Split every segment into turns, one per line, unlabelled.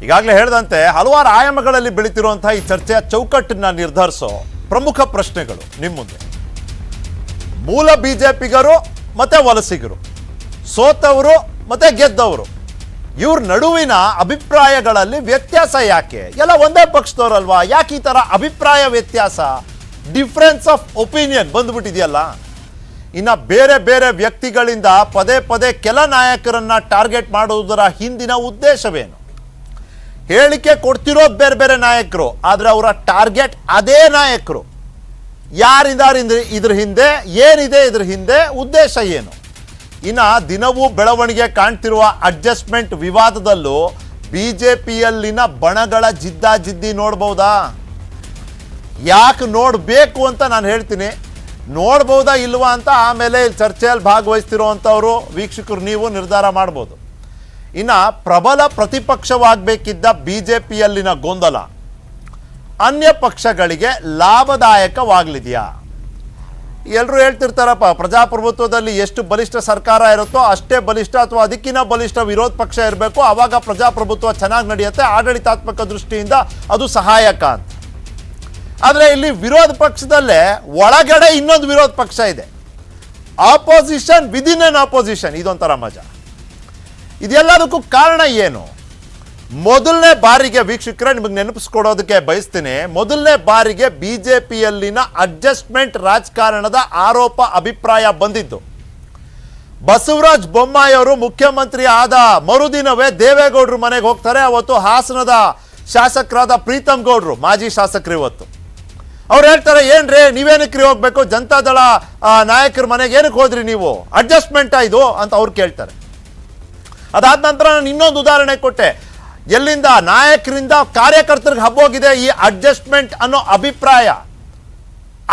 ಈಗಾಗಲೇ ಹೇಳಿದಂತೆ ಹಲವಾರು ಆಯಾಮಗಳಲ್ಲಿ ಬೆಳೀತಿರುವಂತಹ ಈ ಚರ್ಚೆಯ ಚೌಕಟ್ಟನ್ನ ನಿರ್ಧರಿಸೋ ಪ್ರಮುಖ ಪ್ರಶ್ನೆಗಳು ನಿಮ್ಮ ಮುಂದೆ. ಮೂಲ ಬಿಜೆಪಿಗರು ಮತ್ತೆ ವಲಸಿಗರು, ಸೋತವರು ಮತ್ತೆ ಗೆದ್ದವರು, ಇವ್ರ ನಡುವಿನ ಅಭಿಪ್ರಾಯಗಳಲ್ಲಿ ವ್ಯತ್ಯಾಸ ಯಾಕೆ? ಎಲ್ಲ ಒಂದೇ ಪಕ್ಷದವರಲ್ವಾ? ಯಾಕೆ ಈ ಥರ ಅಭಿಪ್ರಾಯ ವ್ಯತ್ಯಾಸ, ಡಿಫ್ರೆನ್ಸ್ ಆಫ್ ಒಪಿನಿಯನ್ ಬಂದ್ಬಿಟ್ಟಿದೆಯಲ್ಲ? ಇನ್ನು ಬೇರೆ ಬೇರೆ ವ್ಯಕ್ತಿಗಳಿಂದ ಪದೇ ಪದೇ ಕೆಲ ನಾಯಕರನ್ನ ಟಾರ್ಗೆಟ್ ಮಾಡುವುದರ ಹಿಂದಿನ ಉದ್ದೇಶವೇನು? ಹೇಳಿಕೆ ಕೊಡ್ತಿರೋದು ಬೇರೆ ಬೇರೆ ನಾಯಕರು, ಆದರೆ ಅವರ ಟಾರ್ಗೆಟ್ ಅದೇ ನಾಯಕರು. ಯಾರಿದ್ದಾರೆ ಇದ್ರ ಹಿಂದೆ? ಏನಿದೆ ಇದ್ರ ಹಿಂದೆ? ಉದ್ದೇಶ ಏನು? ಇನ್ನು ದಿನವೂ ಬೆಳವಣಿಗೆ ಕಾಣ್ತಿರುವ ಅಡ್ಜಸ್ಟ್ಮೆಂಟ್ ವಿವಾದದಲ್ಲೂ ಬಿಜೆಪಿಯಲ್ಲಿನ ಬಣಗಳ ಜಿದ್ದಾಜಿದ್ದಿ ನೋಡ್ಬೋದಾ? ಯಾಕೆ ನೋಡಬೇಕು ಅಂತ ನಾನು ಹೇಳ್ತೀನಿ. ನೋಡ್ಬೋದಾ ಇಲ್ವಾ ಅಂತ ಆಮೇಲೆ ಚರ್ಚೆಯಲ್ಲಿ ಭಾಗವಹಿಸ್ತಿರುವಂಥವರು ವೀಕ್ಷಕರು ನೀವು ನಿರ್ಧಾರ ಮಾಡ್ಬೋದು. ಇನ್ನು ಪ್ರಬಲ ಪ್ರತಿಪಕ್ಷವಾಗಬೇಕಿದ್ದ ಬಿಜೆಪಿಯಲ್ಲಿನ ಗೊಂದಲ ಅನ್ಯ ಪಕ್ಷಗಳಿಗೆ ಲಾಭದಾಯಕವಾಗಲಿದೆಯಾ? ಎಲ್ಲರೂ ಹೇಳ್ತಿರ್ತಾರಪ್ಪ, ಪ್ರಜಾಪ್ರಭುತ್ವದಲ್ಲಿ ಎಷ್ಟು ಬಲಿಷ್ಠ ಸರ್ಕಾರ ಇರುತ್ತೋ ಅಷ್ಟೇ ಬಲಿಷ್ಠ ಅಥವಾ ಅದಕ್ಕಿಂತ ಬಲಿಷ್ಠ ವಿರೋಧ ಪಕ್ಷ ಇರಬೇಕು, ಆವಾಗ ಪ್ರಜಾಪ್ರಭುತ್ವ ಚೆನ್ನಾಗಿ ನಡೆಯುತ್ತೆ, ಆಡಳಿತಾತ್ಮಕ ದೃಷ್ಟಿಯಿಂದ ಅದು ಸಹಾಯಕ ಅಂತ. ಆದರೆ ಇಲ್ಲಿ ವಿರೋಧ ಪಕ್ಷದಲ್ಲೇ ಒಳಗಡೆ ಇನ್ನೊಂದು ವಿರೋಧ ಪಕ್ಷ ಇದೆ, ಆಪೋಸಿಷನ್ ವಿದಿನ್ ಅನ್ ಆಪೋಸಿಷನ್. ಇದೊಂಥರ ಮಜಾ. ಇದೆಲ್ಲದಕ್ಕೂ ಕಾರಣ ಏನು? ಮೊದಲನೇ ಬಾರಿಗೆ ವೀಕ್ಷಕರೇ ನಿಮಗೆ ನೆನಪಿಸ್ಕೊಡೋದಕ್ಕೆ ಬಯಸ್ತೀನಿ, ಮೊದಲನೇ ಬಾರಿಗೆ ಬಿಜೆಪಿಯಲ್ಲಿನ ಅಡ್ಜಸ್ಟ್ಮೆಂಟ್ ರಾಜಕಾರಣದ ಆರೋಪ ಅಭಿಪ್ರಾಯ ಬಂದಿದ್ದು ಬಸವರಾಜ ಬೊಮ್ಮಾಯಿ ಅವರು ಮುಖ್ಯಮಂತ್ರಿ ಆದ ಮರುದಿನವೇ ದೇವೇಗೌಡರು ಮನೆಗೆ ಹೋಗ್ತಾರೆ. ಅವತ್ತು ಹಾಸನದ ಶಾಸಕರಾದ ಪ್ರೀತಮ್ ಗೌಡ್ರು, ಮಾಜಿ ಶಾಸಕರು, ಇವತ್ತು ಅವ್ರು ಹೇಳ್ತಾರೆ, ಏನ್ರಿ ನೀವೇನಕ್ರಿ ಹೋಗ್ಬೇಕು, ಜನತಾದಳ ನಾಯಕರ ಮನೆಗೆ ಏನಕ್ಕೆ ಹೋದ್ರಿ ನೀವು, ಅಡ್ಜಸ್ಟ್ಮೆಂಟ್ ಇದು ಅಂತ ಅವ್ರು ಕೇಳ್ತಾರೆ. ಅದಾದ ನಂತರ ನಾನು ಇನ್ನೊಂದು ಉದಾಹರಣೆ ಕೊಟ್ಟೆ, ಎಲ್ಲಿಂದ ನಾಯಕರಿಂದ ಕಾರ್ಯಕರ್ತರಿಗೆ ಹಬ್ಬೋಗಿದೆ ಈ ಅಡ್ಜಸ್ಟ್ಮೆಂಟ್ ಅನ್ನೋ ಅಭಿಪ್ರಾಯ.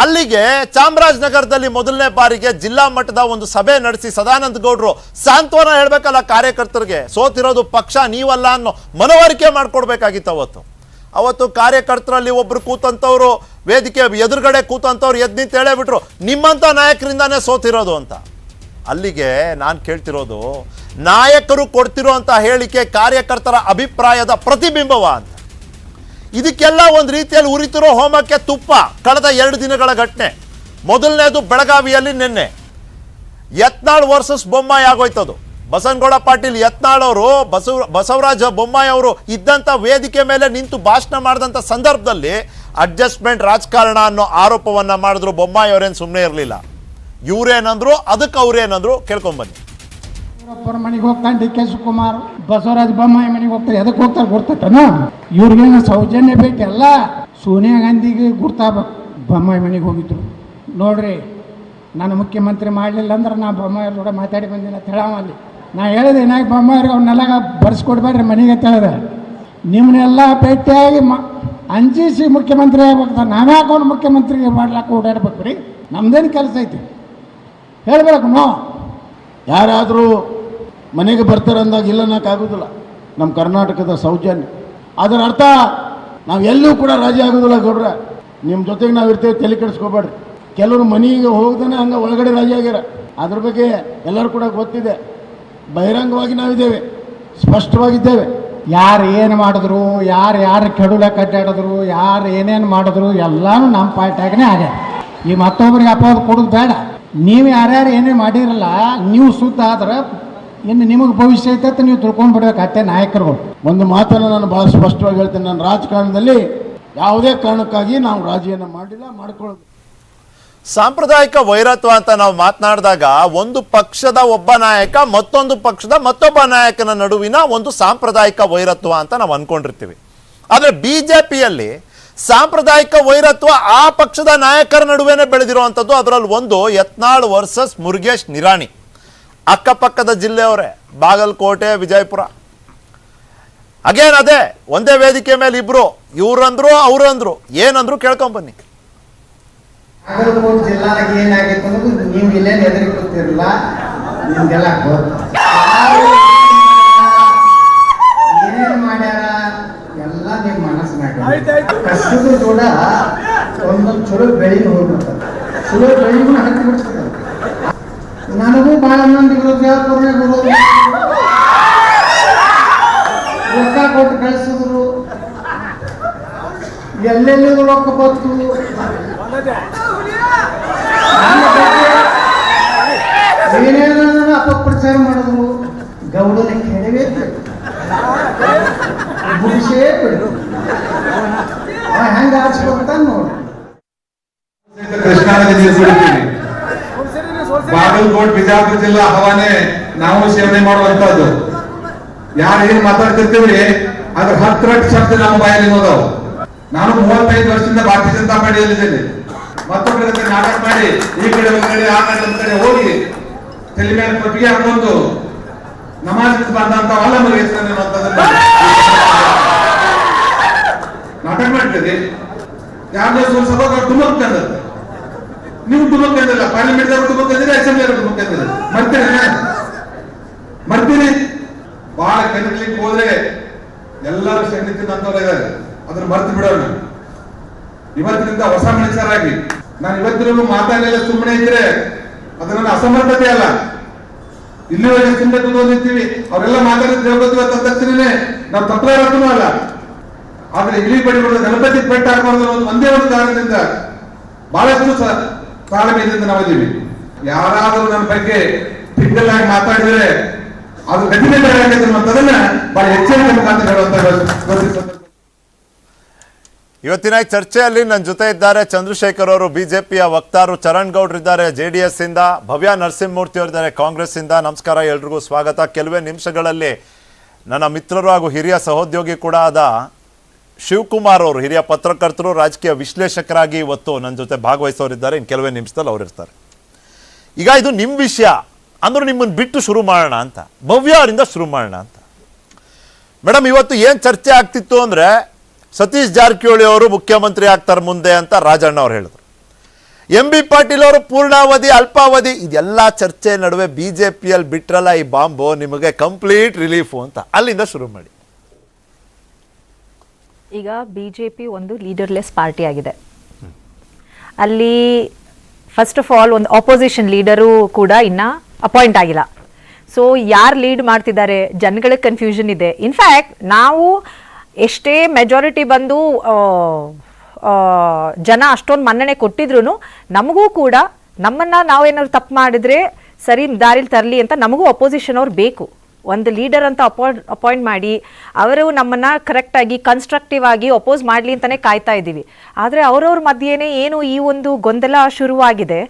ಅಲ್ಲಿಗೆ ಚಾಮರಾಜನಗರದಲ್ಲಿ ಮೊದಲನೇ ಬಾರಿಗೆ ಜಿಲ್ಲಾ ಮಟ್ಟದ ಒಂದು ಸಭೆ ನಡೆಸಿ ಸದಾನಂದ ಗೌಡರು ಸಾಂತ್ವನ ಹೇಳ್ಬೇಕಲ್ಲ ಕಾರ್ಯಕರ್ತರಿಗೆ, ಸೋತಿರೋದು ಪಕ್ಷ ನೀವಲ್ಲ ಅನ್ನೋ ಮನವರಿಕೆ ಮಾಡ್ಕೊಡ್ಬೇಕಾಗಿತ್ತು. ಅವತ್ತು ಕಾರ್ಯಕರ್ತರಲ್ಲಿ ಒಬ್ರು ಕೂತಂತವ್ರು, ವೇದಿಕೆ ಎದುರುಗಡೆ ಕೂತಂತವ್ರು ಎದ್ದು ನಿಂತು ಹೇಳೇಬಿಟ್ರು, ನಿಮ್ಮಂಥ ನಾಯಕರಿಂದಾನೇ ಸೋತಿರೋದು ಅಂತ. ಅಲ್ಲಿಗೆ ನಾನು ಕೇಳ್ತಿರೋದು, ನಾಯಕರು ಕೊಡ್ತಿರೋಂಥ ಹೇಳಿಕೆ ಕಾರ್ಯಕರ್ತರ ಅಭಿಪ್ರಾಯದ ಪ್ರತಿಬಿಂಬವ ಅಂತ? ಇದಕ್ಕೆಲ್ಲ ಒಂದು ರೀತಿಯಲ್ಲಿ ಉರಿತಿರೋ ಹೋಮಕ್ಕೆ ತುಪ್ಪ. ಕಳೆದ 2 ದಿನಗಳ ಘಟನೆ. ಮೊದಲನೇದು ಬೆಳಗಾವಿಯಲ್ಲಿ ನಿನ್ನೆ ಯತ್ನಾಳ್ ವರ್ಸಸ್ ಬೊಮ್ಮಾಯಿ ಆಗೋಯ್ತದು. ಬಸನಗೌಡ ಪಾಟೀಲ್ ಯತ್ನಾಳ್ ಅವರು ಬಸವರಾಜ ಬೊಮ್ಮಾಯಿ ಅವರು ಇದ್ದಂಥ ವೇದಿಕೆ ಮೇಲೆ ನಿಂತು ಭಾಷಣ ಮಾಡಿದಂಥ ಸಂದರ್ಭದಲ್ಲಿ ಅಡ್ಜಸ್ಟ್ಮೆಂಟ್ ರಾಜಕಾರಣ ಅನ್ನೋ ಆರೋಪವನ್ನು ಮಾಡಿದ್ರು. ಬೊಮ್ಮಾಯಿ ಅವರೇನು ಸುಮ್ಮನೆ ಇರಲಿಲ್ಲ. ಇವ್ರೇನಂದ್ರು, ಅದಕ್ಕೆ ಅವ್ರೇನಂದ್ರು ಕೇಳ್ಕೊಂಬನ್ನಿ.
ಮನೆಗೆ ಹೋಗ್ತಾನೆ ಡಿ ಕೆ ಶಿವಕುಮಾರ್, ಬಸವರಾಜ ಬೊಮ್ಮಾಯಿ ಮನೆಗೆ ಹೋಗ್ತಾರೆ. ಎದಕ್ಕೆ ಹೋಗ್ತಾರೆ ಗುರ್ತನ? ಇವ್ರಿಗೇನು ಸೌಜನ್ಯ ಬೇಕಲ್ಲ. ಸೋನಿಯಾ ಗಾಂಧಿಗೆ ಗುರ್ತಾಗಬೇಕು. ಬೊಮ್ಮಾಯಿ ಮನೆಗೆ ಹೋಗಿದ್ರು. ನೋಡ್ರಿ, ನಾನು ಮುಖ್ಯಮಂತ್ರಿ ಮಾಡಲಿಲ್ಲ ಅಂದ್ರೆ ನಾ ಬೊಮ್ಮಾಯಿ ಕೂಡ ಮಾತಾಡಿ ಬಂದಿನ ತೆಳವಲ್ಲಿ. ನಾ ಹೇಳಿದೆ, ಏನಾಗಿ ಬೊಮ್ಮಾಯಿಗೆ ಅವನ್ನೆಲ್ಲ ಬರ್ಸ್ಕೊಡ್ಬೇಡ್ರಿ ಮನೆಗೆ ಅಂತ ಹೇಳಿದೆ. ನಿಮ್ಮನ್ನೆಲ್ಲ ಭೇಟಿಯಾಗಿ ಅಂಜಿಸಿ ಮುಖ್ಯಮಂತ್ರಿ ಆಗ್ಬೇಕು. ನಾವ್ಯಾಕೆ ಅವ್ನು ಮುಖ್ಯಮಂತ್ರಿಗೆ ಮಾಡ್ಲಾಕ ಓಡಾಡ್ಬೇಕು ರೀ? ನಮ್ದೇನು ಕೆಲಸ ಐತಿ ಹೇಳ್ಬೇಕು.
ಯಾರಾದರೂ ಮನೆಗೆ ಬರ್ತಾರೆ ಅಂದಾಗ ಇಲ್ಲ ಅನ್ನೋಕ್ಕಾಗೋದಿಲ್ಲ. ನಮ್ಮ ಕರ್ನಾಟಕದ ಸೌಜನ್ಯ. ಅದರ ಅರ್ಥ ನಾವು ಎಲ್ಲೂ ಕೂಡ ರಾಜಿ ಆಗೋದಿಲ್ಲ ಗೌಡ್ರೆ. ನಿಮ್ಮ ಜೊತೆಗೆ ನಾವು ಇರ್ತೇವೆ, ತಲೆ ಕೆಡಿಸ್ಕೋಬೇಡ್ರಿ. ಕೆಲವರು ಮನೆಗೆ ಹೋಗ್ದಾನೆ ಹಂಗೆ ಒಳಗಡೆ ರಾಜಿ ಆಗ್ಯಾರ. ಅದ್ರ ಬಗ್ಗೆ ಎಲ್ಲರೂ ಕೂಡ ಗೊತ್ತಿದೆ. ಬಹಿರಂಗವಾಗಿ ನಾವಿದ್ದೇವೆ, ಸ್ಪಷ್ಟವಾಗಿದ್ದೇವೆ.
ಯಾರು ಏನು ಮಾಡಿದ್ರು, ಯಾರು ಕೆಡುಲಕ್ಕೆ ಅಡ್ಡಾಡಿದ್ರು, ಯಾರು ಏನೇನು ಮಾಡಿದ್ರು ಎಲ್ಲನೂ ನಮ್ಮ ಪಾರ್ಟಿಯಾಗನೇ ಆಗ್ಯಾರ. ಈ ಮತ್ತೊಬ್ರಿಗೆ ಅಪವಾದ ಕೊಡೋದು ಬೇಡ. ನೀವು ಯಾರ್ಯಾರು ಏನೇ ಮಾಡಿರಲ್ಲ, ನೀವು ಶುದ್ಧ ಆದ್ರೆ ಇನ್ನು ನಿಮಗೆ ಭವಿಷ್ಯ ಐತೆ ನೀವು ತಿಳ್ಕೊಂಡ್ಬಿಡ್ಬೇಕತ್ತೆ ನಾಯಕರುಗಳು.
ಒಂದು ಮಾತನ್ನು ನಾನು ಭಾಳ ಸ್ಪಷ್ಟವಾಗಿ ಹೇಳ್ತೇನೆ, ನನ್ನ ರಾಜಕಾರಣದಲ್ಲಿ ಯಾವುದೇ ಕಾರಣಕ್ಕಾಗಿ ನಾವು ರಾಜಿಯನ್ನು ಮಾಡಿಲ್ಲ, ಮಾಡ್ಕೊಳ್ಳೋದು.
ಸಾಂಪ್ರದಾಯಿಕ ವೈರತ್ವ ಅಂತ ನಾವು ಮಾತನಾಡಿದಾಗ ಒಂದು ಪಕ್ಷದ ಒಬ್ಬ ನಾಯಕ ಮತ್ತೊಂದು ಪಕ್ಷದ ಮತ್ತೊಬ್ಬ ನಾಯಕನ ನಡುವಿನ ಒಂದು ಸಾಂಪ್ರದಾಯಿಕ ವೈರತ್ವ ಅಂತ ನಾವು ಅನ್ಕೊಂಡಿರ್ತೀವಿ. ಆದರೆ ಬಿಜೆಪಿಯಲ್ಲಿ ಸಾಂಪ್ರದಾಯಿಕ ವೈರತ್ವ ಆ ಪಕ್ಷದ ನಾಯಕರ ನಡುವೆನೇ ಬೆಳೆದಿರುವಂಥದ್ದು. ಅದರಲ್ಲಿ ಒಂದು ಯತ್ನಾಳ್ ವರ್ಸಸ್ ಮುರುಗೇಶ್ ನಿರಾಣಿ. ಅಕ್ಕಪಕ್ಕದ ಜಿಲ್ಲೆಯವರೇ, ಬಾಗಲಕೋಟೆ, ವಿಜಯಪುರ. ಅಗೇನ್ ಅದೇ ಒಂದೇ ವೇದಿಕೆ ಮೇಲೆ ಇಬ್ರು, ಇವ್ರಂದ್ರು ಅವ್ರಂದ್ರು. ಏನಂದ್ರು ಕೇಳ್ಕೊಂಬನ್ನಿ.
ಬಾಗಲಕೋಟೆ ಜಿಲ್ಲಾದಾಗ ಏನಾಗಿತ್ತು ಅನ್ನೋದು ನೀವು ಇಲ್ಲೇನು ಎದುರಿಗೆ ಗೊತ್ತಿರಲ್ಲ, ನಿಮ್ಗೆಲ್ಲ ಏನೇನು ಮಾಡ್ಯಾರ ಎಲ್ಲ ನಿಮ್ಮ ಮನಸ್ಸು ಮಾಡಿ ಕಷ್ಟದ ಕೂಡ ಒಂದೊಂದು ಚಲೋ ಬೆಳಿನ ಹೋಗ್ಬಿಡ್ತಾರೆ. ಚಲೋ ಬೆಳಿನ ಹತ್ತಿ ಬಿಡ್ತಾರೆ. ನನಗೂ ಭಾಳ ಮಂದಿ ವಿರೋಧ ಪೂರ್ಣ ವಿರೋಧ ಕೊಟ್ಟು ಕಳಿಸಿದ್ರು, ಎಲ್ಲೆಲ್ಲಿಗೂ ರೊಕ್ಕ ಬಂತು. ಏನೇನೋ ಅಪಪ್ರಚಾರ ಮಾಡಿದ್ರು. ಗೌಡನ ಕೆಡವೇ ಮುಗಿಸೇ ಬಿಡು, ಹೆಂಗ ಆಡ್ಸ್ಕೊಂತ ನೋಡಿ.
ಕೃಷ್ಣಾ ನದಿ ನೀರು ಕುಡಿತೀವಿ. ಬಾಗಲಕೋಟ್ ಬಿಜಾಪುರ ಜಿಲ್ಲಾ ಹವಾನೆ ನಾವು ಸೇವನೆ ಮಾಡುವಂತದ್ದು. ಯಾರು ಏನ್ ಮಾತಾಡ್ತಿರ್ತೀವಿ ಅದ್ರ 10 ಶಬ್ದ ನಮ್ಮ ಬಾಯಲ್ಲಿ ಹೋದವು. ನಾನು 35 ವರ್ಷದಿಂದ ಭಾರತೀಯ ಜನತಾ ಪಾರ್ಟಿಯಲ್ಲಿದ್ದೇನೆ. ಮತ್ತೊಬ್ಬರ ಜೊತೆ ನಾಟಕ ಮಾಡಿ ಈ ಕಡೆ ಒಂದ್ ಕಡೆ ಆ ಕಡೆ ಒಂದ್ ಕಡೆ ಹೋಗಿ ತಲೆ ಮೇಲೆ ಕೊಟ್ಟಿಗೆ ಹಾಕೊಂಡು ನಮಾಜ್ ಬಂದಂತ ಅಲ್ಲ ಮರಿಗೆ ನಾಟಕ ಮಾಡ್ತೀರಿ. ಯಾರನ್ನ ಸಭಾಗ ತುಮಕ್ ತಂದದ್ದು, ನೀವು ತುಮಕ್ ತಂದಿಲ್ಲ, ಪಾರ್ಲಿಮೆಂಟ್ ತುಮಕ್ ತಂದಿರಿ, ಅಸೆಂಬ್ಲಿ ತುಮಕ್ ತಂದಿರಿ. ಮರ್ತೀನಿ ಬಹಳ ಕೆನಕ್ಲಿಕ್ಕೆ ಹೋದ್ರೆ ಎಲ್ಲರೂ ಸಂಗೀತಂತವ್ರು ಇದ್ದಾರೆ, ಅದನ್ನ ಮರ್ತು ಬಿಡೋಣ. ಇವತ್ತಿನಿಂದ ಹೊಸ ಮನುಷ್ಯರಾಗಿ ನಾನು ಇವತ್ತಿನೂ ಮಾತಾಡಲಿಲ್ಲ, ಸುಮ್ಮನೆ ಇದ್ರೆ ಅದು ನನ್ನ ಅಸಮರ್ಥತೆ ಅಲ್ಲ. ಇಲ್ಲಿವರೆಗೆ ಸುಮ್ಮನೆ ಕೂತ್ಕೊಂಡಿರ್ತೀವಿ, ಅವರೆಲ್ಲ ಮಾತಾಡಿದ್ರೆ ಹೇಳ್ಬೋದು ಅಂತ ತಕ್ಷಣನೇ ನಾವು ತಪ್ಪಲಾರಕ್ಕೂ ಅಲ್ಲ. ಆದ್ರೆ ಇಳಿ ಬಡಿಬಾರ್ದು, ಗಣಪತಿ ಪೆಟ್ಟ ಹಾಕಬಾರ್ದು ಅನ್ನೋದು ಒಂದೇ ಒಂದು ಕಾರಣದಿಂದ ಬಹಳಷ್ಟು ತಾಳ್ಮೆಯಿಂದ ನಾವಿದ್ದೀವಿ. ಯಾರಾದರೂ ನನ್ನ ಬಗ್ಗೆ ಟಿಂಗಲ್ ಆಗಿ ಮಾತಾಡಿದ್ರೆ ಅದು ಕಠಿಣ ಅನ್ನುವಂಥದನ್ನ ಬಹಳ ಎಚ್ಚರಿಕೆ ಮುಖಾಂತರ ಹೇಳುವಂತ.
ಇವತ್ತಿನ ಈ ಚರ್ಚೆಯಲ್ಲಿ ನನ್ನ ಜೊತೆ ಇದ್ದಾರೆ ಚಂದ್ರಶೇಖರ್ ಅವರು, ಬಿಜೆಪಿಯ ವಕ್ತಾರರು, ಚರಣ್ ಗೌಡ್ರು ಇದ್ದಾರೆ JDS ಇಂದ, ಭವ್ಯ ನರಸಿಂಹಮೂರ್ತಿ ಅವರಿದ್ದಾರೆ ಕಾಂಗ್ರೆಸ್ ಇಂದ. ನಮಸ್ಕಾರ, ಎಲ್ರಿಗೂ ಸ್ವಾಗತ. ಕೆಲವೇ ನಿಮಿಷಗಳಲ್ಲಿ ನನ್ನ ಮಿತ್ರರು ಹಾಗೂ ಹಿರಿಯ ಸಹೋದ್ಯೋಗಿ ಕೂಡ ಆದ ಶಿವಕುಮಾರ್ ಅವರು, ಹಿರಿಯ ಪತ್ರಕರ್ತರು, ರಾಜಕೀಯ ವಿಶ್ಲೇಷಕರಾಗಿ ಇವತ್ತು ನನ್ನ ಜೊತೆ ಭಾಗವಹಿಸೋರಿದ್ದಾರೆ. ಇನ್ನು ಕೆಲವೇ ನಿಮಿಷದಲ್ಲಿ ಅವ್ರು ಇರ್ತಾರೆ. ಈಗ ಇದು ನಿಮ್ಮ ವಿಷಯ ಅಂದ್ರೆ ನಿಮ್ಮನ್ನು ಬಿಟ್ಟು ಶುರು ಮಾಡೋಣ ಅಂತ, ಭವ್ಯ ಅವರಿಂದ ಶುರು ಮಾಡೋಣ ಅಂತ. ಮೇಡಮ್, ಇವತ್ತು ಏನು ಚರ್ಚೆ ಆಗ್ತಿತ್ತು ಅಂದರೆ ಸತೀಶ್ ಜಾರಕಿಹೊಳಿ ಅವರು ಮುಖ್ಯಮಂತ್ರಿ ಆಗ್ತಾರೆ ಮುಂದೆ ಅಂತ ರಾಜಣ್ಣ ಅವ್ರು ಹೇಳಿದ್ರು. MB ಪಾಟೀಲ್ ಅವರು ಪೂರ್ಣಾವಧಿ ಅಲ್ಪಾವಧಿ, ಇದೆಲ್ಲ ಚರ್ಚೆ ನಡುವೆ BJPಯಲ್ಲಿ ಬಿಟ್ರಲ್ಲ ಈ ಬಾಂಬು, ನಿಮಗೆ ಕಂಪ್ಲೀಟ್ ರಿಲೀಫು ಅಂತ, ಅಲ್ಲಿಂದ ಶುರು ಮಾಡಿ.
ಈಗ BJP ಒಂದು ಲೀಡರ್ಲೆಸ್ ಪಾರ್ಟಿ ಆಗಿದೆ. ಅಲ್ಲಿ ಫಸ್ಟ್ ಆಫ್ ಆಲ್ ಒಂದು ಆಪೋಸಿಷನ್ ಲೀಡರು ಕೂಡ ಇನ್ನ ಅಪಾಯಿಂಟ್ ಆಗಿಲ್ಲ. ಸೊ ಯಾರು ಲೀಡ್ ಮಾಡ್ತಿದ್ದಾರೆ, ಜನಗಳಿಗೆ ಕನ್ಫ್ಯೂಷನ್ ಇದೆ. ಇನ್ಫ್ಯಾಕ್ಟ್ ನಾವು ಎಷ್ಟೇ ಮೆಜಾರಿಟಿ ಬಂದು ಜನ ಅಷ್ಟೊಂದು ಮನ್ನಣೆ ಕೊಟ್ಟಿದ್ರು ನಮಗೂ ಕೂಡ ನಮ್ಮನ್ನು ನಾವೇನಾದ್ರು ತಪ್ಪು ಮಾಡಿದ್ರೆ ಸರಿ ದಾರಿಲಿ ತರಲಿ ಅಂತ ನಮಗೂ ಅಪೋಸಿಷನ್ ಅವ್ರು ಬೇಕು. ಒಂದು ಲೀಡರ್ ಅಂತ ಅಪಾಯಿಂಟ್ ಮಾಡಿ ಅವರು ನಮ್ಮನ್ನು ಕರೆಕ್ಟಾಗಿ ಕನ್ಸ್ಟ್ರಕ್ಟಿವ್ ಆಗಿ ಅಪೋಸ್ ಮಾಡಲಿ ಅಂತಲೇ ಕಾಯ್ತಾ ಇದ್ದೀವಿ. ಆದರೆ ಅವರವ್ರ ಮಧ್ಯೆನೇ ಏನು ಈ ಒಂದು ಗೊಂದಲ ಶುರುವಾಗಿದೆ.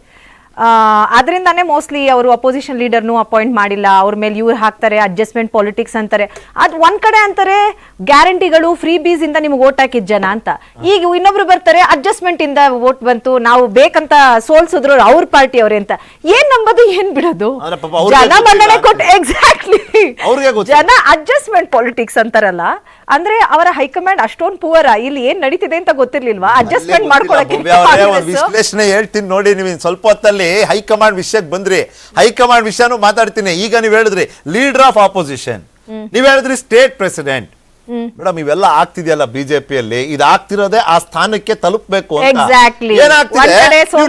ಅದರಿಂದಾನೇ ಮೋಸ್ಟ್ಲಿ ಅವರು ಅಪೋಸಿಷನ್ ಲೀಡರ್ನು ಅಪಾಯಿಂಟ್ ಮಾಡಿಲ್ಲ. ಅವ್ರ ಮೇಲೆ ಇವ್ರು ಹಾಕ್ತಾರೆ, ಅಡ್ಜಸ್ಟ್ಮೆಂಟ್ ಪಾಲಿಟಿಕ್ಸ್ ಅಂತಾರೆ. ಅದು ಒಂದ್ ಕಡೆ ಅಂತಾರೆ ಗ್ಯಾರಂಟಿಗಳು ಫ್ರೀ ಬೀಸ್ ಇಂದ ನಿಮ್ಗೆ ಓಟ್ ಹಾಕಿದ ಜನ ಅಂತ, ಈಗ ಇನ್ನೊಬ್ರು ಬರ್ತಾರೆ ಅಡ್ಜಸ್ಟ್ಮೆಂಟ್ ಇಂದ ವೋಟ್ ಬಂತು, ನಾವು ಬೇಕಂತ ಸೋಲ್ಸಿದ್ರು ಅವ್ರ ಪಾರ್ಟಿ ಅವ್ರೆ ಅಂತ. ಏನ್ ನಂಬೋದು ಏನ್ ಬಿಡೋದು, ಜನ ಮನ್ನಣೆ ಕೊಟ್ಟು ಎಕ್ಸಾಕ್ಟ್ಲಿ ಜನ ಅಡ್ಜಸ್ಟ್ಮೆಂಟ್ ಪಾಲಿಟಿಕ್ಸ್ ಅಂತಾರಲ್ಲ. ಅಂದ್ರೆ ಅವರ ಹೈಕಮಾಂಡ್ ಅಷ್ಟೊಂದು ಪೂವರ, ಇಲ್ಲಿ ಏನ್ ನಡೀತಿದೆ ಅಂತ ಗೊತ್ತಿರ್ಲಿಲ್ವಾ ಅಡ್ಜಸ್ಟ್ಮೆಂಟ್ ಮಾಡ್ಕೊಳಕ್ಕೆ.
ವಿಶ್ಲೇಷಣೆ ಹೇಳ್ತೀನಿ ನೋಡಿ, ನೀವು ಸ್ವಲ್ಪ ಹೊತ್ತಲ್ಲಿ ಹೈಕಮಾಂಡ್ ವಿಷಯಕ್ಕೆ ಬಂದ್ರಿ, ಹೈಕಮಾಂಡ್ ವಿಷಯನೂ ಮಾತಾಡ್ತೀನಿ. ಈಗ ನೀವು ಹೇಳಿದ್ರಿ ಲೀಡರ್ ಆಫ್ ಆಪೋಸಿಷನ್, ನೀವ್ ಹೇಳಿದ್ರಿ ಸ್ಟೇಟ್ ಪ್ರೆಸಿಡೆಂಟ್. ಮೇಡಮ್, ಇವೆಲ್ಲ ಆಗ್ತಿದೆಯಲ್ಲ ಬಿಜೆಪಿಯಲ್ಲಿ, ಇದು ಆಗ್ತಿರೋದೇ ಆ ಸ್ಥಾನಕ್ಕೆ ತಲುಪಬೇಕು ಅಂತ.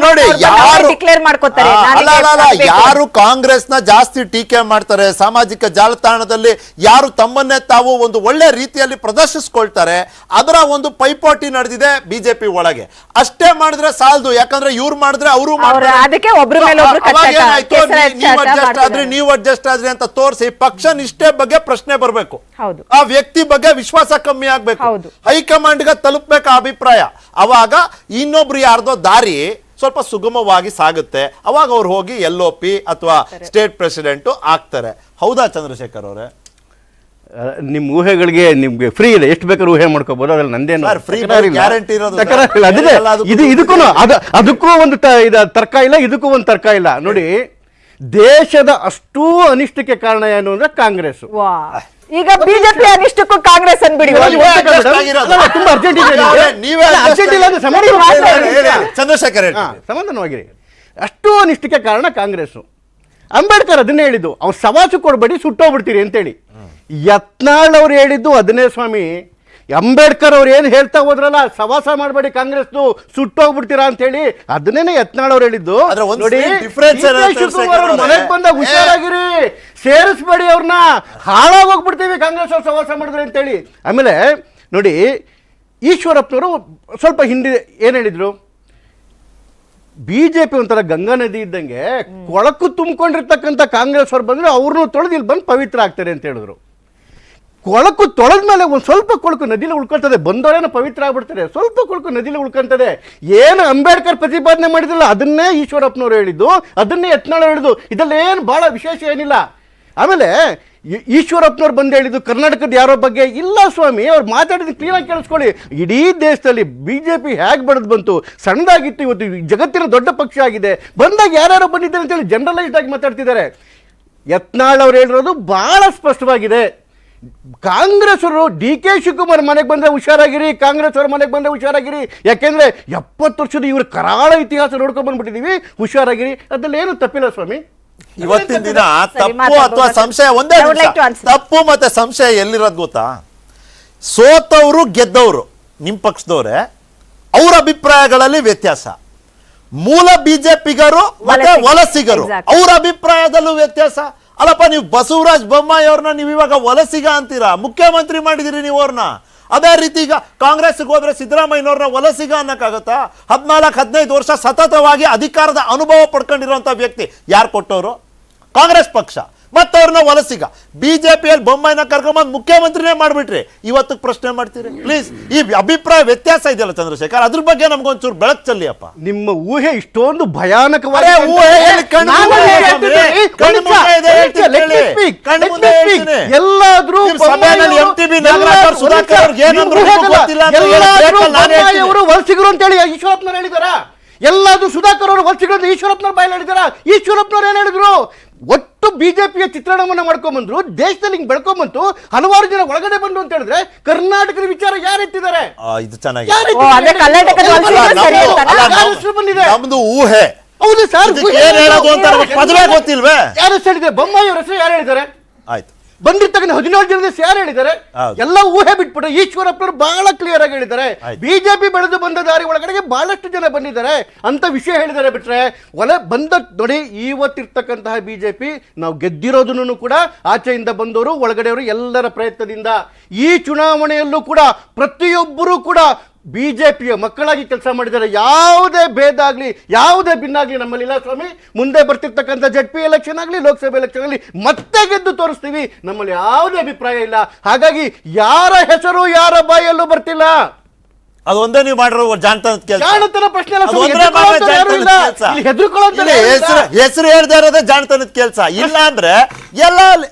ನೋಡಿ, ಯಾರು ಕಾಂಗ್ರೆಸ್ ನ ಜಾಸ್ತಿ ಟೀಕೆ ಮಾಡ್ತಾರೆ, ಸಾಮಾಜಿಕ ಜಾಲತಾಣದಲ್ಲಿ ಯಾರು ತಮ್ಮನ್ನೇ ತಾವು ಒಂದು ಒಳ್ಳೆ ರೀತಿಯಲ್ಲಿ ಪ್ರದರ್ಶಿಸ್ಕೊಳ್ತಾರೆ, ಅದರ ಒಂದು ಪೈಪೋಟಿ ನಡೆದಿದೆ ಬಿಜೆಪಿ ಒಳಗೆ. ಅಷ್ಟೇ ಮಾಡಿದ್ರೆ ಸಾಲದು, ಯಾಕಂದ್ರೆ ಇವ್ರು ಮಾಡಿದ್ರೆ ಅವರು ನೀವು ಅಡ್ಜಸ್ಟ್ ಆದ್ರಿ ಅಂತ ತೋರಿಸಿ ಪಕ್ಷ ನಿಷ್ಠೆ ಬಗ್ಗೆ ಪ್ರಶ್ನೆ ಬರಬೇಕು, ಆ ವ್ಯಕ್ತಿ ಬಗ್ಗೆ ವಿಶ್ವಾಸ ಕಮ್ಮಿ ಆಗ್ಬೇಕು, ಹೈಕಮಾಂಡ್ ಗೆ ತಲುಪಬೇಕು ಅಭಿಪ್ರಾಯ. ಅವಾಗ ಇನ್ನೊಬ್ರು ಯಾರ್ದೋ ದಾರಿ ಸ್ವಲ್ಪ ಸುಗಮವಾಗಿ ಸಾಗುತ್ತೆ, ಅವಾಗ ಅವ್ರು ಹೋಗಿ LOP ಅಥವಾ ಸ್ಟೇಟ್ ಪ್ರೆಸಿಡೆಂಟ್ ಆಗ್ತಾರೆ. ಹೌದಾ ಚಂದ್ರಶೇಖರ್ ಅವರೇ?
ನಿಮ್ ಊಹೆಗಳಿಗೆ ನಿಮ್ಗೆ ಫ್ರೀ ಇದೆ, ಎಷ್ಟು ಬೇಕಾದ್ರೂ ಊಹೆ ಮಾಡ್ಕೋಬಹುದು, ಅದ್ರಲ್ಲಿ ನಂದೇನು
ಗ್ಯಾರಂಟಿ ಇರೋದು.
ಅದಕ್ಕೂ ಒಂದು ತರ್ಕ ಇಲ್ಲ, ಇದಕ್ಕೂ ಒಂದು ತರ್ಕ ಇಲ್ಲ. ನೋಡಿ, ದೇಶದ ಅಷ್ಟೂ ಅನಿಷ್ಟಕ್ಕೆ ಕಾರಣ ಏನು ಅಂದ್ರೆ ಕಾಂಗ್ರೆಸ್.
ಈಗ ಬಿಜೆಪಿ ಅನಿಷ್ಟಕ್ಕೂ ಕಾಂಗ್ರೆಸ್ ಅನ್ಬಿಡಿ,
ತುಂಬಾ ಅರ್ಜೆಂಟ್ ಇದೆ, ಸಮಾಧಾನವಾಗಿರಿ. ಅಷ್ಟೂ ಅನಿಷ್ಟಕ್ಕೆ ಕಾರಣ ಕಾಂಗ್ರೆಸ್. ಅಂಬೇಡ್ಕರ್ ಅದನ್ನೇ ಹೇಳಿದ್ದು, ಅವ್ರು ಸವಾಸು ಕೊಡ್ಬೇಡಿ ಸುಟ್ಟೋಗ್ಬಿಡ್ತೀರಿ ಅಂತೇಳಿ. ಯತ್ನಾಳ್ ಅವ್ರು ಹೇಳಿದ್ದು ಅದನ್ನೇ ಸ್ವಾಮಿ. ಅಂಬೇಡ್ಕರ್ ಅವ್ರು ಏನು ಹೇಳ್ತಾ ಹೋದ್ರಲ್ಲ, ಸವಾಸ ಮಾಡಬೇಡಿ ಕಾಂಗ್ರೆಸ್ದು, ಸುಟ್ಟೋಗ್ಬಿಡ್ತೀರಾ ಅಂತ ಹೇಳಿ, ಅದನ್ನೇನೆ ಯತ್ನಾಳ್ ಅವ್ರು ಹೇಳಿದ್ದು.
ಆದ್ರೆ ಒಂದು
ನೋಡಿ,
difference ಏನಂತ
ಡಿ ಕೆ ಶಿವಕುಮಾರ್ ಅವ್ರ ಮನೆಗೆ ಬಂದಾಗ ಹುಷಾರಾಗಿರಿ, ಸೇರಿಸ್ಬೇಡಿ ಅವ್ರನ್ನ, ಹಾಳಾಗೋಗ್ಬಿಡ್ತೀವಿ ಕಾಂಗ್ರೆಸ್ ಅವ್ರು ಸವಾಸ ಮಾಡಿದ್ರೆ ಅಂತ ಹೇಳಿ. ಆಮೇಲೆ ನೋಡಿ, ಈಶ್ವರಪ್ಪನವರು ಸ್ವಲ್ಪ ಹಿಂದೆ ಏನು ಹೇಳಿದ್ರು, ಬಿಜೆಪಿ ಒಂಥರ ಗಂಗಾ ನದಿ ಇದ್ದಂಗೆ ಕೊಳಕು ತುಂಬಿಕೊಂಡಿರ್ತಕ್ಕಂಥ ಕಾಂಗ್ರೆಸ್ ಅವ್ರು ಬಂದ್ರೆ ಅವ್ರನ್ನೂ ತೊಳೆದು ಇಲ್ಲಿ ಬಂದು ಪವಿತ್ರ ಆಗ್ತಾರೆ ಅಂತ ಹೇಳಿದ್ರು. ಕೊಳಕು ತೊಳೆದ ಮೇಲೆ ಒಂದು ಸ್ವಲ್ಪ ಕೊಳಕು ನದಿಲಿ ಉಳ್ಕೊಳ್ತದೆ, ಬಂದವರೇನೋ ಪವಿತ್ರ ಆಗ್ಬಿಡ್ತಾರೆ, ಸ್ವಲ್ಪ ಕೊಳಕು ನದಿಲಿ ಉಳ್ಕೊಂತದೆ. ಏನು ಅಂಬೇಡ್ಕರ್ ಪ್ರತಿಪಾದನೆ ಮಾಡಿದ್ರಲ್ಲ ಅದನ್ನೇ ಈಶ್ವರಪ್ಪನವ್ರು ಹೇಳಿದ್ದು, ಅದನ್ನೇ ಯತ್ನಾಳ್ ಹೇಳಿದ್ದು, ಇದಲ್ಲೇನು ಭಾಳ ವಿಶೇಷ ಏನಿಲ್ಲ. ಆಮೇಲೆ ಈಶ್ವರಪ್ಪನವ್ರು ಬಂದು ಹೇಳಿದ್ದು ಕರ್ನಾಟಕದ ಯಾರೋ ಬಗ್ಗೆ ಇಲ್ಲ ಸ್ವಾಮಿ, ಅವ್ರು ಮಾತಾಡಿದ್ದು ಕ್ಲೀನಾಗಿ ಕೇಳಿಸ್ಕೊಳ್ಳಿ. ಇಡೀ ದೇಶದಲ್ಲಿ ಬಿಜೆಪಿ ಹೇಗೆ ಬೆಳೆದು ಬಂತು, ಸಣ್ಣದಾಗಿತ್ತು, ಇವತ್ತು ಜಗತ್ತಿನ ದೊಡ್ಡ ಪಕ್ಷ ಆಗಿದೆ, ಬಂದಾಗ ಯಾರ್ಯಾರೋ ಬಂದಿದ್ದಾರೆ ಅಂತೇಳಿ ಜನರಲೈಸ್ಡ್ ಆಗಿ ಮಾತಾಡ್ತಿದ್ದಾರೆ. ಯತ್ನಾಳ್ ಅವ್ರು ಹೇಳಿರೋದು ಬಹಳ ಸ್ಪಷ್ಟವಾಗಿದೆ. ಕಾಂಗ್ರೆಸ್ ಅವರು ಡಿ ಕೆ ಶಿವಕುಮಾರ್ ಮನೆಗೆ ಬಂದರೆ ಹುಷಾರಾಗಿರಿ, ಕಾಂಗ್ರೆಸ್ ಅವ್ರ ಮನೆಗೆ ಬಂದರೆ ಹುಷಾರಾಗಿರಿ, ಯಾಕೆಂದ್ರೆ 70 ವರ್ಷದ ಇವ್ರ ಕರಾಳ ಇತಿಹಾಸ ನೋಡ್ಕೊಂಡು ಬಂದ್ಬಿಟ್ಟಿದೀವಿ, ಹುಷಾರಾಗಿರಿ, ಅದ್ರಲ್ಲಿ ಏನು ತಪ್ಪಿಲ್ಲ ಸ್ವಾಮಿ.
ಇವತ್ತಿನ ದಿನ ತಪ್ಪು ಅಥವಾ ಸಂಶಯ ಒಂದೇ ತಪ್ಪು ಮತ್ತೆ ಸಂಶಯ ಎಲ್ಲಿರೋದು ಗೊತ್ತಾ? ಸೋತವರು ಗೆದ್ದವರು ನಿಮ್ಮ ಪಕ್ಷದವ್ರೆ, ಅವ್ರ ಅಭಿಪ್ರಾಯಗಳಲ್ಲಿ ವ್ಯತ್ಯಾಸ. ಮೂಲ ಬಿಜೆಪಿಗರು ಮತ್ತೆ ವಲಸಿಗರು ಅವ್ರ ಅಭಿಪ್ರಾಯದಲ್ಲೂ ವ್ಯತ್ಯಾಸ. ಅಲ್ಲಪ್ಪ, ನೀವು ಬಸವರಾಜ ಬೊಮ್ಮಾಯಿ ಅವ್ರನ್ನ ನೀವು ಇವಾಗ ವಲಸಿಗ ಅಂತೀರಾ, ಮುಖ್ಯಮಂತ್ರಿ ಮಾಡಿದಿರಿ ನೀವು ಅವ್ರನ್ನ. ಅದೇ ರೀತಿ ಈಗ ಕಾಂಗ್ರೆಸ್ಗೆ ಹೋದ್ರೆ ಸಿದ್ದರಾಮಯ್ಯನವ್ರನ್ನ ವಲಸಿಗ ಅನ್ನಕ್ಕಾಗತ್ತಾ? 14-15 ವರ್ಷ ಸತತವಾಗಿ ಅಧಿಕಾರದ ಅನುಭವ ಪಡ್ಕೊಂಡಿರುವಂತ ವ್ಯಕ್ತಿ ಯಾರು ಕೊಟ್ಟವರು? ಕಾಂಗ್ರೆಸ್ ಪಕ್ಷ. ಮತ್ತವ್ರನ್ನ ವಲಸಿಗ. ಬಿಜೆಪಿಯಲ್ಲಿ ಬೊಮ್ಮಾಯಿನ ಕರ್ಕೊಂಬಂದು ಮುಖ್ಯಮಂತ್ರಿನೇ ಮಾಡ್ಬಿಟ್ರಿ, ಇವತ್ತು ಪ್ರಶ್ನೆ ಮಾಡ್ತೀರಿ? ಪ್ಲೀಸ್, ಈ ಅಭಿಪ್ರಾಯ ವ್ಯತ್ಯಾಸ ಇದೆಯಲ್ಲ ಚಂದ್ರಶೇಖರ್, ಅದ್ರ ಬಗ್ಗೆ ನಮ್ಗೊಂಚೂರು ಬೆಳಕು ಚೆಲ್ಲಿಯಪ್ಪ.
ನಿಮ್ಮ ಊಹೆ ಇಷ್ಟೊಂದು ಭಯಾನಕವಾದ ಎಲ್ಲಾದ್ರೂ ವಲಸಿಗರು ಅಂತ ಹೇಳಿ ಈಶ್ವರಪ್ಪನವ್ರು ಹೇಳಿದಾರ, ಎಲ್ಲಾದ್ರೂ ಸುಧಾಕರ್ ಅವರು ವಲಸಿಗರು ಈಶ್ವರಪ್ಪನವ್ರ ಬಾಯಲ್ಲಿ ಹೇಳಿದಾರ. ಈಶ್ವರಪ್ಪನವ್ರು ಏನ್ ಹೇಳಿದ್ರು? ಒಟ್ಟು ಬಿಜೆಪಿಯ ಚಿತ್ರಣವನ್ನ ಮಾಡ್ಕೊಂಡ್ಬಂದ್ರು, ದೇಶದಲ್ಲಿ ಹಿಂಗ್ ಬೆಳ್ಕೊಂಡ್ಬಂತು, ಹಲವಾರು ಜನ ಒಳಗಡೆ ಬಂದು ಅಂತ ಹೇಳಿದ್ರೆ ಕರ್ನಾಟಕದ ವಿಚಾರ ಯಾರು ಎತ್ತಿದ್ದಾರೆ?
ಇದು ಚೆನ್ನಾಗಿ ನಮ್ದು ಊಹೆ.
ಹೌದು ಸರ್,
ಏನ್ ಹೇಳೋದು ಅಂತ ಪದವೇ ಗೊತ್ತಿಲ್ವೇ?
ಯಾರು ಹೇಳಿದ್ದಾರೆ? ಬೊಮ್ಮಾಯಿ ಅವ್ರ ಹೆಸರು ಯಾರು ಹೇಳಿದ್ದಾರೆ?
ಆಯ್ತು,
ಬಂದಿರ್ತಕ್ಕಂಥ 17 ಜನದ ಯಾರು ಹೇಳಿದ್ದಾರೆ? ಎಲ್ಲ ಊಹೆ ಬಿಟ್ಬಿಟ್ಟು ಈಶ್ವರಪ್ಪನವರು ಬಹಳ ಕ್ಲಿಯರ್ ಆಗಿ ಹೇಳಿದ್ದಾರೆ. ಬಿಜೆಪಿ ಬೆಳೆದು ಬಂದ ದಾರಿ ಒಳಗಡೆಗೆ ಬಹಳಷ್ಟು ಜನ ಬಂದಿದ್ದಾರೆ ಅಂತ ವಿಷಯ ಹೇಳಿದ್ದಾರೆ. ಬಿಟ್ರೆ ಬಂದ ನೋಡಿ, ಇವತ್ತಿರ್ತಕ್ಕಂತಹ ಬಿಜೆಪಿ ನಾವು ಗೆದ್ದಿರೋದನ್ನು ಕೂಡ ಆಚೆಯಿಂದ ಬಂದವರು ಒಳಗಡೆಯವರು ಎಲ್ಲರ ಪ್ರಯತ್ನದಿಂದ. ಈ ಚುನಾವಣೆಯಲ್ಲೂ ಕೂಡ ಪ್ರತಿಯೊಬ್ಬರೂ ಕೂಡ ಬಿಜೆಪಿಯ ಮಕ್ಕಳಾಗಿ ಕೆಲಸ ಮಾಡಿದ್ದಾರೆ. ಯಾವುದೇ ಭೇದ ಆಗಲಿ, ಯಾವುದೇ ಭಿನ್ನ ಆಗಲಿ ನಮ್ಮಲ್ಲಿಲ್ಲ ಸ್ವಾಮಿ. ಮುಂದೆ ಬರ್ತಿರ್ತಕ್ಕಂಥ ZP ಎಲೆಕ್ಷನ್ ಆಗಲಿ, ಲೋಕಸಭೆ ಎಲೆಕ್ಷನ್ ಆಗಲಿ ಮತ್ತೆ ಗೆದ್ದು ತೋರಿಸ್ತೀವಿ, ನಮ್ಮಲ್ಲಿ ಯಾವುದೇ ಅಭಿಪ್ರಾಯ ಇಲ್ಲ. ಹಾಗಾಗಿ ಯಾರ ಹೆಸರು ಯಾರ ಬಾಯಲ್ಲೂ ಬರ್ತಿಲ್ಲ.
ಅದೊಂದೇ ನೀವು ಮಾಡಿರೋ ಜಾಣತನದ ಕೆಲಸ.
ಜಾಣತನ ಪ್ರಶ್ನೆ
ಹೆಸರು ಹೇಳ್ತಾ ಇರೋದೇ ಜಾಣತನದ ಕೆಲಸ. ಇಲ್ಲ ಅಂದ್ರೆ ಎಲ್ಲ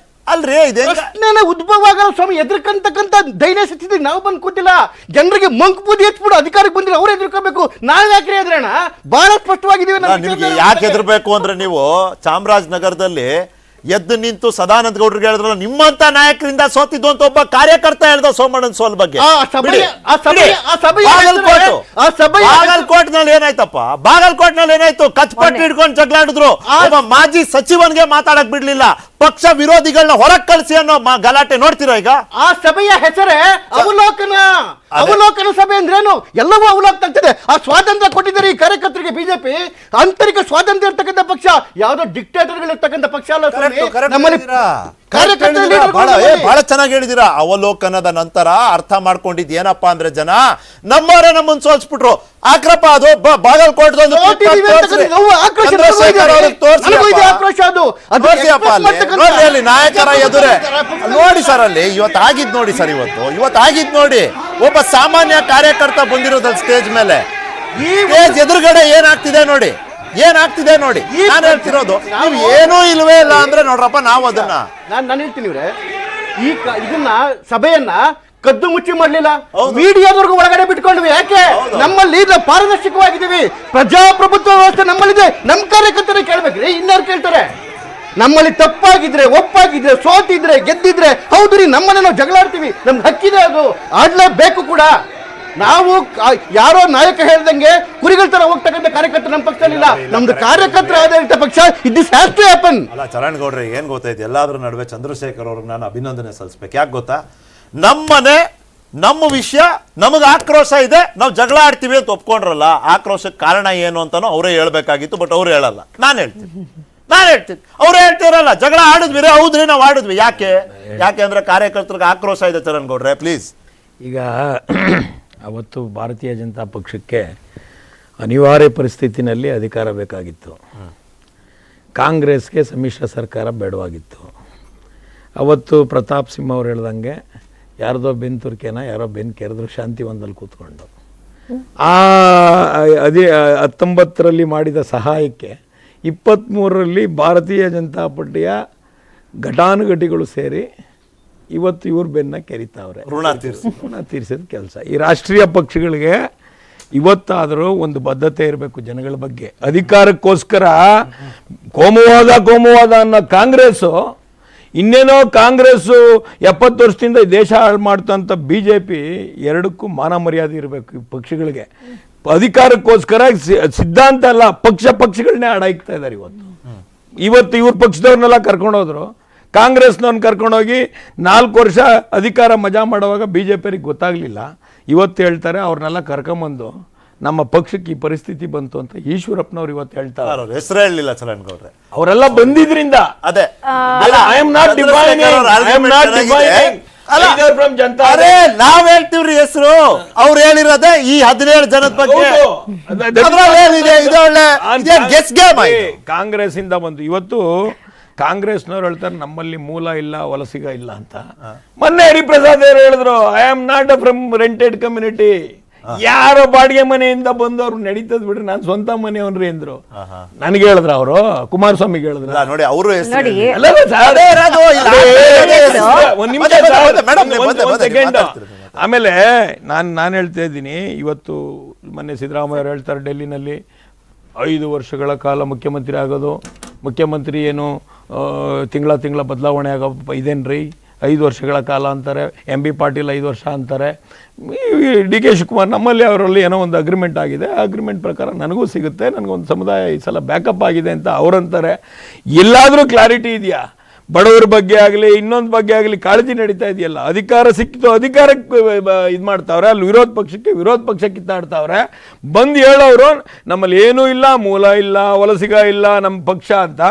ಅಲ್ರಿ,
ಪ್ರಶ್ನೆನೇ ಉದ್ಭವ ಆಗಲ್ಲ ಸ್ವಾಮಿ. ಎದುರ್ಕಂತಕ್ಕಂಥ ಧೈರ್ಯ ಸ್ಥಿತಿ ನಾವು ಬಂದು ಕೂತಿಲ್ಲ. ಜನರಿಗೆ ಮಂಕ್ ಬೂದಿ ಎತ್ಬಿಡು ಅಧಿಕಾರಕ್ಕೆ ಬಂದಿಲ್ಲ, ಅವ್ರು ಎದುರ್ಕೋಬೇಕು, ನಾವ್ ಯಾಕ್ರಿ ಎದ್ರಣ? ಬಹಳ ಸ್ಪಷ್ಟವಾಗಿದ್ದೀವಿ.
ನಿಮ್ಗೆ ಯಾಕೆ ಹೆದರ್ಬೇಕು ಅಂದ್ರೆ, ನೀವು ಚಾಮರಾಜನಗರದಲ್ಲಿ ಎದ್ದು ನಿಂತು ಸದಾನಂದ ಗೌಡ್ರಿಗೆ ಹೇಳಿದ್ರಲ್ಲ, ನಿಮ್ಮಂತ ನಾಯಕರಿಂದ ಸೋತಿದ್ದು ಅಂತ ಒಬ್ಬ ಕಾರ್ಯಕರ್ತ ಹೇಳ್ದ ಸೋಮಣ್ಣನ ಸೋಲ್ ಬಗ್ಗೆ. ಬಾಗಲಕೋಟ್ನಲ್ಲಿ ಏನಾಯ್ತಪ್ಪ? ಬಾಗಲಕೋಟ್ನಲ್ಲಿ ಏನಾಯ್ತು? ಕಚ್ಪಟ್ಟಿ ಹಿಡ್ಕೊಂಡು ಜಗಳಾಡಿದ್ರು, ಒಬ್ಬ ಮಾಜಿ ಸಚಿವನ್ಗೆ ಮಾತಾಡಕ್ ಬಿಡ್ಲಿಲ್ಲ, ಪಕ್ಷ ವಿರೋಧಿಗಳನ್ನ ಹೊರಗೆ ಕಳಿಸಿ ಅನ್ನೋ ಗಲಾಟೆ ನೋಡ್ತೀರಾ ಈಗ?
ಆ ಸಭೆಯ ಹೆಸರೇ ಅವಲೋಕನ. ಅವಲೋಕನ ಸಭೆ ಅಂದ್ರೇನು? ಎಲ್ಲವೂ ಅವಲೋಕನ ಆಗ್ತದೆ. ಆ ಸ್ವಾತಂತ್ರ್ಯ ಕೊಟ್ಟಿದ್ದಾರೆ ಈ ಕಾರ್ಯಕರ್ತರಿಗೆ ಬಿಜೆಪಿ. ಆಂತರಿಕ ಸ್ವಾತಂತ್ರ್ಯ ಇರ್ತಕ್ಕಂಥ ಪಕ್ಷ, ಯಾವುದೋ ಡಿಕ್ಟೇಟರ್ಗಳು ಇರ್ತಕ್ಕಂಥ ಪಕ್ಷ ಅಲ್ಲ. ನಮ್ಮಲ್ಲಿ
ಬಹಳ ಚೆನ್ನಾಗಿ ಹೇಳಿದಿರಾ. ಅವಲೋಕನದ ನಂತರ ಅರ್ಥ ಮಾಡ್ಕೊಂಡಿದ್ ಏನಪ್ಪಾ ಅಂದ್ರೆ, ಜನ ನಮ್ಮವರೇ ನಮ್ಮನ್ನು ಸೋಲ್ಸ್ಬಿಟ್ರು. ಆಕ್ರಪ್ಪ, ಅದು ಬಾಗಲಕೋಟದೊಂದು ನಾಯಕರ ಎದುರೇ ನೋಡಿ ಸರ್, ಅಲ್ಲಿ ಇವತ್ತಾಗಿದ್ ನೋಡಿ ಸರ್, ಇವತ್ತಾಗಿದ್ ನೋಡಿ. ಒಬ್ಬ ಸಾಮಾನ್ಯ ಕಾರ್ಯಕರ್ತ ಬಂದಿರೋದಲ್ಲಿ ಸ್ಟೇಜ್ ಮೇಲೆ, ಈ ಸ್ಟೇಜ್ ಎದುರುಗಡೆ ಏನಾಗ್ತಿದೆ ನೋಡಿ, ಏನಾಗ್ತಿದೆ ನೋಡಿ. ನಾನು ಹೇಳ್ತಿರೋದು, ನೀವು ಏನೂ ಇಲ್ವೇ ಇಲ್ಲ ಅಂದ್ರೆ ನೋಡ್ರಪ್ಪ, ನಾವು ಅದನ್ನ
ನಾನು ಹೇಳ್ತೀನಿ ಇವ್ರೆ, ಇದನ್ನ ಸಭೆಯನ್ನ ಕದ್ದು ಮುಚ್ಚಿ ಮಾಡ್ಲಿಲ್ಲ, ಮೀಡಿಯಾದವರೆಗೂ ಒಳಗಡೆ ಬಿಟ್ಕೊಂಡ್ವಿ. ಯಾಕೆ? ನಮ್ಮಲ್ಲಿ ಪಾರದರ್ಶಕವಾಗಿದ್ದೀವಿ, ಪ್ರಜಾಪ್ರಭುತ್ವ ವ್ಯವಸ್ಥೆ ನಮ್ಮಲ್ಲಿದೆ. ನಮ್ಮ ಕಾರ್ಯಕರ್ತರೇ ಕೇಳ್ಬೇಕ್ರಿ, ಇನ್ಯಾರು ಕೇಳ್ತಾರೆ? ನಮ್ಮಲ್ಲಿ ತಪ್ಪಾಗಿದ್ರೆ, ಒಪ್ಪಾಗಿದ್ರೆ, ಸೋತಿದ್ರೆ, ಗೆದ್ದಿದ್ರೆ, ಹೌದು ರೀ, ನಮ್ಮನ್ನ ನಾವು ಜಗಳಾಡ್ತೀವಿ, ನಮ್ಗೆ ಹಕ್ಕಿದೆ, ಅದು ಆಡ್ಲೇಬೇಕು ಕೂಡ. ನಾವು ಯಾರೋ ನಾಯಕ ಹೇಳ್ದಂಗೆ ಕುರಿಗಳ ತರ ಹೋಗ್ತಕ್ಕಂಥ ಕಾರ್ಯಕರ್ತರು ನಮ್ಮ ಪಕ್ಷದಲ್ಲಿಲ್ಲ. ನಮ್ದು ಕಾರ್ಯಕರ್ತರ ಆಧಾರಿತ ಪಕ್ಷ. This has to happen.
ಅಲ್ಲ ಚರಣ್ ಗೌಡ್ರೆ, ಏನ್ ಗೊತ್ತೈತಿ, ಎಲ್ಲಾದ್ರ ನಡುವೆ ಚಂದ್ರಶೇಖರ್ ಅವ್ರಿಗೆ ನಾನು ಅಭಿನಂದನೆ ಸಲ್ಲಿಸ್ಬೇಕು. ಯಾಕೆ ಗೊತ್ತಾ? ನಮ್ಮನೆ ನಮ್ಮ ವಿಷಯ ನಮಗೆ ಆಕ್ರೋಶ ಇದೆ, ನಾವು ಜಗಳ ಆಡ್ತೀವಿ ಅಂತ ಒಪ್ಕೊಂಡ್ರಲ್ಲ, ಆಕ್ರೋಶಕ್ಕೆ ಕಾರಣ ಏನು ಅಂತಾನೋ ಅವರೇ ಹೇಳ್ಬೇಕಾಗಿತ್ತು. ಬಟ್ ಅವ್ರು ಹೇಳಲ್ಲ, ನಾನು ಹೇಳ್ತೀನಿ. ಅವ್ರು ಹೇಳ್ತಿರಲ್ಲ ಜಗಳ ಆಡಿದ್ವಿ, ಹೌದ್ರಿ ನಾವು ಆಡಿದ್ವಿ. ಯಾಕೆ ಅಂದ್ರೆ ಕಾರ್ಯಕರ್ತರಿಗೆ ಆಕ್ರೋಶ ಇದೆ. ಚರಣ್ ಗೌಡ್ರೆ ಪ್ಲೀಸ್.
ಈಗ ಅವತ್ತು ಭಾರತೀಯ ಜನತಾ ಪಕ್ಷಕ್ಕೆ ಅನಿವಾರ್ಯ ಪರಿಸ್ಥಿತಿನಲ್ಲಿ ಅಧಿಕಾರ ಬೇಕಾಗಿತ್ತು. ಕಾಂಗ್ರೆಸ್ಗೆ ಸಮ್ಮಿಶ್ರ ಸರ್ಕಾರ ಬೇಡವಾಗಿತ್ತು. ಅವತ್ತು ಪ್ರತಾಪ್ ಸಿಂಹ ಅವ್ರು ಹೇಳ್ದಂಗೆ ಯಾರ್ದೋ ಬೆನ್ ತುರ್ಕೆನ ಯಾರೋ ಬೆನ್ ಕೆರೆದ್ರು ಶಾಂತಿವನದಲ್ಲಿ ಕೂತ್ಕೊಂಡು. ಆ 19 ಮಾಡಿದ ಸಹಾಯಕ್ಕೆ 23 ಭಾರತೀಯ ಜನತಾ ಪಾರ್ಟಿಯ ಘಟಾನುಘಟಿಗಳು ಸೇರಿ ಇವತ್ತು ಇವ್ರ ಬೆನ್ನ ಕೆರಿತಾವ್ರೆ. ಋಣ ತೀರಿಸಿದ ಕೆಲಸ. ಈ ರಾಷ್ಟ್ರೀಯ ಪಕ್ಷಗಳಿಗೆ ಇವತ್ತಾದರೂ ಒಂದು ಬದ್ಧತೆ ಇರಬೇಕು ಜನಗಳ ಬಗ್ಗೆ. ಅಧಿಕಾರಕ್ಕೋಸ್ಕರ ಕೋಮುವಾದ ಅನ್ನೋ ಕಾಂಗ್ರೆಸ್ಸು, ಇನ್ನೇನೋ ಕಾಂಗ್ರೆಸ್ಸು 70 ವರ್ಷದಿಂದ ದೇಶ ಹಾಳು ಮಾಡ್ತಂಥ BJP, ಎರಡಕ್ಕೂ ಮಾನ ಮರ್ಯಾದೆ ಇರಬೇಕು ಈ ಪಕ್ಷಗಳಿಗೆ. ಅಧಿಕಾರಕ್ಕೋಸ್ಕರ ಸಿದ್ಧಾಂತ ಅಲ್ಲ, ಪಕ್ಷಗಳನ್ನೇ ಆಡಾಯ್ತಾ ಇದ್ದಾರೆ. ಇವತ್ತು ಇವ್ರ ಪಕ್ಷದವ್ರನ್ನೆಲ್ಲ ಕರ್ಕೊಂಡೋದ್ರು, ಕಾಂಗ್ರೆಸ್ನವ್ರನ್ನ ಕರ್ಕೊಂಡೋಗಿ 4 ವರ್ಷ ಅಧಿಕಾರ ಮಜಾ ಮಾಡುವಾಗ BJPಯವ್ರಿಗೆ ಗೊತ್ತಾಗಲಿಲ್ಲ. ಇವತ್ತು ಹೇಳ್ತಾರೆ ಅವ್ರನ್ನೆಲ್ಲ ಕರ್ಕೊಂಬಂದು ನಮ್ಮ ಪಕ್ಷಕ್ಕೆ ಈ ಪರಿಸ್ಥಿತಿ ಬಂತು ಅಂತ ಈಶ್ವರಪ್ಪನವ್ರು ಇವತ್ತು ಹೇಳ್ತಾರೆ.
ಹೆಸರು ಹೇಳಲಿಲ್ಲ ಚರಣ್ ಗೌಡ್ರೆ,
ಅವರೆಲ್ಲ ಬಂದಿದ್ರಿಂದ.
ಅದೇ ನಾವ್ ಹೇಳ್ತೀವ್ರಿ ಹೆಸರು, ಅವ್ರು ಹೇಳಿರೋದೇ ಈ 17 ಜನದ ಬಗ್ಗೆ.
ಕಾಂಗ್ರೆಸ್ ಇಂದ ಬಂದು ಇವತ್ತು ಕಾಂಗ್ರೆಸ್ನವ್ರು ಹೇಳ್ತಾರೆ ನಮ್ಮಲ್ಲಿ ಮೂಲ ಇಲ್ಲ, ವಲಸಿಗ ಇಲ್ಲ ಅಂತ. ಮೊನ್ನೆ ಹರಿಪ್ರಸಾದ್ ಅವರು ಹೇಳಿದ್ರು, I am not from rented community. ಯಾರೋ ಬಾಡಿಗೆ ಮನೆಯಿಂದ ಬಂದವ್ರು ನಡೀತದ್ ಬಿಡ್ರಿ, ನಾನು ಸ್ವಂತ ಮನೆಯವನ್ರಿ ಅಂದ್ರು. ನನಗೆ ಹೇಳಿದ್ರ ಅವರು, ಕುಮಾರಸ್ವಾಮಿಗೆ ಹೇಳಿದ್ರ
ನೋಡಿ. ಅವರು
ಆಮೇಲೆ ನಾನು ಹೇಳ್ತಾ ಇದ್ದೀನಿ, ಇವತ್ತು ಮೊನ್ನೆ ಸಿದ್ದರಾಮಯ್ಯ ಅವರು ಹೇಳ್ತಾರೆ ಡೆಲ್ಲಿನಲ್ಲಿ 5 ವರ್ಷಗಳ ಕಾಲ ಮುಖ್ಯಮಂತ್ರಿ ಆಗೋದು, ಮುಖ್ಯಮಂತ್ರಿ ಏನು ತಿಂಗಳ ಬದಲಾವಣೆ ಆಗೋ ಇದೇನ್ರಿ 5 ವರ್ಷಗಳ ಕಾಲ ಅಂತಾರೆ. MB ಪಾಟೀಲ್ 5 ವರ್ಷ ಅಂತಾರೆ. DK ಶಿವಕುಮಾರ್ ನಮ್ಮಲ್ಲಿ ಅವರಲ್ಲಿ ಏನೋ ಒಂದು ಅಗ್ರಿಮೆಂಟ್ ಆಗಿದೆ, ಆ ಅಗ್ರಿಮೆಂಟ್ ಪ್ರಕಾರ ನನಗೂ ಸಿಗುತ್ತೆ, ನನಗೊಂದು ಸಮುದಾಯ ಈ ಸಲ ಬ್ಯಾಕಪ್ ಆಗಿದೆ ಅಂತ ಅವರಂತಾರೆ. ಎಲ್ಲಾದರೂ ಕ್ಲಾರಿಟಿ ಇದೆಯಾ? ಬಡವರ ಬಗ್ಗೆ ಆಗಲಿ ಇನ್ನೊಂದು ಬಗ್ಗೆ ಆಗಲಿ ಕಾಳಜಿ ನಡೀತಾ ಇದೆಯಲ್ಲ. ಅಧಿಕಾರ ಸಿಕ್ಕಿತು, ಅಧಿಕಾರಕ್ಕೆ ಇದು ಮಾಡ್ತಾವ್ರೆ, ಅಲ್ಲಿ ವಿರೋಧ ಪಕ್ಷ ಕಿತ್ತಾಡ್ತಾವ್ರೆ. ಬಂದು ಹೇಳೋರು ನಮ್ಮಲ್ಲಿ ಏನೂ ಇಲ್ಲ, ಮೂಲ ಇಲ್ಲ, ವಲಸಿಗ ಇಲ್ಲ ನಮ್ಮ ಪಕ್ಷ ಅಂತ.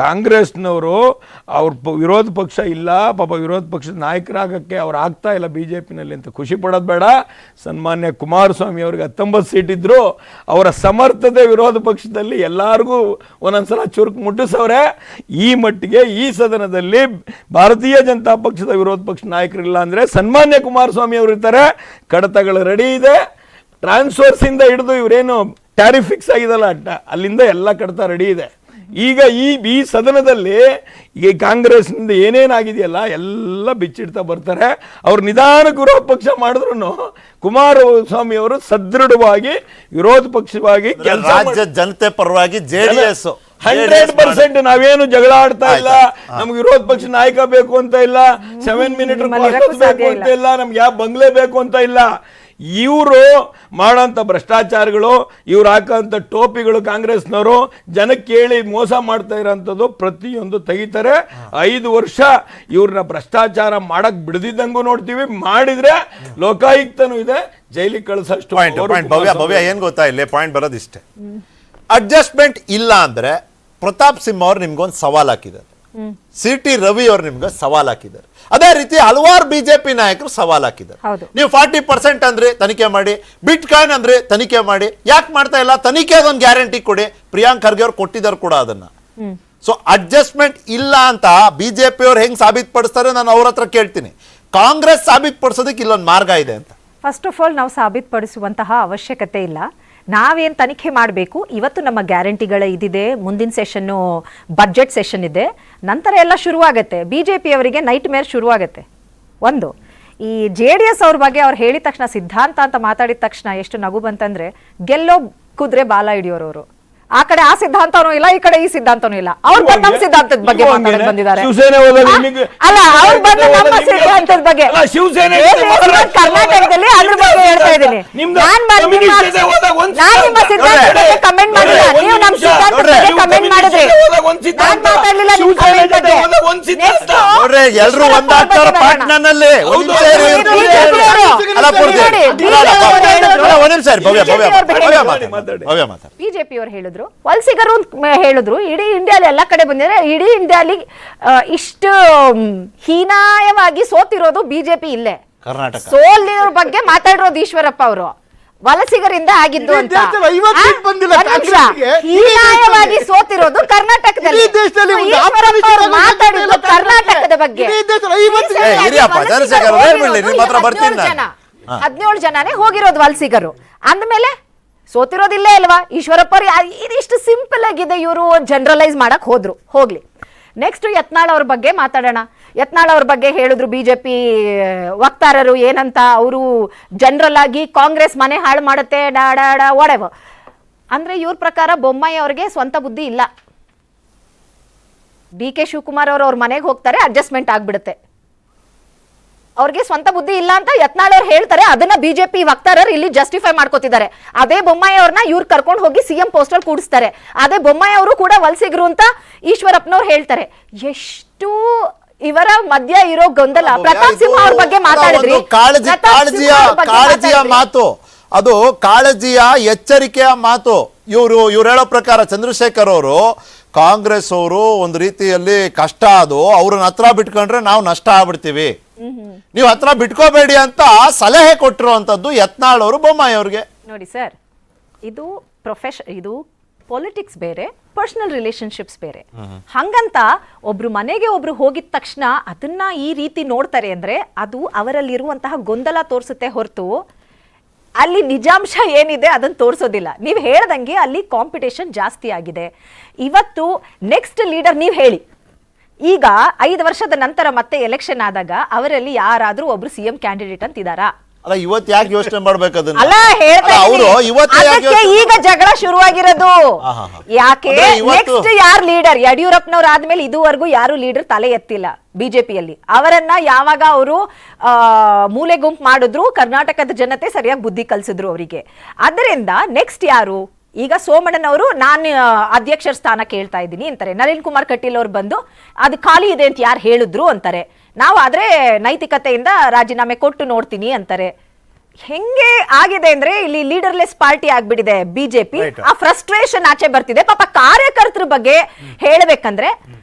ಕಾಂಗ್ರೆಸ್ನವರು ಅವ್ರ ವಿರೋಧ ಪಕ್ಷ ಇಲ್ಲ, ಪಾಪ ವಿರೋಧ ಪಕ್ಷದ ನಾಯಕರಾಗಕ್ಕೆ ಅವ್ರು ಆಗ್ತಾ ಇಲ್ಲ BJPನಲ್ಲಿ ಅಂತ ಖುಷಿ ಪಡೋದು ಬೇಡ. ಸನ್ಮಾನ್ಯ ಕುಮಾರಸ್ವಾಮಿ ಅವ್ರಿಗೆ 19 ಸೀಟ್ ಇದ್ರು, ಅವರ ಸಮರ್ಥತೆ ವಿರೋಧ ಪಕ್ಷದಲ್ಲಿ ಎಲ್ಲರಿಗೂ ಒಂದೊಂದ್ಸಲ ಚುರುಕು ಮುಟ್ಟಿಸವ್ರೆ. ಈ ಮಟ್ಟಿಗೆ ಈ ಸದನದಲ್ಲಿ ಭಾರತೀಯ ಜನತಾ ಪಕ್ಷದ ವಿರೋಧ ಪಕ್ಷ ನಾಯಕರಿಲ್ಲ ಅಂದರೆ ಸನ್ಮಾನ್ಯ ಕುಮಾರಸ್ವಾಮಿ ಅವರು ಇರ್ತಾರೆ. ಕಡತಗಳು ರೆಡಿ ಇದೆ, ಟ್ರಾನ್ಸ್ಫರ್ಸಿಂದ ಹಿಡಿದು ಇವರೇನು ಟ್ಯಾರಿಫ್ ಫಿಕ್ಸ್ ಆಗಿದಲ್ಲ ಅಲ್ಲಿಂದ ಎಲ್ಲ ಕಡತ ರೆಡಿ ಇದೆ. ಈಗ ಈ ಸದನದಲ್ಲಿ ಈ ಕಾಂಗ್ರೆಸ್ನಿಂದ ಏನೇನಾಗಿದೆಯಲ್ಲ ಎಲ್ಲ ಬಿಚ್ಚಿಡ್ತಾ ಬರ್ತಾರೆ. ಅವ್ರು ನಿಧಾನಕ್ಕೆ ವಿರೋಧ ಪಕ್ಷ ಮಾಡಿದ್ರು ಕುಮಾರಸ್ವಾಮಿ ಅವರು ಸದೃಢವಾಗಿ ವಿರೋಧ ಪಕ್ಷವಾಗಿ
ರಾಜ್ಯ ಜನತೆ ಪರವಾಗಿ JDS
100% ನಾವೇನು ಜಗಳ ಆಡ್ತಾ ಇಲ್ಲ. ನಮ್ಗೆ ವಿರೋಧ ಪಕ್ಷ ನಾಯಕ ಬೇಕು ಅಂತ ಇಲ್ಲ, 7 ಮಿನಿಟ್ ಬೇಕು ಅಂತ ಇಲ್ಲ, ನಮ್ಗೆ ಯಾವ ಬಂಗ್ಲೆ ಬೇಕು ಅಂತ ಇಲ್ಲ. ಇವರು ಮಾಡೋಂಥ ಭ್ರಷ್ಟಾಚಾರಗಳು, ಇವ್ರು ಹಾಕೋಂಥ ಟೋಪಿಗಳು, ಕಾಂಗ್ರೆಸ್ನವರು ಜನಕ್ಕೆ ಕೇಳಿ ಮೋಸ ಮಾಡ್ತಾ ಇರೋಂಥದ್ದು ಪ್ರತಿಯೊಂದು ತೆಗಿತಾರೆ. 5 ವರ್ಷ ಇವ್ರನ್ನ ಭ್ರಷ್ಟಾಚಾರ ಮಾಡಕ್ ಬಿಡದಿದ್ದಂಗೂ ನೋಡ್ತೀವಿ, ಮಾಡಿದ್ರೆ ಲೋಕಾಯುಕ್ತನೂ ಇದೆ, ಜೈಲಿಗೆ ಕಳಿಸೋಷ್ಟು.
ಭವ್ಯ ಏನ್ ಗೊತ್ತಾ, ಇಲ್ಲಿ ಪಾಯಿಂಟ್ ಬರೋದಿಷ್ಟೇ. ಅಡ್ಜಸ್ಟ್ಮೆಂಟ್ ಇಲ್ಲ ಅಂದ್ರೆ ಪ್ರತಾಪ್ ಸಿಂಹ ಅವ್ರು ನಿಮ್ಗೊಂದು ಸವಾಲ್ ಹಾಕಿದ್ದಾರೆ, CT ರವಿ ಅವ್ರು ನಿಮ್ಗೆ ಸವಾಲ್ ಹಾಕಿದ್ದಾರೆ. ಅದೇ ರೀತಿ ಹಲವಾರು BJP ನಾಯಕರು ಸವಾಲ್ ಹಾಕಿದ್ದಾರೆ. ನೀವು 40% ಅಂದ್ರೆ ತನಿಖೆ ಮಾಡಿ, ಬಿಟ್ ಕಾಯಿನ್ ಅಂದ್ರೆ ತನಿಖೆ ಮಾಡಿ, ಯಾಕೆ ಮಾಡ್ತಾ ಇಲ್ಲ? ತನಿಖೆಗೆ ಒಂದು ಗ್ಯಾರಂಟಿ ಕೊಡಿ. ಪ್ರಿಯಾಂಕ್ ಖರ್ಗೆ ಅವ್ರು ಕೊಟ್ಟಿದ್ದಾರೆ ಕೂಡ ಅದನ್ನ. ಸೊ ಅಡ್ಜಸ್ಟ್ಮೆಂಟ್ ಇಲ್ಲ ಅಂತ BJP ಅವ್ರು ಹೆಂಗ್ ಸಾಬೀತುಪಡಿಸ್ತಾರೆ ನಾನು ಅವ್ರ ಹತ್ರ ಕೇಳ್ತೀನಿ. ಕಾಂಗ್ರೆಸ್ ಸಾಬೀತುಪಡಿಸೋದಕ್ಕೆ ಇಲ್ಲೊಂದು ಮಾರ್ಗ ಇದೆ ಅಂತ.
ಫಸ್ಟ್ ಆಫ್ ಆಲ್ ನಾವು ಸಾಬೀತುಪಡಿಸುವಂತಹ ಅವಶ್ಯಕತೆ ಇಲ್ಲ. ನಾವೇನು ತನಿಖೆ ಮಾಡಬೇಕು, ಇವತ್ತು ನಮ್ಮ ಗ್ಯಾರಂಟಿಗಳ ಇದಿದೆ, ಮುಂದಿನ ಸೆಷನ್ನು ಬಜೆಟ್ ಸೆಷನ್ ಇದೆ, ನಂತರ ಎಲ್ಲ ಶುರುವಾಗತ್ತೆ. BJP ಅವರಿಗೆ ನೈಟ್ ಮೇರ್ ಶುರುವಾಗತ್ತೆ. ಒಂದು ಈ JDS ಅವ್ರ ಬಗ್ಗೆ ಅವ್ರು ಹೇಳಿದ ತಕ್ಷಣ, ಸಿದ್ಧಾಂತ ಅಂತ ಮಾತಾಡಿದ ತಕ್ಷಣ ಎಷ್ಟು ನಗು ಬಂತಂದ್ರೆ, ಗೆಲ್ಲೋ ಕುದುರೆ ಬಾಲ ಹಿಡಿಯೋರವರು. ಆ ಕಡೆ ಆ ಸಿದ್ಧಾಂತನೂ ಇಲ್ಲ, ಈ ಕಡೆ ಈ ಸಿದ್ಧಾಂತನೂ ಇಲ್ಲ. ಅವ್ರು ಬಂದು ನಮ್ಮ ಸಿದ್ಧಾಂತದ ಬಗ್ಗೆ ಮಾತಾಡಕ್ ಬಂದಿದ್ದಾರೆ. ಅಲ್ಲ, ಅವ್ರು ಬಂದು ನಮ್ಮ ಸಿದ್ಧಾಂತದ ಬಗ್ಗೆ, ಕರ್ನಾಟಕದಲ್ಲಿ ಅದ್ರ ಬಗ್ಗೆ ಹೇಳ್ತಾ ಇದ್ದೀನಿ. ನಾನ್ ನಾನ್ ನಿಮ್ಮ ಸಿದ್ಧಾಂತಕ್ಕೆ ಕಮೆಂಟ್ ಮಾಡಿಲ್ಲ, ನೀವು ನಮ್ಮ ಸಿದ್ಧಾಂತಕ್ಕೆ ಕಮೆಂಟ್ ಮಾಡಿದ್ರಿ. ನಾನ್ ಮಾತಾಡ್ಲಿಲ್ಲ ನಿಮ್ಮ ಕಮೆಂಟ್ ಬಗ್ಗೆ. Next
ನೋಡ್ರಿ ಎಲ್ರು ಒಂದಾಗ್ತಾರ ಪಾಟ್ನಾನಲ್ಲಿ. ಒಂದ್ ನಿಮಿಷ ಇರಿ, ಅಲ್ಲ ಪೂರ್ತಿ. ಒಂದ್ ನಿಮಿಷ ಇರಿ, ಭವ್ಯ ಮಾತಾಡಿ.
ಬಿಜೆಪಿ ಅವರು ಹೇಳಿದ್ರು, ವಲಸಿಗರು ಹೇಳಿದ್ರು, ಇಡೀ ಇಂಡಿಯಾಲಿ ಎಲ್ಲ ಕಡೆ ಬಂದಿದ್ದಾರೆ, ಇಡೀ ಇಂಡಿಯಾಲಿ ಇಷ್ಟು ಹೀನಾಯವಾಗಿ ಸೋತಿರೋದು ಬಿಜೆಪಿ ಇಲ್ಲೇ
ಕರ್ನಾಟಕ.
ಸೋಲಿನ ಬಗ್ಗೆ ಮಾತಾಡಿರೋದು ಈಶ್ವರಪ್ಪ ಅವರು, ವಲಸಿಗರಿಂದ ಆಗಿದ್ದು ಅಂತ. ಹೀನಾಯವಾಗಿ ಸೋತಿರೋದು ಕರ್ನಾಟಕದಲ್ಲಿ. ಈಶ್ವರಪ್ಪ ಅವರು ಮಾತಾಡಿದ್ದು ಕರ್ನಾಟಕದ ಬಗ್ಗೆ. 17 ಜನನೇ ಹೋಗಿರೋದು ವಲಸಿಗರು ಅಂದ್ಮೇಲೆ ಸೋತಿರೋದಿಲ್ಲೇ ಅಲ್ವಾ ಈಶ್ವರಪ್ಪ ಅವರು. ಇದಿಷ್ಟು ಸಿಂಪಲ್ ಆಗಿದೆ, ಇವರು ಜನರಲೈಸ್ ಮಾಡಕ್ ಹೋಗ್ಲಿ. ನೆಕ್ಸ್ಟ್ ಯತ್ನಾಳ್ ಅವ್ರ ಬಗ್ಗೆ ಮಾತಾಡೋಣ. ಯತ್ನಾಳ್ ಅವ್ರ ಬಗ್ಗೆ ಹೇಳಿದ್ರು ಬಿಜೆಪಿ ವಕ್ತಾರರು ಏನಂತ, ಅವರು ಜನರಲ್ ಆಗಿ ಕಾಂಗ್ರೆಸ್ ಮನೆ ಹಾಳು ಮಾಡುತ್ತೆ ಒಡೆವ ಅಂದ್ರೆ ಇವ್ರ ಪ್ರಕಾರ ಬೊಮ್ಮಾಯಿ ಅವ್ರಿಗೆ ಸ್ವಂತ ಬುದ್ಧಿ ಇಲ್ಲ. DK ಶಿವಕುಮಾರ್ ಅವ್ರ ಮನೆಗೆ ಹೋಗ್ತಾರೆ, ಅಡ್ಜಸ್ಟ್ಮೆಂಟ್ ಆಗ್ಬಿಡುತ್ತೆ. ಅವ್ರಿಗೆ ಸ್ವಂತ ಬುದ್ಧಿ ಇಲ್ಲ ಅಂತ ಯತ್ನಾಳ್ ಅವ್ರು ಹೇಳ್ತಾರೆ. ಅದನ್ನ ಬಿಜೆಪಿ ವಕ್ತಾರರು ಇಲ್ಲಿ ಜಸ್ಟಿಫೈ ಮಾಡ್ಕೋತಿದ್ದಾರೆ. ಅದೇ ಬೊಮ್ಮಾಯಿ ಅವ್ರನ್ನ ಇವ್ರು ಕರ್ಕೊಂಡು ಹೋಗಿ CM ಪೋಸ್ಟ್ ಅಲ್ಲಿ ಕೂಡಿಸ್ತಾರೆ. ಅದೇ ಬೊಮ್ಮಾಯಿ ಅವರು ಕೂಡ ವಲಸಿಗರು ಅಂತ ಈಶ್ವರಪ್ಪನವ್ರು ಹೇಳ್ತಾರೆ. ಎಷ್ಟು ಇವರ ಮಧ್ಯ ಇರೋ ಗೊಂದಲ. ಪ್ರತಾಪ್ ಸಿಂಹ ಅವ್ರ ಬಗ್ಗೆ ಮಾತಾಡಿದ್ರಿ,
ಕಾಳಜಿಯ ಮಾತು ಅದು, ಕಾಳಜಿಯ ಎಚ್ಚರಿಕೆಯ ಮಾತು. ಇವ್ರು ಹೇಳೋ ಪ್ರಕಾರ ಚಂದ್ರಶೇಖರ್ ಅವರು ಕಾಂಗ್ರೆಸ್ ಅವರು ಒಂದು ರೀತಿಯಲ್ಲಿ ಕಷ್ಟ, ಅದು ಅವ್ರನ್ನ ಹತ್ರ ಬಿಟ್ಕೊಂಡ್ರೆ ನಾವು ನಷ್ಟ ಆಗ್ಬಿಡ್ತೀವಿ, ನೀವು ಹತ್ರ ಬಿಟ್ಕೋಬೇಡಿ ಅಂತ ಸಲಹೆ ಕೊಟ್ಟಿರುವಂತದ್ದು ಯತ್ನಾಳ್ ಅವರು ಬೊಮ್ಮಾಯಿ ಅವ್ರಿಗೆ.
ನೋಡಿ ಸರ್, ಇದು ಇದು ಪೊಲಿಟಿಕ್ಸ್ ಬೇರೆ, ಪರ್ಸನಲ್ ರಿಲೇಶನ್ಶಿಪ್ಸ್ ಬೇರೆ. ಹಂಗಂತ ಒಬ್ರು ಮನೆಗೆ ಒಬ್ರು ಹೋಗಿದ ತಕ್ಷಣ ಅದನ್ನ ಈ ರೀತಿ ನೋಡ್ತಾರೆ ಅಂದ್ರೆ ಅದು ಅವರಲ್ಲಿರುವಂತಹ ಗೊಂದಲ ತೋರಿಸುತ್ತೆ ಹೊರತು ಅಲ್ಲಿ ನಿಜಾಂಶ ಏನಿದೆ ಅದನ್ನ ತೋರಿಸೋದಿಲ್ಲ. ನೀವು ಹೇಳ್ದಂಗೆ ಅಲ್ಲಿ ಕಾಂಪಿಟೇಷನ್ ಜಾಸ್ತಿ ಆಗಿದೆ. ಇವತ್ತು ನೆಕ್ಸ್ಟ್ ಲೀಡರ್ ನೀವು ಹೇಳಿ, ಈಗ 5 ವರ್ಷದ ನಂತರ ಮತ್ತೆ ಎಲೆಕ್ಷನ್ ಆದಾಗ ಅವರಲ್ಲಿ ಯಾರಾದ್ರೂ ಒಬ್ರು CM ಕ್ಯಾಂಡಿಡೇಟ್ ಅಂತ ಇದಾರಾ?
ಅಲ್ಲ, ಇವತ್ತು ಯಾಕೆ ಯೋಚನೆ ಮಾಡ್ಬೇಕದನ್ನ?
ಅಲ್ಲ, ಹೇಳ್ತಾ ಇದ್ದೀನಿ, ಈಗ ಜಗಳ ಶುರುವಾಗಿರೋದು. ಯಾಕೆ ನೆಕ್ಸ್ಟ್ ಯಾರು ಲೀಡರ್? ಯಡಿಯೂರಪ್ಪನವ್ರು ಆದ್ಮೇಲೆ ಇದುವರೆಗೂ ಯಾರು ಲೀಡರ್ ತಲೆ ಎತ್ತಿಲ್ಲ ಬಿಜೆಪಿಯಲ್ಲಿ. ಅವರನ್ನ ಯಾವಾಗ ಅವರು ಮೂಲೆ ಗುಂಪು ಮಾಡಿದ್ರು, ಕರ್ನಾಟಕದ ಜನತೆ ಸರಿಯಾಗಿ ಬುದ್ಧಿ ಕಲ್ಸಿದ್ರು ಅವರಿಗೆ. ಅದರಿಂದ ನೆಕ್ಸ್ಟ್ ಯಾರು? ಈಗ ಸೋಮಣ್ಣನವರು ನಾನು ಅಧ್ಯಕ್ಷರ ಸ್ಥಾನ ಕೇಳ್ತಾ ಇದ್ದೀನಿ ಅಂತಾರೆ. ನಳಿನ್ ಕುಮಾರ್ ಕಟೀಲ್ ಅವ್ರು ಬಂದು ಅದು ಖಾಲಿ ಇದೆ ಅಂತ ಯಾರು ಹೇಳಿದ್ರು ಅಂತಾರೆ. ನಾವು ಆದ್ರೆ ನೈತಿಕತೆಯಿಂದ ರಾಜೀನಾಮೆ ಕೊಟ್ಟು ನೋಡ್ತೀನಿ ಅಂತಾರೆ. ಹೆಂಗೆ ಆಗಿದೆ ಅಂದ್ರೆ ಇಲ್ಲಿ ಲೀಡರ್ಲೆಸ್ ಪಾರ್ಟಿ ಆಗ್ಬಿಟ್ಟಿದೆ ಬಿಜೆಪಿ. ಆ ಫ್ರಸ್ಟ್ರೇಷನ್ ಆಚೆ ಬರ್ತಿದೆ. ಪಾಪ ಕಾರ್ಯಕರ್ತರ ಬಗ್ಗೆ ಹೇಳ್ಬೇಕಂದ್ರೆ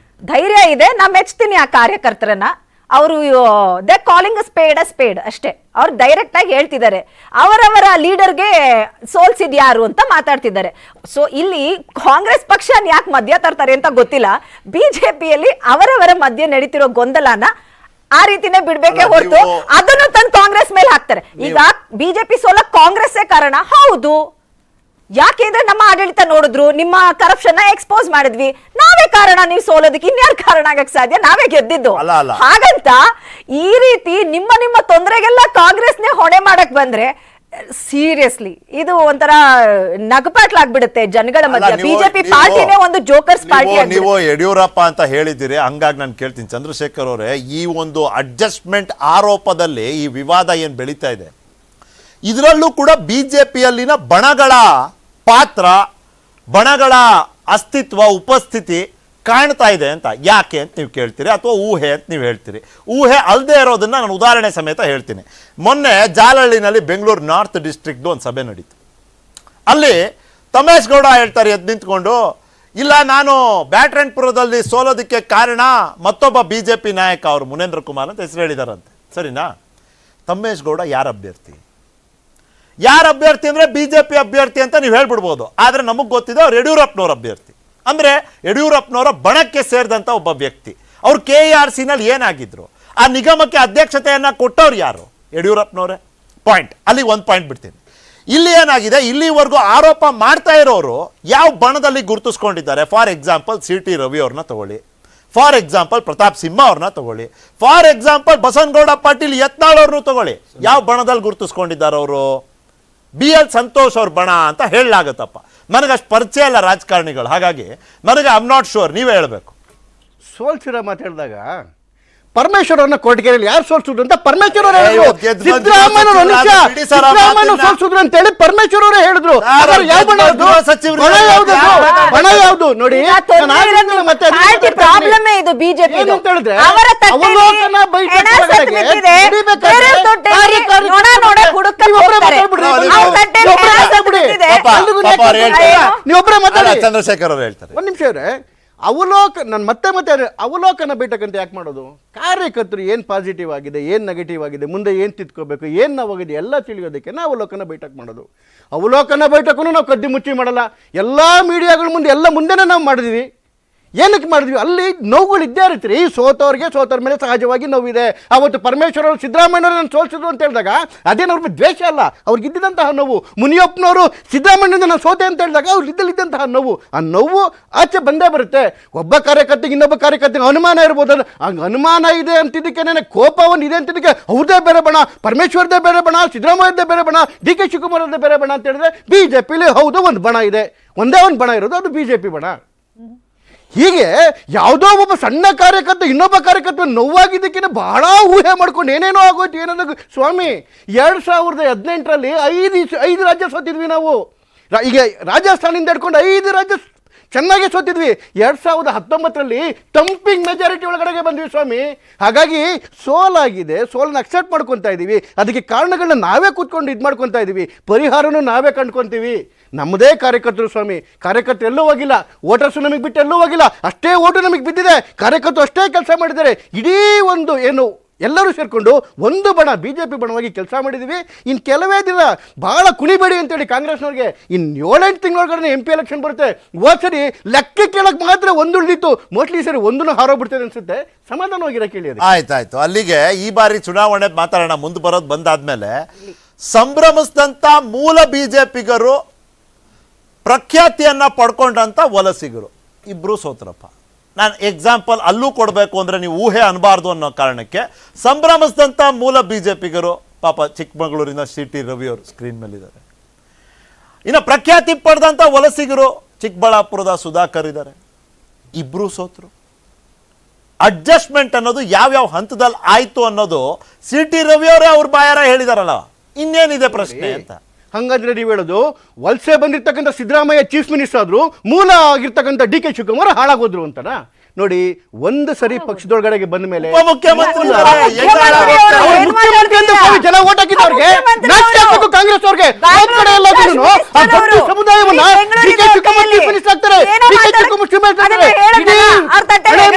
ಧೈರ್ಯ ಇದೆ, ನಾ ಮೆಚ್ತೀನಿ ಆ ಕಾರ್ಯಕರ್ತರನ್ನ. ಅವರು ದೇ ಕಾಲಿಂಗ್ ಸ್ಪೇಡ್ ಅಷ್ಟೇ. ಅವ್ರು ಡೈರೆಕ್ಟ್ ಆಗಿ ಹೇಳ್ತಿದ್ದಾರೆ, ಅವರವರ ಲೀಡರ್ಗೆ ಸೋಲ್ಸಿದ್ ಯಾರು ಅಂತ ಮಾತಾಡ್ತಿದ್ದಾರೆ. ಸೊ ಇಲ್ಲಿ ಕಾಂಗ್ರೆಸ್ ಪಕ್ಷ ಯಾಕೆ ಮಧ್ಯ ತರ್ತಾರೆ ಅಂತ ಗೊತ್ತಿಲ್ಲ. ಬಿಜೆಪಿಯಲ್ಲಿ ಅವರವರ ಮಧ್ಯೆ ನಡೀತಿರೋ ಗೊಂದಲನ ಆ ರೀತಿನೇ ಬಿಡ್ಬೇಕೆ ಹೊರತು ಅದನ್ನು ತಂದು ಕಾಂಗ್ರೆಸ್ ಮೇಲೆ ಹಾಕ್ತಾರೆ. ಈಗ ಬಿಜೆಪಿ ಸೋಲಕ್ ಕಾಂಗ್ರೆಸ್ಸೇ ಕಾರಣ. ಹೌದು, ಯಾಕೆಂದ್ರೆ ನಮ್ಮ ಆಡಳಿತ ನೋಡಿದ್ರು, ನಿಮ್ಮ ಕರಪ್ಷನ್ ಎಕ್ಸ್ಪೋಸ್ ಮಾಡಿದ್ವಿ, ನಾವೇ ಕಾರಣ ನೀವು ಸೋಲೋದಕ್ಕೆ. ಇನ್ಯಾರು ಕಾರಣ ಆಗಕ್ ಸಾಧ್ಯ? ನಾವೇ ಗೆದ್ದಿದ್ದು. ಹಾಗಂತ ಈ ರೀತಿ ನಿಮ್ಮ ತೊಂದರೆಗೆಲ್ಲ ಕಾಂಗ್ರೆಸ್ನೇ ಹೊಣೆ ಮಾಡಕ್ ಬಂದ್ರೆ ಸೀರಿಯಸ್ಲಿ ಇದು ಒಂಥರ ನಗಪಾಟ್ಲಾಗ್ಬಿಡುತ್ತೆ ಜನಗಳ ಮಧ್ಯ. ಬಿಜೆಪಿ ಪಾರ್ಟಿನೇ ಒಂದು ಜೋಕರ್ಸ್ ಪಾರ್ಟಿ.
ನೀವು ಯಡಿಯೂರಪ್ಪ ಅಂತ ಹೇಳಿದಿರಿ, ಹಂಗಾಗಿ ನಾನು ಕೇಳ್ತೀನಿ ಚಂದ್ರಶೇಖರ್ ಅವರೇ, ಈ ಒಂದು ಅಡ್ಜಸ್ಟ್ಮೆಂಟ್ ಆರೋಪದಲ್ಲಿ ಈ ವಿವಾದ ಏನ್ ಬೆಳೀತಾ ಇದೆ, ಇದರಲ್ಲೂ ಕೂಡ ಬಿಜೆಪಿಯಲ್ಲಿನ ಬಣಗಳ ಪಾತ್ರ, ಬಣಗಳ ಅಸ್ತಿತ್ವ, ಉಪಸ್ಥಿತಿ ಕಾಣ್ತಾ ಇದೆ ಅಂತ ಯಾಕೆ ಅಂತ ನೀವು ಕೇಳ್ತೀರಿ, ಅಥವಾ ಊಹೆ ಅಂತ ನೀವು ಹೇಳ್ತೀರಿ. ಊಹೆ ಅಲ್ಲದೆ ಇರೋದನ್ನ ನಾನು ಉದಾಹರಣೆ ಸಮೇತ ಹೇಳ್ತೀನಿ. ಮೊನ್ನೆ ಜಾಲಹಳ್ಳಿನಲ್ಲಿ ಬೆಂಗಳೂರು ನಾರ್ತ್ ಡಿಸ್ಟ್ರಿಕ್ಟ್ದು ಒಂದು ಸಭೆ ನಡೀತು. ಅಲ್ಲಿ ತಮೇಶ್ ಗೌಡ ಹೇಳ್ತಾರೆ ಎದ್ದು ನಿಂತ್ಕೊಂಡು, ಇಲ್ಲ ನಾನು ಬ್ಯಾಟರಾಯನಪುರದಲ್ಲಿ ಸೋಲೋದಕ್ಕೆ ಕಾರಣ ಮತ್ತೊಬ್ಬ ಬಿಜೆಪಿ ನಾಯಕ ಅವರು ಮುನೇಂದ್ರ ಕುಮಾರ್ ಅಂತ ಹೆಸರು ಹೇಳಿದಾರಂತೆ. ಸರಿನಾ? ತಮೇಶ್ ಗೌಡ ಯಾರ ಅಭ್ಯರ್ಥಿ ಅಂದ್ರೆ ಬಿಜೆಪಿ ಅಭ್ಯರ್ಥಿ ಅಂತ ನೀವು ಹೇಳ್ಬಿಡ್ಬೋದು. ಆದ್ರೆ ನಮಗ್ ಗೊತ್ತಿದೆ ಅವ್ರು ಯಡಿಯೂರಪ್ಪನವ್ರ ಅಭ್ಯರ್ಥಿ. ಅಂದ್ರೆ ಯಡಿಯೂರಪ್ಪನವರ ಬಣಕ್ಕೆ ಸೇರಿದಂತ ಒಬ್ಬ ವ್ಯಕ್ತಿ. ಅವ್ರು KERC ನಲ್ಲಿ ಏನಾಗಿದ್ರು, ಆ ನಿಗಮಕ್ಕೆ ಅಧ್ಯಕ್ಷತೆಯನ್ನ ಕೊಟ್ಟವ್ರು ಯಾರು? ಯಡಿಯೂರಪ್ಪನವರೇ. ಪಾಯಿಂಟ್. ಅಲ್ಲಿ ಒಂದು ಪಾಯಿಂಟ್ ಬಿಡ್ತೀನಿ. ಇಲ್ಲಿ ಏನಾಗಿದೆ, ಇಲ್ಲಿವರೆಗೂ ಆರೋಪ ಮಾಡ್ತಾ ಇರೋರು ಯಾವ ಬಣದಲ್ಲಿ ಗುರುತಿಸ್ಕೊಂಡಿದ್ದಾರೆ? ಫಾರ್ ಎಕ್ಸಾಂಪಲ್ CT ರವಿ ಅವ್ರನ್ನ ತಗೊಳ್ಳಿ, ಫಾರ್ ಎಕ್ಸಾಂಪಲ್ ಪ್ರತಾಪ್ ಸಿಂಹ ಅವ್ರನ್ನ ತಗೊಳ್ಳಿ, ಫಾರ್ ಎಕ್ಸಾಂಪಲ್ ಬಸವನಗೌಡ ಪಾಟೀಲ್ ಯತ್ನಾಳ್ ಅವ್ರನ್ನು ತಗೊಳ್ಳಿ. ಯಾವ ಬಣದಲ್ಲಿ ಗುರುತಿಸ್ಕೊಂಡಿದ್ದಾರೆ ಅವರು? BL ಸಂತೋಷ್ ಅವ್ರ ಬಣ ಅಂತ ಹೇಳಲಾಗತ್ತಪ್ಪ. ನನಗಷ್ಟು ಪರಿಚಯ ಇಲ್ಲ ರಾಜಕಾರಣಿಗಳು, ಹಾಗಾಗಿ ನನಗೆ ಐ ಆಮ್ ನಾಟ್ ಶೋರ್, ನೀವೇ ಹೇಳಬೇಕು.
ಸೋಲ್ಸಿರೋ ಮಾತಾಡಿದಾಗ ಪರಮೇಶ್ವರ್ ಅವ್ರನ್ನ ಕೊರಟಗೆರೆಯಲ್ಲಿ ಯಾರು ಸೋಲ್ಸಿದ್ರು ಅಂತ ಪರಮೇಶ್ವರ್ ಅವರು ಹೇಳಿದ್ರು.
ಇವತ್ತು ಗೆದ್ದು ಬಂದು
ಸಿದ್ದರಾಮಯ್ಯ
ಬಿಡಿ ಸರ್ ಆ ಮಾತನ್ನ.
ಸೋಲ್ಸಿದ್ರು ಅಂತ ಹೇಳಿ ಪರಮೇಶ್ವರ್ ಅವರೇ ಹೇಳಿದ್ರು.
ಯಾರು
ಯಾವ ಬಣ ಅದು?
ಗೃಹ ಸಚಿವರು
ಬಣ ಯಾವ್ದು? ಬಣ ಯಾವ್ದು ನೋಡಿ?
ಮತ್ತೆ ಪ್ರಾಬ್ಲಮ್ ಇದು ಬಿಜೆಪಿ
ಏನಂತ ಹೇಳಿದ್ರೆ
ಅವರ
ಅವಲೋಕನ ಬೈಠಕಗಳಿಗೆ ನೀವೊಬ್ಬರೇ ಮಾತಾಡಿ.
ಚಂದ್ರಶೇಖರ್ ಅವರು ಹೇಳ್ತಾರೆ.
ಒಂದ್ ನಿಮಿಷ ಇವ್ರೆ, ನಾನು ಮತ್ತೆ ಅವಲೋಕನ ಬೇಟಕ್ಕಂತ ಯಾಕೆ ಮಾಡೋದು? ಕಾರ್ಯಕರ್ತರು ಏನು ಪಾಸಿಟಿವ್ ಆಗಿದೆ, ಏನು ನೆಗೆಟಿವ್ ಆಗಿದೆ, ಮುಂದೆ ಏನು ತಿದ್ಕೋಬೇಕು, ಏನು ನಾವಾಗಿದೆ ಎಲ್ಲ ತಿಳಿಯೋದಕ್ಕೆ ನಾವು ಅವಲೋಕನ ಬೈಠಕ್ ಮಾಡೋದು. ಅವಲೋಕನ ಬೈಠಕ್ಕೂ ನಾವು ಕದ್ದಿ ಮುಚ್ಚಿ ಮಾಡಲ್ಲ. ಎಲ್ಲ ಮೀಡಿಯಾಗಳ ಮುಂದೆ ಎಲ್ಲ ಮುಂದೆನೇ ನಾವು ಮಾಡಿದ್ವಿ. ಏನಕ್ಕೆ ಮಾಡಿದ್ವಿ? ಅಲ್ಲಿ ನೋವುಗಳು ಇದ್ದೇ ಇರ್ತೀರಿ. ಸೋತವ್ರ ಮೇಲೆ ಸಹಜವಾಗಿ ನೋವಿದೆ. ಅವತ್ತು ಪರಮೇಶ್ವರ್ ಅವರು ಸಿದ್ದರಾಮಯ್ಯವ್ರನ್ನ ಸೋಲ್ಸಿದ್ರು ಅಂತ ಹೇಳಿದಾಗ ಅದೇನು ಅವ್ರ ದ್ವೇಷ ಅಲ್ಲ, ಅವ್ರಿಗೆ ಇದ್ದಿದ್ದಂತಹ ನೋವು. ಮುನಿಯಪ್ಪನವರು ಸಿದ್ದರಾಮಯ್ಯನಿಂದ ನಾನು ಸೋತೆ ಅಂತ ಹೇಳಿದಾಗ ಅವ್ರಿಗೆ ಇದ್ದಂತಹ ನೋವು, ಆ ನೋವು ಆಚೆ ಬಂದೇ ಬರುತ್ತೆ. ಒಬ್ಬ ಕಾರ್ಯಕರ್ತೆಗೆ ಇನ್ನೊಬ್ಬ ಕಾರ್ಯಕರ್ತೆಗೆ ಅನುಮಾನ ಇರ್ಬೋದು. ಹಂಗೆ ಅನುಮಾನ ಇದೆ ಅಂತಿದ್ದಕ್ಕೆ, ಕೋಪವನ್ನು ಇದೆ ಅಂತಿದ್ದಕ್ಕೆ ಅವ್ರದ್ದೇ ಬೇರೆ ಬಣ, ಪರಮೇಶ್ವರ್ದೇ ಬೇರೆ ಬಣ, ಸಿದ್ದರಾಮಯ್ಯದೇ ಬೇರೆ ಬಣ, DK ಶಿವಕುಮಾರ್ ಅವ್ರದ್ದೇ ಬೇರೆ ಬಣ ಅಂತ ಹೇಳಿದ್ರೆ ಬಿಜೆಪಿಲಿ ಹೌದು ಒಂದು ಬಣ ಇದೆ, ಒಂದೇ ಒಂದು ಬಣ ಇರೋದು, ಅದು ಬಿಜೆಪಿ ಬಣ. ಹೀಗೆ ಯಾವುದೋ ಒಬ್ಬ ಸಣ್ಣ ಕಾರ್ಯಕರ್ತ ಇನ್ನೊಬ್ಬ ಕಾರ್ಯಕರ್ತ ನೋವಾಗಿದ್ದಕ್ಕಿಂತ ಬಹಳ ಊಹೆ ಮಾಡ್ಕೊಂಡು ಏನೇನೋ ಆಗೋಯ್ತು. ಏನಾದ್ರು ಸ್ವಾಮಿ 2018ರಲ್ಲಿ 5 ರಾಜ್ಯ ಸೋತಿದ್ವಿ ನಾವು. ಈಗ ರಾಜಸ್ಥಾನಿಂದ ಹಿಡ್ಕೊಂಡು 5 ರಾಜ್ಯ ಚೆನ್ನಾಗಿ ಸೋತಿದ್ವಿ. 2019ರಲ್ಲಿ ಟಂಪಿಂಗ್ ಮೆಜಾರಿಟಿ ಒಳಗಡೆಗೆ ಬಂದ್ವಿ ಸ್ವಾಮಿ. ಹಾಗಾಗಿ ಸೋಲಾಗಿದೆ, ಸೋಲನ್ನ ಅಕ್ಸೆಪ್ಟ್ ಮಾಡ್ಕೊತಾ ಇದ್ದೀವಿ. ಅದಕ್ಕೆ ಕಾರಣಗಳನ್ನ ನಾವೇ ಕೂತ್ಕೊಂಡು ಇದು ಮಾಡ್ಕೊತಾ ಇದ್ದೀವಿ, ಪರಿಹಾರನೂ ನಾವೇ ಕಂಡ್ಕೊತೀವಿ. ನಮ್ಮದೇ ಕಾರ್ಯಕರ್ತರು ಸ್ವಾಮಿ, ಕಾರ್ಯಕರ್ತರು ಎಲ್ಲೂ ಹೋಗಿಲ್ಲ, ವೋಟರ್ಸು ನಮಗೆ ಬಿಟ್ಟು ಎಲ್ಲೂ ಹೋಗಿಲ್ಲ. ಅಷ್ಟೇ ಓಟು ನಮಗೆ ಬಿದ್ದಿದೆ, ಕಾರ್ಯಕರ್ತರು ಅಷ್ಟೇ ಕೆಲಸ ಮಾಡಿದ್ದಾರೆ. ಇಡೀ ಒಂದು ಏನು ಎಲ್ಲರೂ ಸೇರಿಕೊಂಡು ಒಂದು ಬಣ ಬಿಜೆಪಿ ಬಣವಾಗಿ ಕೆಲಸ ಮಾಡಿದ್ದೀವಿ. ಇನ್ನು ಕೆಲವೇ ದಿನ ಭಾಳ ಕುಣಿಬೇಡಿ ಅಂತೇಳಿ ಕಾಂಗ್ರೆಸ್ನವ್ರಿಗೆ. ಇನ್ನು 7-8 ತಿಂಗಳೊಳಗಡೆ MP ಎಲೆಕ್ಷನ್ ಬರುತ್ತೆ. ಸರಿ ಲೆಕ್ಕ ಕೇಳಕ್ಕೆ ಮಾತ್ರ ಒಂದು ಉಳಿದಿತ್ತು, ಮೋಸ್ಟ್ಲಿ ಸರಿ ಒಂದನ್ನು ಹಾರೋಗ್ಬಿಡ್ತದೆ ಅನ್ಸುತ್ತೆ. ಸಮಾಧಾನವಾಗಿರೋ ಕೇಳಿ.
ಆಯ್ತಾಯ್ತು. ಅಲ್ಲಿಗೆ ಈ ಬಾರಿ ಚುನಾವಣೆ ಮಾತಾಡೋಣ. ಮುಂದೆ ಬರೋದು ಬಂದಾದ್ಮೇಲೆ ಸಂಭ್ರಮಿಸಿದಂತ ಮೂಲ ಬಿಜೆಪಿಗರು, ಪ್ರಖ್ಯಾತಿಯನ್ನ ಪಡ್ಕೊಂಡಂತ ವಲಸಿಗರು ಇಬ್ರು ಸೋತ್ರಪ್ಪ. ನಾನು ಎಕ್ಸಾಂಪಲ್ ಅಲ್ಲೂ ಕೊಡಬೇಕು ಅಂದರೆ ನೀವು ಊಹೆ ಅನ್ಬಾರ್ದು ಅನ್ನೋ ಕಾರಣಕ್ಕೆ ಸಂಭ್ರಮಿಸಿದಂಥ ಮೂಲ ಬಿಜೆಪಿಗರು ಪಾಪ ಚಿಕ್ಕಮಗಳೂರಿನ CT ರವಿ ಅವರು ಸ್ಕ್ರೀನ್ ಮೇಲಿದ್ದಾರೆ. ಇನ್ನು ಪ್ರಖ್ಯಾತಿ ಪಡೆದಂಥ ವಲಸಿಗರು ಚಿಕ್ಕಬಳ್ಳಾಪುರದ ಸುಧಾಕರ್ ಇದ್ದಾರೆ, ಇಬ್ಬರು ಸೋತರು. ಅಡ್ಜಸ್ಟ್ಮೆಂಟ್ ಅನ್ನೋದು ಯಾವ್ಯಾವ ಹಂತದಲ್ಲಿ ಆಯ್ತು ಅನ್ನೋದು CT ರವಿ ಅವರೇ ಅವ್ರ ಬಾಯಾರ ಹೇಳಿದಾರಲ್ಲ, ಇನ್ನೇನಿದೆ ಪ್ರಶ್ನೆ ಅಂತ.
ಹಂಗಾದ್ರೆ ನೀವು ಹೇಳೋದು ವಲಸೆ ಬಂದಿರ್ತಕ್ಕಂಥ ಸಿದ್ದರಾಮಯ್ಯ ಚೀಫ್ ಮಿನಿಸ್ಟರ್ ಆದ್ರು, ಮೂಲ ಆಗಿರ್ತಕ್ಕಂಥ DK ಶಿವಕುಮಾರ್ ಹಾಳಾಗೋದ್ರು ಅಂತನಾ? ನೋಡಿ, ಒಂದು ಸರಿ ಪಕ್ಷದೊಳಗಡೆಗೆ ಬಂದ ಮೇಲೆ
ಮುಖ್ಯಮಂತ್ರಿ
ಜನ ಓಟ್ ಹಾಕಿದವ್ರಿಗೆ ಕಾಂಗ್ರೆಸ್ ಅವ್ರಿಗೆ ಸಮುದಾಯವನ್ನ DK ಶಿವಕುಮಾರ್ ಚೀಫ್ ಮಿನಿಸ್ಟರ್ ಆಗ್ತಾರೆ, DK ಶಿವಕುಮಾರ್ CM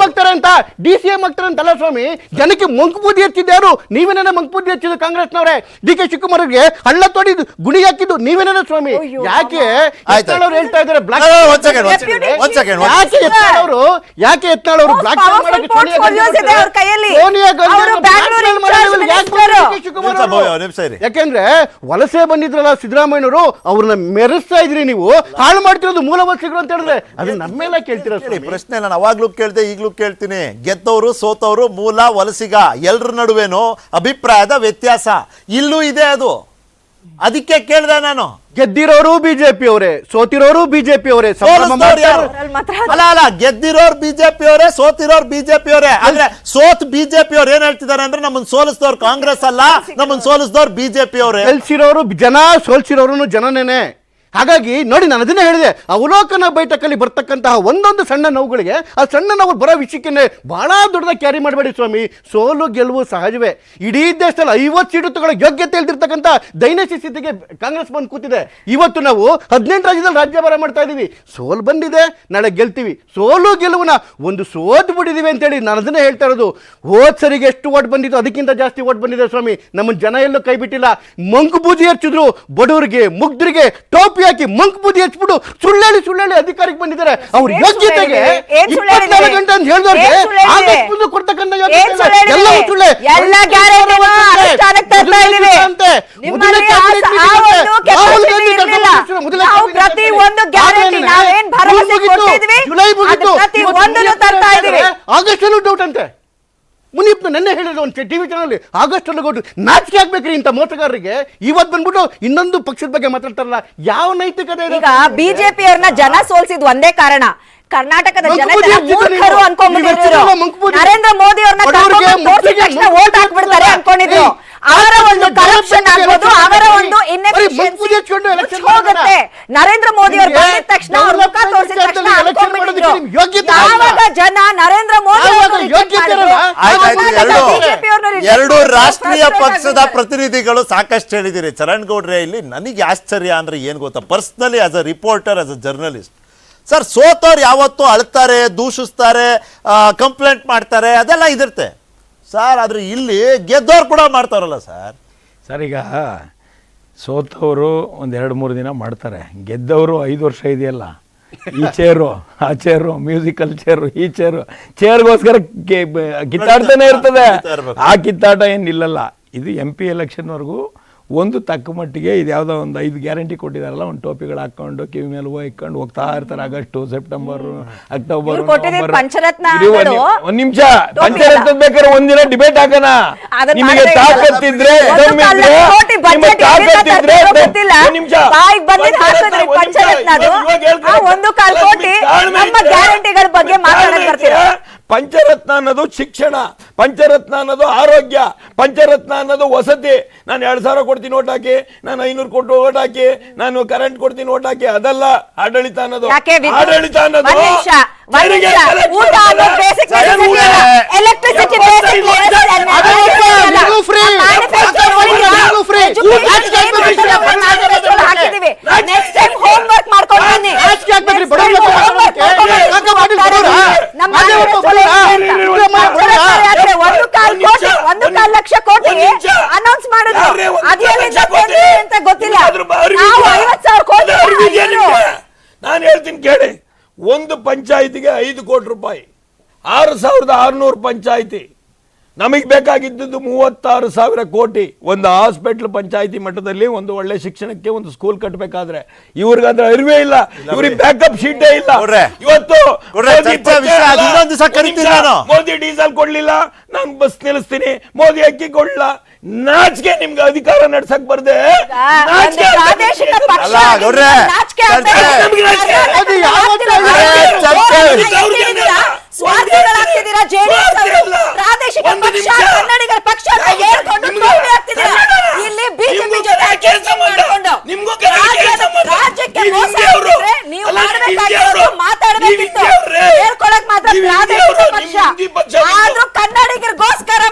ಆಗ್ತಾರೆ ಅಂತ, DCM ಆಗ್ತಾರೆ ಅಂತಲ್ಲ ಸ್ವಾಮಿ. ಜನಕ್ಕೆ ಮಂಕು ಬೂದಿ ಹಚ್ಚಿದ್ಯಾರು? ನೀವೇನ ಮಂಕು ಬೂದಿ ಹಚ್ಚಿದ್ದು ಕಾಂಗ್ರೆಸ್ನವ್ರೆ. DK ಶಿವಕುಮಾರ್ಗೆ ಹಳ್ಳ ತೊಡಿದು ಗುಣಿ ಹಾಕಿದ್ದು ನೀವೇನ ಸ್ವಾಮಿ. ಯಾಕೆ ಹೇಳ್ತಾ ಇದ್ದಾರೆ ಯಾಕೆ ಎತ್ತಾಳ್ ಅವರು ಬ್ಲಾಕ್ ಯಾಕೆಂದ್ರೆ ವಲಸೆ ಬಂದಿದ್ರಲ್ಲ ಸಿದ್ದರಾಮಯ್ಯನವರು, ಅವ್ರನ್ನ ಮೆರೆಸ್ತಾ ಇದ್ರಿ ನೀವು. ಹಾಳು ಮಾಡ್ತಿರೋದು ಮೂಲ ವಲಸಿಗರು ಅಂತ ಹೇಳಿದ್ರೆ ಅದು ನಮ್ಮೆಲ್ಲ ಕೇಳ್ತಿರೋ
ಪ್ರಶ್ನೆ. ನಾನು ಅವಾಗ್ಲೂ ಕೇಳ್ದೆ, ಈಗ್ಲೂ ಕೇಳ್ತೀನಿ. ಗೆದ್ದವರು ಸೋತವರು ಮೂಲ ವಲಸಿಗ ಎಲ್ಲರ ನಡುವೆನೂ ಅಭಿಪ್ರಾಯದ ವ್ಯತ್ಯಾಸ ಇಲ್ಲೂ ಇದೆ. ಅದು ಅದಕ್ಕೆ ಕೇಳ್ದೆ ನಾನು.
ಗೆದ್ದಿರೋರು ಬಿಜೆಪಿ ಅವರೇ, ಸೋತಿರೋರು ಬಿಜೆಪಿ ಅವರೇ.
ಅಲ್ಲ, ಗೆದ್ದಿರೋರು ಬಿಜೆಪಿ ಅವರೇ, ಸೋತಿರೋರು ಬಿಜೆಪಿ ಅವರೇ. ಅಂದ್ರೆ ಸೋತ್ ಬಿಜೆಪಿ ಅವ್ರು ಏನ್ ಹೇಳ್ತಿದ್ದಾರೆ ಅಂದ್ರೆ ನಮ್ಮನ್ನ ಸೋಲಿಸಿದವ್ರು ಕಾಂಗ್ರೆಸ್ ಅಲ್ಲ, ನಮ್ಮನ್ನ ಸೋಲಿಸಿದವ್ರು ಬಿಜೆಪಿ ಅವರೇ.
ಗೆಲ್ಸಿರೋರು ಜನ, ಸೋಲ್ಸಿರೋರು ಜನನೇನೆ. ಹಾಗಾಗಿ ನೋಡಿ, ನಾನು ಅದನ್ನೇ ಹೇಳಿದೆ, ಅವಲೋಕನ ಬೈಠಕಲ್ಲಿ ಬರ್ತಕ್ಕಂತಹ ಒಂದೊಂದು ಸಣ್ಣ ನೋವುಗಳಿಗೆ ಆ ಸಣ್ಣ ನೋವು ಬರೋ ವಿಷಯಕ್ಕೆ ಬಹಳ ದೊಡ್ಡದಾಗಿ ಕ್ಯಾರಿ ಮಾಡಬೇಡಿ ಸ್ವಾಮಿ. ಸೋಲು ಗೆಲುವು ಸಹಜವೇ. ಇಡೀ ದೇಶದಲ್ಲಿ 50 ಸೀಟು ತಗೊಳ್ಳೋ ಯೋಗ್ಯತೆ ಇಲ್ದಿರ್ತಕ್ಕಂಥ ದೈನಸಿ ಸ್ಥಿತಿಗೆ ಕಾಂಗ್ರೆಸ್ ಬಂದು ಕೂತಿದೆ. ಇವತ್ತು ನಾವು 18 ರಾಜ್ಯದಲ್ಲಿ ರಾಜ್ಯಭಾರ ಮಾಡ್ತಾ ಇದೀವಿ. ಸೋಲು ಬಂದಿದೆ, ನಾಳೆ ಗೆಲ್ತೀವಿ. ಸೋಲು ಗೆಲುವಿನ ಒಂದು ಸೋತು ಬಿಟ್ಟಿದೀವಿ ಅಂತೇಳಿ ನಾನು ಅದನ್ನೇ ಹೇಳ್ತಾ ಇರೋದು. ಹೋದ್ ಸರಿಗೆ ಎಷ್ಟು ಓಟ್ ಬಂದಿತ್ತು ಅದಕ್ಕಿಂತ ಜಾಸ್ತಿ ಓಟ್ ಬಂದಿದೆ ಸ್ವಾಮಿ. ನಮ್ಮ ಜನ ಎಲ್ಲೂ ಕೈ ಬಿಟ್ಟಿಲ್ಲ. ಮಂಕು ಬೂದಿ ಹಚ್ಚಿದ್ರು, ಬಡವರಿಗೆ ಮುಗ್ಧರಿಗೆ ಟೋಪಿ ಹಾಕಿ ಮಂಕ್ ಬೂದಿ ಹಚ್ಬಿಟ್ಟು ಸುಳ್ಳೇಳಿ ಅಧಿಕಾರಕ್ಕೆ ಬಂದಿದ್ದಾರೆ. ಅವ್ರ ಯೋಗ್ಯತೆಗೆ 24 ಗಂಟೆ ಅಂತ ಹೇಳಿದವ್ರಿಗೆ ಕೊಡ್ತಕ್ಕಂಥ ಎಲ್ಲವೂ ಸುಳ್ಳೆ. ಆಗಸ್ಟ್ ಡೌಟ್ ಅಂತೆ. ಮುನಿಯಪ್ಪ ನೆನ್ನೆ ಹೇಳಿದ್ರು ಒಂದು ಟಿವಿ ಚಾನಲ್ ಆಗಸ್ಟ್ ಅಲ್ಲಿ ಕೊಟ್ಟು ನಾಚಿಕೆ ಆಗ್ಬೇಕ್ರಿ ಇಂಥ ಮೋಸಗಾರರಿಗೆ. ಇವತ್ತು ಬಂದ್ಬಿಟ್ಟು ಇನ್ನೊಂದು ಪಕ್ಷದ ಬಗ್ಗೆ ಮಾತಾಡ್ತಾರಲ್ಲ, ಯಾವ ನೈತಿಕತೆ ಇದೆ?
ಈಗ ಬಿಜೆಪಿಯವ್ರನ್ನ ಜನ ಸೋಲ್ಸಿದ್ ಒಂದೇ ಕಾರಣ, ಕರ್ನಾಟಕದ ಜನತೆ ಮೂರ್ಖರು ಅನ್ಕೊಂಡ್ಬಿಟ್ಟಿದ್ರು. ನರೇಂದ್ರ ಮೋದಿ ಅವ್ರನ್ನ ವೋಟ್ ಹಾಕ್ಬಿಡ್ತಾರೆ ಅನ್ಕೊಂಡಿದ್ರು. ಅವರ ಒಂದು ಕರಪ್ಷನ್ ಆಗ್ಬೋದು, ಅವರ ಒಂದು ಇನ್ಎಫಿಷಿಯನ್ಸಿ ಹೋಗುತ್ತೆ. ನರೇಂದ್ರ ಮೋದಿ ಅವರು ಬಂದಿದ ತಕ್ಷಣ ಅವ್ರ ಮುಖ ತೋರಿಸಿದ ತಕ್ಷಣ ಅನ್ಕೊಂಡ್ಬಿಟ್ಟಿದ್ರು. ಯಾವಾಗ ಜನ ನರೇಂದ್ರ ಮೋದಿ
ಎರಡು ರಾಷ್ಟ್ರೀಯ ಪಕ್ಷದ ಪ್ರತಿನಿಧಿಗಳು ಸಾಕಷ್ಟು ಹೇಳಿದಿರಿ. ಚರಣ್ ಗೌಡ್ರೆ, ಇಲ್ಲಿ ನನಗೆ ಆಶ್ಚರ್ಯ ಅಂದ್ರೆ ಏನ್ ಗೊತ್ತಾ, personally as a reporter, as a journalist, sir ಸೋತವ್ರು ಯಾವತ್ತೂ ಅಳ್ತಾರೆ, ದೂಷಿಸ್ತಾರೆ, ಕಂಪ್ಲೇಂಟ್ ಮಾಡ್ತಾರೆ, ಅದೆಲ್ಲ ಇದಿರುತ್ತೆ ಸರ್. ಆದ್ರೆ ಇಲ್ಲಿ ಗೆದ್ದವ್ರು ಕೂಡ ಮಾಡ್ತಾರಲ್ಲ ಸರ್.
ಈಗ ಸೋತವರು ಒಂದು 2-3 ದಿನ ಮಾಡ್ತಾರೆ, ಗೆದ್ದವರು 5 ವರ್ಷ ಇದೆಯಲ್ಲ, ಈ ಚೇರು ಆ ಚೇರು, ಮ್ಯೂಸಿಕಲ್ ಚೇರು ಈ ಚೇರ್ಗೋಸ್ಕರ ಕಿತ್ತಾಡ್ತಾನೆ ಇರ್ತದೆ. ಆ ಕಿತ್ತಾಟ ಏನು ನಿಲ್ಲಲ್ಲ. ಇದು MP ಎಲೆಕ್ಷನ್ವರೆಗೂ ಒಂದು ತಕ್ಕ ಮಟ್ಟಿಗೆ ಇದು ಯಾವುದೋ ಒಂದು 5 ಗ್ಯಾರಂಟಿ ಕೊಟ್ಟಿದಾರಲ್ಲ, ಒಂದು ಟೋಪಿಗಳು ಹಾಕೊಂಡು ಕಿವಿ ಮೇಲೆ ಇಕ್ಕೊಂಡು ಹೋಗ್ತಾ ಇರ್ತಾರೆ. ಆಗಸ್ಟ್, ಸೆಪ್ಟೆಂಬರ್, ಅಕ್ಟೋಬರ್,
ಒಂದ್
ನಿಮಿಷ ಪಂಚರತ್ನ ಬೇಕಾದ್ರೆ ಒಂದಿನ ಡಿಬೇಟ್ ಹಾಕೋಣ. ನಿಮಗೆ ತಾಕತ್ತಿದ್ರೆ ಪಂಚರತ್ನ ಅನ್ನೋದು ಶಿಕ್ಷಣ, ಪಂಚರತ್ನ ಅನ್ನೋದು ಆರೋಗ್ಯ, ಪಂಚರತ್ನ ಅನ್ನೋದು ವಸತಿ. ನಾನು 2,000 ಕೊಡ್ತೀನಿ ಓಟ್ ಹಾಕಿ, ನಾನು 500 ಕೊಟ್ಟು ಓಟ್ ಹಾಕಿ, ನಾನು ಕರೆಂಟ್ ಕೊಡ್ತೀನಿ ಓಟ್ ಹಾಕಿ, ಅದಲ್ಲ ಆಡಳಿತ ಅನ್ನೋದು. ಆಡಳಿತ ಅನ್ನೋದು
ಲಕ್ಷ ಕೋಟಿ ಅನೌನ್ಸ್ ಮಾಡಿದ್ರು, ಅಂತ ಗೊತ್ತಿಲ್ಲ.
ನಾನು ಹೇಳ್ತೀನಿ ಕೇಳಿ, ಒಂದು ಪಂಚಾಯಿತಿಗೆ 5 ಕೋಟಿ ರೂಪಾಯಿ, 6,600 ಪಂಚಾಯಿತಿ. ನಮಗೆ ಬೇಕಾಗಿದ್ದು 36,000 ಕೋಟಿ. ಒಂದು ಹಾಸ್ಪಿಟಲ್ ಪಂಚಾಯಿತಿ ಮಟ್ಟದಲ್ಲಿ ಒಂದು ಒಳ್ಳೆ ಶಿಕ್ಷಣಕ್ಕೆ ಒಂದು ಸ್ಕೂಲ್ ಕಟ್ಟಬೇಕಾದ್ರೆ ಇವ್ರಿಗಾದ್ರೆ ಅರಿವೇ ಇಲ್ಲ, ಇವ್ರಿಗೆ ಬ್ಯಾಕಪ್ ಶೀಟೇ ಇಲ್ಲ. ಇವತ್ತು ಮೋದಿ ಡೀಸೆಲ್ ಕೊಡ್ಲಿಲ್ಲ, ನಾನು ಬಸ್ ನಿಲ್ಲಿಸ್ತೀನಿ, ಮೋದಿ ಅಕ್ಕಿ ಕೊಡ್ಲಿಲ್ಲ. ನಾಚಿಕೆ ನಿಮ್ಗೆ ಅಧಿಕಾರ ನಡ್ಸಕ್ ಬರ್ದೆ.
ಸ್ವಾರ್ಥಿಗಳಾಗ್ತಿದ್ದೀರಾ ಪ್ರಾದೇಶಿಕ ಪಕ್ಷ, ಕನ್ನಡಿಗರ ಪಕ್ಷ ಇಲ್ಲಿ ಬಿಜೆಪಿ ಜೊತೆ ರಾಜ್ಯಕ್ಕೆ ಮೋಸ ಮಾಡಿದ್ರೆ ನೀವು ಮಾಡಬೇಕಾಗಿರೋದು ಮಾತಾಡಬೇಕಿತ್ತು. ಹೇಳ್ಕೊಳಕ್ ಮಾತ್ರ ಪ್ರಾದೇಶಿಕ ಪಕ್ಷ, ಆದ್ರೂ ಕನ್ನಡಿಗರಿಗೋಸ್ಕರ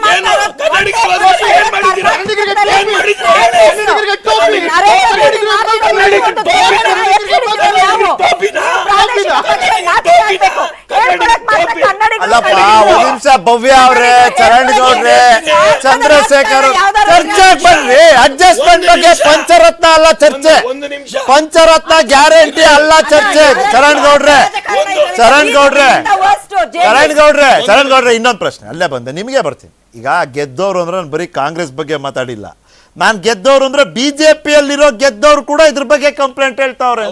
ಅಲ್ಲಪ್ಪ, ಒಂದು ನಿಮಿಷ ಭವ್ಯ ಅವ್ರೆ, ಚರಣ್ ಗೌಡ್ರೆ, ಚಂದ್ರಶೇಖರ್, ಚರ್ಚೆ ಬರ್ರಿ. ಅಡ್ಜಸ್ಟ್ಮೆಂಟ್ ಬಗ್ಗೆ ಪಂಚರತ್ನ ಅಲ್ಲ ಚರ್ಚೆ, ಪಂಚರತ್ನ ಗ್ಯಾರಂಟಿ ಅಲ್ಲ ಚರ್ಚೆ. ಚರಣ್ ಗೌಡ್ರೆ, ಇನ್ನೊಂದು ಪ್ರಶ್ನೆ ಅಲ್ಲೇ ಬಂದೆ, ನಿಮಗೆ ಬರ್ತೀನಿ. ಈಗ ಗೆದ್ದವ್ರು ಅಂದ್ರೆ ನಾನು ಬರೀ ಕಾಂಗ್ರೆಸ್ ಬಗ್ಗೆ ಮಾತಾಡಿಲ್ಲ, ನಾನು ಗೆದ್ದವ್ರು ಅಂದ್ರೆ ಬಿಜೆಪಿಯಲ್ಲಿರೋ ಗೆದ್ದವ್ರು ಕೂಡ ಇದ್ರ ಬಗ್ಗೆ ಕಂಪ್ಲೇಂಟ್ ಹೇಳ್ತಾವ್ರೆ.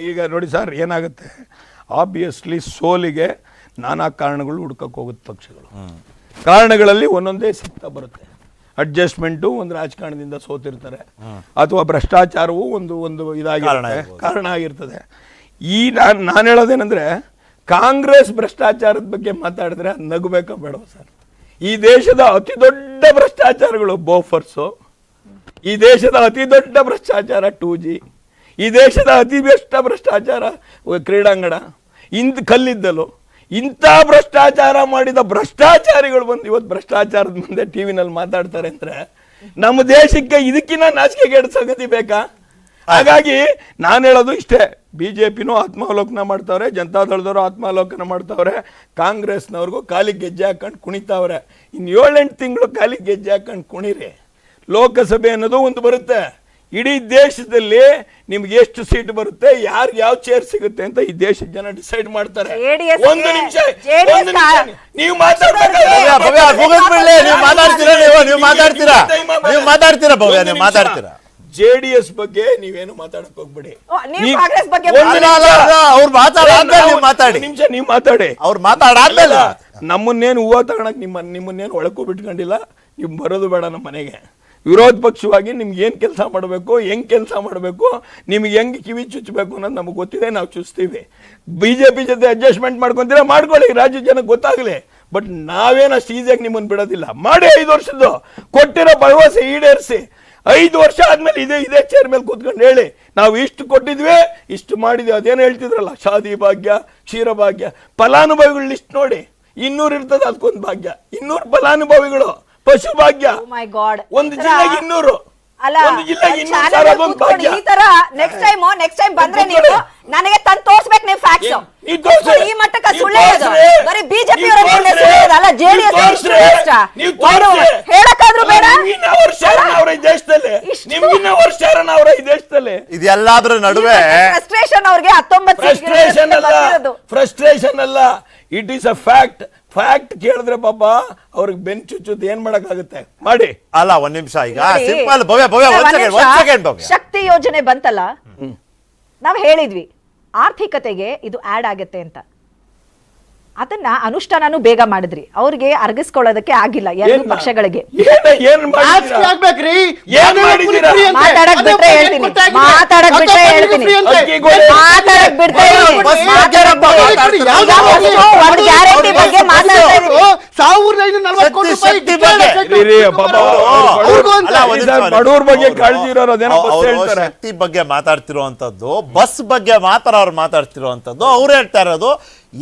ಈಗ ನೋಡಿ ಸರ್, ಏನಾಗುತ್ತೆ, ಆಬ್ವಿಯಸ್ಲಿ ಸೋಲಿಗೆ ನಾನಾ ಕಾರಣಗಳು ಹುಡ್ಕಕ್ಕೆ ಹೋಗುತ್ತೆ ಪಕ್ಷಗಳು. ಕಾರಣಗಳಲ್ಲಿ ಒಂದೊಂದೇ ಸಿಗ್ತಾ ಬರುತ್ತೆ. ಅಡ್ಜಸ್ಟ್ಮೆಂಟು ಒಂದು ರಾಜಕಾರಣದಿಂದ ಸೋತಿರ್ತಾರೆ, ಅಥವಾ ಭ್ರಷ್ಟಾಚಾರವು ಒಂದು ಇದಾಗಿರುತ್ತೆ, ಕಾರಣ ಆಗಿರ್ತದೆ. ಈ ನಾನು ಹೇಳೋದೇನೆಂದ್ರೆ, ಕಾಂಗ್ರೆಸ್ ಭ್ರಷ್ಟಾಚಾರದ ಬಗ್ಗೆ ಮಾತಾಡಿದ್ರೆ ನಗಬೇಕಾ ಬೇಡ ಸರ್? ಈ ದೇಶದ ಅತಿ ದೊಡ್ಡ ಭ್ರಷ್ಟಾಚಾರಗಳು ಬೋಫರ್ಸು, ಈ ದೇಶದ ಅತಿ ದೊಡ್ಡ ಭ್ರಷ್ಟಾಚಾರ 2G, ಈ ದೇಶದ ಅತಿ ಬೆಸ್ಟ್ ಭ್ರಷ್ಟಾಚಾರ ಕ್ರೀಡಾಂಗಣ, ಕಲ್ಲಿದ್ದಲು. ಇಂಥ ಭ್ರಷ್ಟಾಚಾರ ಮಾಡಿದ ಭ್ರಷ್ಟಾಚಾರಿಗಳು ಬಂದು ಇವತ್ತು ಭ್ರಷ್ಟಾಚಾರದ ಮುಂದೆ ಟಿವಿನಲ್ಲಿ ಮಾತಾಡ್ತಾರೆ ಅಂದ್ರೆ ನಮ್ಮ ದೇಶಕ್ಕೆ ಇದಕ್ಕಿಂತ ನಾಚಿಕೆಗೇಡು ಸಂಗತಿ ಬೇಕಾ? ಹಾಗಾಗಿ ನಾನು ಹೇಳೋದು ಇಷ್ಟೇ, ಬಿಜೆಪಿನೂ ಆತ್ಮಾವಲೋಕನ ಮಾಡ್ತಾವ್ರೆ, ಜನತಾದಳದವರು ಆತ್ಮಾವಲೋಕನ ಮಾಡ್ತಾವ್ರೆ, ಕಾಂಗ್ರೆಸ್ನವ್ರಿಗೂ ಕಾಲಿಗೆ ಗೆಜ್ಜೆ ಹಾಕೊಂಡು ಕುಣಿತಾವ್ರೆ. ಇನ್ನು 7-8 ತಿಂಗಳು ಕಾಲಿಗೆ ಗೆಜ್ಜೆ ಹಾಕೊಂಡು ಕುಣಿರಿ. ಲೋಕಸಭೆ ಅನ್ನೋದು ಒಂದು ಬರುತ್ತೆ, ಇಡೀ ದೇಶದಲ್ಲಿ ನಿಮ್ಗೆ ಎಷ್ಟು ಸೀಟ್ ಬರುತ್ತೆ, ಯಾರಿಗೆ ಯಾವ ಚೇರ್ ಸಿಗುತ್ತೆ ಅಂತ ಈ ದೇಶದ ಜನ ಡಿಸೈಡ್ ಮಾಡ್ತಾರೆ. ಒಂದು ನಿಮಿಷ ನೀವು
ಮಾತಾಡ್ತೀರಾ ಭವ್ಯ, ನೀವು ಮಾತಾಡ್ತೀರಾ.
JDS ಬಗ್ಗೆ ನೀವೇನು ಮಾತಾಡಕ್ ಹೋಗ್ಬೇಡಿ.
ನೀವು ಕಾಂಗ್ರೆಸ್ ಬಗ್ಗೆ
ಅವ್ರು ಮಾತಾಡಾದ್ಮೇಲೆ ನೀವು ಮಾತಾಡಿ.
ನಿಮಿಷ ನೀವು ಮಾತಾಡಿ.
ಅವ್ರು ಮಾತಾಡಾದ್ಮೇಲೆ
ನಮ್ಮನ್ನೇನು ಹೂವ ತಗೊಳಕ್ ನಿಮ್ಮನ್ನೇನು ಒಳಕ್ಕೂ ಬಿಟ್ಕೊಂಡಿಲ್ಲ. ನೀವು ಬರೋದು ಬೇಡ ನಮ್ಮ ಮನೆಗೆ. ವಿರೋಧ ಪಕ್ಷವಾಗಿ ನಿಮ್ಗೆ ಏನ್ ಕೆಲಸ ಮಾಡಬೇಕು, ಹೆಂಗ್ ಕೆಲಸ ಮಾಡಬೇಕು, ನಿಮ್ಗೆ ಹೆಂಗ್ ಕಿವಿ ಚುಚ್ಚಬೇಕು ಅನ್ನೋದು ನಮಗೆ ಗೊತ್ತಿದೆ. ನಾವು ಚುಚ್ತೀವಿ. ಬಿಜೆಪಿ ಜೊತೆ ಅಡ್ಜಸ್ಟ್ಮೆಂಟ್ ಮಾಡ್ಕೊಂತೀರಾ ಮಾಡ್ಕೊಳ್ಳಿ, ರಾಜ್ಯ ಜನಕ್ಕೆ ಗೊತ್ತಾಗ್ಲಿ. ಬಟ್ ನಾವೇನು ಅಷ್ಟು ಈಸಿಯಾಗಿ ನಿಮ್ಮನ್ನು ಬಿಡೋದಿಲ್ಲ. ಮಾಡಿ 5 ವರ್ಷದ್ದು ಕೊಟ್ಟಿರೋ ಭರವಸೆ ಈಡೇರಿಸಿ. 5 ವರ್ಷ ಆದ್ಮೇಲೆ ಇದೇ ಚೇರ್ ಮೇಲೆ ಕೂತ್ಕೊಂಡು ಹೇಳಿ ನಾವು ಇಷ್ಟು ಕೊಟ್ಟಿದ್ವಿ, ಇಷ್ಟು ಮಾಡಿದ್ವಿ. ಅದೇನು ಹೇಳ್ತಿದ್ರಲ್ಲ, ಶಾದಿ ಭಾಗ್ಯ, ಕ್ಷೀರ ಭಾಗ್ಯ, ಫಲಾನುಭವಿಗಳ ಲಿಸ್ಟ್ ನೋಡಿ. 200 ಇರ್ತದೆ, ಅದಕ್ಕೊಂದು ಭಾಗ್ಯ. 200 ಫಲಾನುಭವಿಗಳು. ಪಶು ಭಾಗ್ಯ ಒಂದು ಜಿಲ್ಲೆಗೆ 200, ಒಂದು ಜಿಲ್ಲೆಗೆ 200
ಈ ತರ ನೆಕ್ಸ್ಟ್ ಟೈಮ್ ಬಂದ್ರೆ ನೀವು ನನಗೆ ತಂದು ತೋರ್ಸ್ಬೇಕು. ನೀವು ಫ್ಯಾಕ್ಟ್ಸ್ ಈ ಮಟ್ಟಕ್ಕೆ ಸುಳ್ಳೆ ಬರೀ ಬಿಜೆಪಿ ಅಲ್ಲ, JDS ಹೇಳಕ್ಕಾದ್ರೂ ಬೇಡ.
ದೇಶದಲ್ಲಿ
ಇದೆಲ್ಲಾದ್ರ ನಡುವೆ
ಫ್ರಸ್ಟ್ರೇಷನ್ ಅವ್ರಿಗೆ 19
ಫ್ರಸ್ಟ್ರೇಷನ್ ಅಲ್ಲ, it is a fact. Fact ಕೇಳಿದ್ರೆ ಪಾಪ ಅವ್ರಿಗೆ ಬೆನ್ ಚುಚ್ಚುತ್ತೆ, ಏನ್ ಮಾಡಕ್ಕಾಗುತ್ತೆ ಮಾಡಿ.
ಅಲ್ಲ ಒಂದ್ ನಿಮಿಷ, ಈಗ ಸಿಂಪಲ್ ಭವ್ಯ ಒಂದ್ ಸೆಕೆಂಡ್ ಭವ್ಯ.
ಶಕ್ತಿ ಯೋಜನೆ ಬಂತಲ್ಲ, ನಾವ್ ಹೇಳಿದ್ವಿ ಆರ್ಥಿಕತೆಗೆ ಇದು ಆಡ್ ಆಗತ್ತೆ ಅಂತ. ಅದನ್ನ ಅನುಷ್ಠಾನನೂ ಬೇಗ ಮಾಡಿದ್ರಿ. ಅವ್ರಿಗೆ ಅರ್ಗಿಸ್ಕೊಳ್ಳೋದಕ್ಕೆ ಆಗಿಲ್ಲ ಎರಡು ಪಕ್ಷಗಳಿಗೆ. ಮಾತಾಡಕ್ ಬಿಟ್ರೆ ಹೇಳ್ತೀನಿ. ಒಂದು ಗ್ಯಾರಂಟಿ ಬಗ್ಗೆ ಮಾತಾಡ್ತಾ ಇದೀವಿ.
ಬಡವ್ರ ಬಗ್ಗೆ ಕಾಳಜಿ ಇರೋರು
ಶಕ್ತಿ ಬಗ್ಗೆ ಮಾತಾಡ್ತಿರುವಂತದ್ದು, ಬಸ್ ಬಗ್ಗೆ ಮಾತ್ರ ಅವ್ರು ಮಾತಾಡ್ತಿರುವಂತದ್ದು. ಅವ್ರು ಹೇಳ್ತಾ ಇರೋದು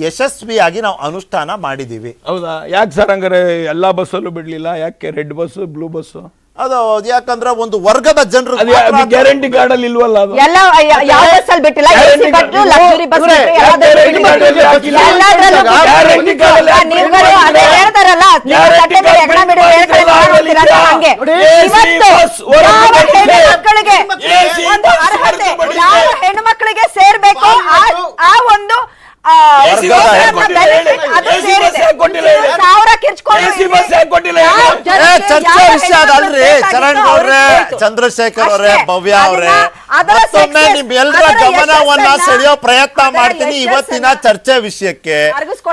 ಯಶಸ್ವಿಯಾಗಿ ನಾವು ಅನುಷ್ಠಾನ ಮಾಡಿದೀವಿ.
ಹೌದಾ? ಯಾಕೆ ಸರ್ ಹಂಗಾರೆ ಎಲ್ಲಾ ಬಸ್ಸಲ್ಲೂ ಬಿಡ್ಲಿಲ್ಲ? ಯಾಕೆ ರೆಡ್ ಬಸ್ ಬ್ಲೂ ಬಸ್?
ಅದು ಯಾಕಂದ್ರೆ ಒಂದು ವರ್ಗದ ಜನರು
ಗ್ಯಾರಂಟಿ ಕಾರ್ಡ್ ಅಲ್ಲಿ ಇಲ್ವಲ್ಲ. ಅದು
ಎಲ್ಲ ಯಾವ ಬಸ್ ಅಲ್ಲಿ ಬಿಟ್ಟಿಲ್ಲ, ಎಸಿ ಬಸ್, ಲಕ್ಸುರಿ ಬಸ್, ನೀವುಗಳು ಅದೇ ಹೇಳ್ತಾರಲ್ಲ, ಹೆಣ್ಮಕ್ಳಿಗೆ ಒಂದು ಅರ್ಹತೆ ಯಾವ ಹೆಣ್ಣು ಮಕ್ಕಳಿಗೆ ಸೇರ್ಬೇಕು ಆ ಒಂದು
ಚರ್ಚೆ ವಿಷಯ ಅದಲ್ರಿ ಚರಣ್ ಗೌಡ್ರೆ, ಚಂದ್ರಶೇಖರ್ ಅವರೇ, ಭವ್ಯ ಅವರೇ, ಮತ್ತೊಮ್ಮೆ ನಿಮ್ಮೆಲ್ಲರ ಗಮನವನ್ನ ಸೆಳೆಯೋ ಪ್ರಯತ್ನ ಮಾಡ್ತೀನಿ ಇವತ್ತಿನ ಚರ್ಚೆ ವಿಷಯಕ್ಕೆ.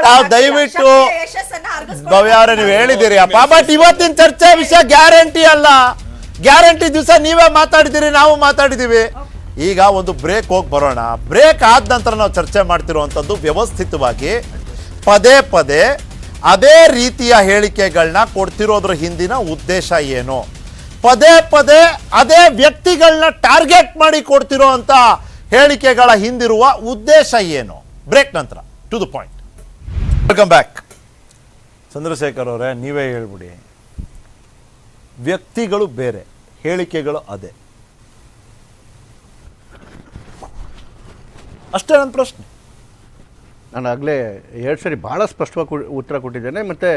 ತಾವು ದಯವಿಟ್ಟು ಭವ್ಯ ಅವರೇ ನೀವು ಹೇಳಿದಿರಿ ಅಪ್ಪ, ಬಟ್ ಇವತ್ತಿನ ಚರ್ಚೆ ವಿಷಯ ಗ್ಯಾರಂಟಿ ಅಲ್ಲ. ಗ್ಯಾರಂಟಿ ದಿವಸ ನೀವೇ ಮಾತಾಡಿದಿರಿ, ನಾವು ಮಾತಾಡಿದೀವಿ. ಈಗ ಒಂದು ಬ್ರೇಕ್ ಹೋಗಿ ಬರೋಣ. ಬ್ರೇಕ್ ಆದ ನಂತರ ನಾವು ಚರ್ಚೆ ಮಾಡ್ತಿರುವಂಥದ್ದು ವ್ಯವಸ್ಥಿತವಾಗಿ ಪದೇ ಪದೇ ಅದೇ ರೀತಿಯ ಹೇಳಿಕೆಗಳನ್ನ ಕೊಡ್ತಿರೋದ್ರ ಹಿಂದಿನ ಉದ್ದೇಶ ಏನು, ಪದೇ ಪದೇ ಅದೇ ವ್ಯಕ್ತಿಗಳನ್ನ ಟಾರ್ಗೆಟ್ ಮಾಡಿ ಕೊಡ್ತಿರೋ ಅಂತ ಹೇಳಿಕೆಗಳ ಹಿಂದಿರುವ ಉದ್ದೇಶ ಏನು. ಬ್ರೇಕ್ ನಂತರ to the point. Welcome back. Chandrashekar ಅವರೇ, ನೀವೇ ಹೇಳ್ಬಿಡಿ. ವ್ಯಕ್ತಿಗಳು ಬೇರೆ, ಹೇಳಿಕೆಗಳು ಅದೇ, ಅಷ್ಟೇ ನನ್ನ ಪ್ರಶ್ನೆ.
ನಾನು ಆಗಲೇ 2 ಸರಿ ಭಾಳ ಸ್ಪಷ್ಟವಾಗಿ ಉತ್ತರ ಕೊಟ್ಟಿದ್ದೇನೆ. ಮತ್ತು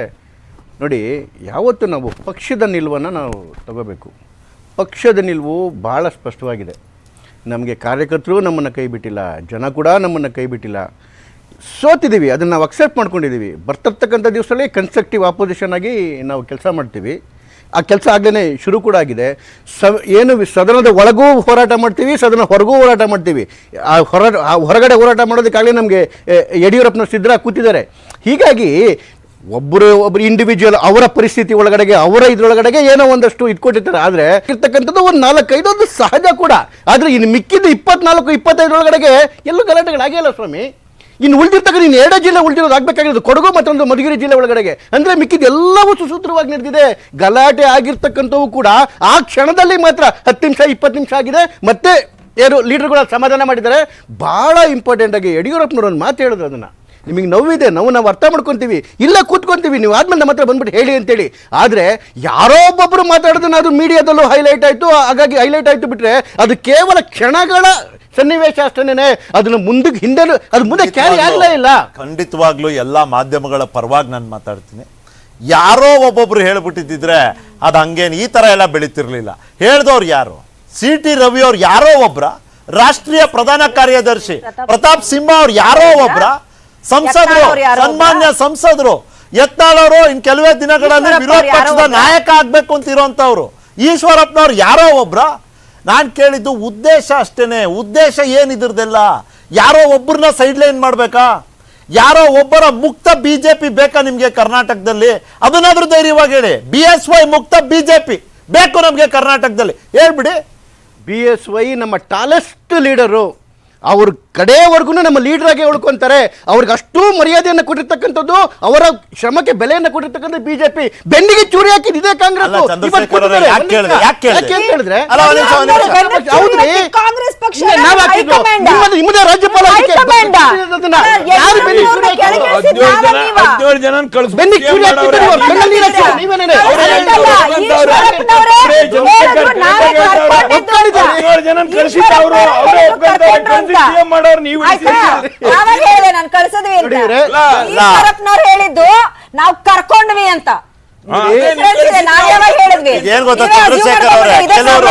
ನೋಡಿ, ಯಾವತ್ತು ನಾವು ಪಕ್ಷದ ನಿಲುವನ್ನು ನಾವು ತಗೋಬೇಕು. ಪಕ್ಷದ ನಿಲುವು ಭಾಳ ಸ್ಪಷ್ಟವಾಗಿದೆ. ನಮಗೆ ಕಾರ್ಯಕರ್ತರು ನಮ್ಮನ್ನು ಕೈ ಬಿಟ್ಟಿಲ್ಲ, ಜನ ಕೂಡ ನಮ್ಮನ್ನು ಕೈ ಬಿಟ್ಟಿಲ್ಲ. ಸೋತಿದ್ದೀವಿ, ಅದನ್ನು ನಾವು ಅಕ್ಸೆಪ್ಟ್ ಮಾಡ್ಕೊಂಡಿದ್ದೀವಿ. ಬರ್ತಿರ್ತಕ್ಕಂಥ ದಿವಸದಲ್ಲಿ ಕನ್ಸ್ಟ್ರಕ್ಟಿವ್ ಆಪೋಸಿಷನ್ ಆಗಿ ನಾವು ಕೆಲಸ ಮಾಡ್ತೀವಿ. ಆ ಕೆಲಸ ಆಗಲೇ ಶುರು ಕೂಡ ಆಗಿದೆ. ಏನು ಸದನದ ಒಳಗೂ ಹೋರಾಟ ಮಾಡ್ತೀವಿ, ಸದನ ಹೊರಗೂ ಹೋರಾಟ ಮಾಡ್ತೀವಿ. ಆ ಹೊರಗಡೆ ಹೋರಾಟ ಮಾಡೋದಕ್ಕಾಗಲೇ ನಮಗೆ ಯಡಿಯೂರಪ್ಪನವ್ರು ಸಿದ್ಧರಾಗಿ ಕೂತಿದ್ದಾರೆ. ಹೀಗಾಗಿ ಒಬ್ಬರು ಇಂಡಿವಿಜುವಲ್ ಅವರ ಪರಿಸ್ಥಿತಿ ಒಳಗಡೆಗೆ, ಅವರ ಇದ್ರೊಳಗಡೆಗೆ ಏನೋ ಒಂದಷ್ಟು ಇಟ್ಕೊಟ್ಟಿರ್ತಾರೆ. ಆದರೆ ಇರ್ತಕ್ಕಂಥದ್ದು ಒಂದು 4-5 ಒಂದು ಸಹಜ ಕೂಡ. ಆದರೆ ಇನ್ನು ಮಿಕ್ಕಿದ್ದು 24-25 ಒಳಗಡೆಗೆ ಎಲ್ಲೂ ಗಲಾಟೆಗಳಾಗಿಲ್ಲ ಸ್ವಾಮಿ. ಇನ್ನು ಉಳಿದಿರ್ತಕ್ಕ ನೀನು 2 ಜಿಲ್ಲೆ ಉಳಿದಿರೋದು ಆಗಬೇಕಾಗಿರೋದು ಕೊಡಗು ಮತ್ತೊಂದು ಮಧುಗಿರಿ ಜಿಲ್ಲೆ ಒಳಗಡೆಗೆ. ಅಂದರೆ ಮಿಕ್ಕಿದ್ದು ಎಲ್ಲವೂ ಸುಸೂತ್ರವಾಗಿ ನಡೆದಿದೆ. ಗಲಾಟೆ ಆಗಿರ್ತಕ್ಕಂಥವು ಕೂಡ ಆ ಕ್ಷಣದಲ್ಲಿ ಮಾತ್ರ 10 ನಿಮಿಷ 20 ನಿಮಿಷ ಆಗಿದೆ. ಮತ್ತೆ ಏನು ಲೀಡರ್ಗಳು ಸಮಾಧಾನ ಮಾಡಿದ್ದಾರೆ. ಭಾಳ ಇಂಪಾರ್ಟೆಂಟ್ ಆಗಿ ಯಡಿಯೂರಪ್ಪನವ್ರು ಒಂದು ಮಾತು ಹೇಳಿದ್ರು, ಅದನ್ನು ನಿಮಗೆ ನೋವಿದೆ, ನಾವು ಅರ್ಥ ಮಾಡ್ಕೊತೀವಿ, ಇಲ್ಲ ಕೂತ್ಕೊತೀವಿ, ನೀವು ಆದ್ಮೇಲೆ ನಮ್ಮ ಹತ್ರ ಬಂದ್ಬಿಟ್ಟು ಹೇಳಿ ಅಂತೇಳಿ. ಆದರೆ ಯಾರೋ ಒಬ್ಬೊಬ್ಬರು ಮಾತಾಡೋದನ್ನ ಅದು ಮೀಡಿಯಾದಲ್ಲೂ ಹೈಲೈಟ್ ಆಯಿತು. ಹಾಗಾಗಿ ಹೈಲೈಟ್ ಆಯಿತು ಬಿಟ್ಟರೆ ಅದು ಕೇವಲ ಕ್ಷಣಗಳ ಸನ್ನಿವೇಶ ಅಷ್ಟೇನೆ. ಅದನ್ನು ಮುಂದೆ ಕ್ಯಾರಿ ಆಗಲೇ ಇಲ್ಲ.
ಖಂಡಿತವಾಗ್ಲೂ ಎಲ್ಲ ಮಾಧ್ಯಮಗಳ ಪರವಾಗಿ ನಾನು ಮಾತಾಡ್ತೀನಿ. ಯಾರೋ ಒಬ್ಬೊಬ್ರು ಹೇಳ್ಬಿಟ್ಟಿದ್ರೆ ಅದು ಹಂಗೇನು ಈ ತರ ಎಲ್ಲ ಬೆಳೀತಿರ್ಲಿಲ್ಲ. ಹೇಳ್ದವ್ರು ಯಾರು? CT ರವಿ ಅವ್ರು ಯಾರೋ ಒಬ್ರ, ರಾಷ್ಟ್ರೀಯ ಪ್ರಧಾನ ಕಾರ್ಯದರ್ಶಿ ಪ್ರತಾಪ್ ಸಿಂಹ ಅವ್ರು ಯಾರೋ ಒಬ್ರ, ಸಂಸದರು, ಸನ್ಮಾನ್ಯ ಸಂಸದರು ಯತ್ನಾಳ್ ಇನ್ ಕೆಲವೇ ದಿನಗಳಲ್ಲಿ ವಿರೋಧ ಪಕ್ಷದ ನಾಯಕ ಆಗ್ಬೇಕು ಅಂತ ಇರೋಂಥವ್ರು, ಈಶ್ವರಪ್ಪನವ್ರು ಯಾರೋ ಒಬ್ರ. ನಾನು ಕೇಳಿದ್ದು ಉದ್ದೇಶ ಅಷ್ಟೇನೆ. ಉದ್ದೇಶ ಏನಿದ್ರದೆಲ್ಲ? ಯಾರೋ ಒಬ್ಬರನ್ನ ಸೈಡ್ ಲೈನ್ ಮಾಡಬೇಕಾ? ಯಾರೋ ಒಬ್ಬರ ಮುಕ್ತ ಬಿಜೆಪಿ ಬೇಕಾ ನಿಮಗೆ ಕರ್ನಾಟಕದಲ್ಲಿ? ಅದನ್ನಾದ್ರೂ ಧೈರ್ಯವಾಗಿ ಹೇಳಿ. BSY ಮುಕ್ತ ಬಿಜೆಪಿ ಬೇಕು ನಮಗೆ ಕರ್ನಾಟಕದಲ್ಲಿ, ಹೇಳ್ಬಿಡಿ.
BSY ನಮ್ಮ ಟಾಲೆಸ್ಟ್ ಲೀಡರು, ಅವ್ರ ಕಡೆಯವರೆಗೂ ನಮ್ಮ ಲೀಡರ್ ಆಗಿ ಉಳ್ಕೊಂತಾರೆ. ಅವ್ರಿಗೆ ಅಷ್ಟು ಮರ್ಯಾದೆಯನ್ನು ಕೊಟ್ಟಿರ್ತಕ್ಕಂಥದ್ದು, ಅವರ ಶ್ರಮಕ್ಕೆ ಬೆಲೆಯನ್ನು ಕೊಟ್ಟಿರ್ತಕ್ಕಂಥ ಬಿಜೆಪಿ ಬೆನ್ನಿಗೆ ಚೂರಿ ಹಾಕಿದ್ ಇದೇ ಕಾಂಗ್ರೆಸ್.
ಅಲ್ಲ, ಚಂದ್ರಶೇಖರ್ ಅವರೇ, ಯಾಕೆ ಕೇಳಿದ್ರೆ?
ಅಲ್ಲ, ಹೌದ್ರಿ,
ಕಾಂಗ್ರೆಸ್ ಪಕ್ಷ
ನಾವ್ ಹಾಕಿದ್ದು ನಿಮ್ಮದೇ ರಾಜ್ಯಪಾಲ
ಹದಿನೇಳು ಜನ
ಬೆನ್ನಿಗೆ ಚೂರಿ ಹಾಕಿದ್ರು ನೀವೇನೇ
ನಾನು ಕಳ್ಸದ್ವಿ ಅಂತ ಹೇಳಿದ್ದು ನಾವು ಕರ್ಕೊಂಡ್ವಿ ಅಂತ.
ಏನ್ ಗೊತ್ತಾ ಚಂದ್ರಶೇಖರ್ ಅವರೇ, ಕೆಲವರು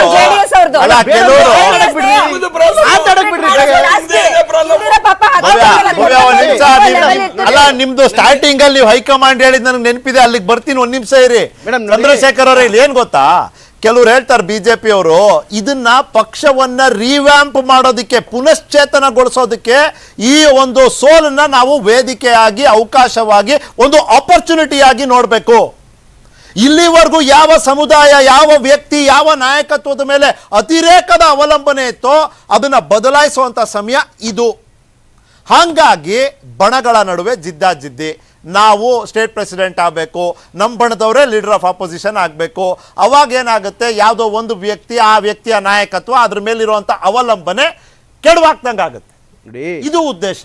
ಅಲ್ಲ, ನಿಮ್ದು ಸ್ಟಾರ್ಟಿಂಗ್ ಅಲ್ಲಿ ನೀವು ಹೈಕಮಾಂಡ್ ಹೇಳಿದ್ ನನಗೆ ನೆನಪಿದೆ, ಅಲ್ಲಿಗೆ ಬರ್ತೀನಿ, ಒಂದ್ ನಿಮಿಷ ಇರಿ. ಚಂದ್ರಶೇಖರ್ ಅವರೇ, ಇಲ್ಲಿ ಏನ್ ಗೊತ್ತಾ, ಕೆಲವ್ರು ಹೇಳ್ತಾರೆ ಬಿಜೆಪಿ ಅವರು ಇದನ್ನ ಪಕ್ಷವನ್ನ ರಿವ್ಯಾಂಪ್ ಮಾಡೋದಕ್ಕೆ, ಪುನಶ್ಚೇತನಗೊಳಿಸೋದಕ್ಕೆ ಈ ಒಂದು ಸೋಲನ್ನ ನಾವು ವೇದಿಕೆಯಾಗಿ, ಅವಕಾಶವಾಗಿ, ಒಂದು ಆಪರ್ಚುನಿಟಿಯಾಗಿ ನೋಡಬೇಕು. ಇಲ್ಲಿವರೆಗೂ ಯಾವ ಸಮುದಾಯ, ಯಾವ ವ್ಯಕ್ತಿ, ಯಾವ ನಾಯಕತ್ವದ ಮೇಲೆ ಅತಿರೇಕದ ಅವಲಂಬನೆ ಇತ್ತೋ ಅದನ್ನ ಬದಲಾಯಿಸುವಂತ ಸಮಯ ಇದು. ಹಾಗಾಗಿ ಬಣಗಳ ನಡುವೆ ಜಿದ್ದಾಜಿದ್ದಿ. ನಾವು ಸ್ಟೇಟ್ ಪ್ರೆಸಿಡೆಂಟ್ ಆಗಬೇಕು, ನಮ್ಮ ಬಣದವರೇ ಲೀಡರ್ ಆಫ್ ಅಪೋಸಿಷನ್ ಆಗಬೇಕು. ಅವಾಗ ಏನಾಗುತ್ತೆ, ಯಾವುದೋ ಒಂದು ವ್ಯಕ್ತಿ, ಆ ವ್ಯಕ್ತಿಯ ನಾಯಕತ್ವ, ಅದ್ರ ಮೇಲಿರುವಂಥ ಅವಲಂಬನೆ ಕೆಡವಾಕ್ದಂಗೆ ಆಗುತ್ತೆ. ಇದು ಉದ್ದೇಶ.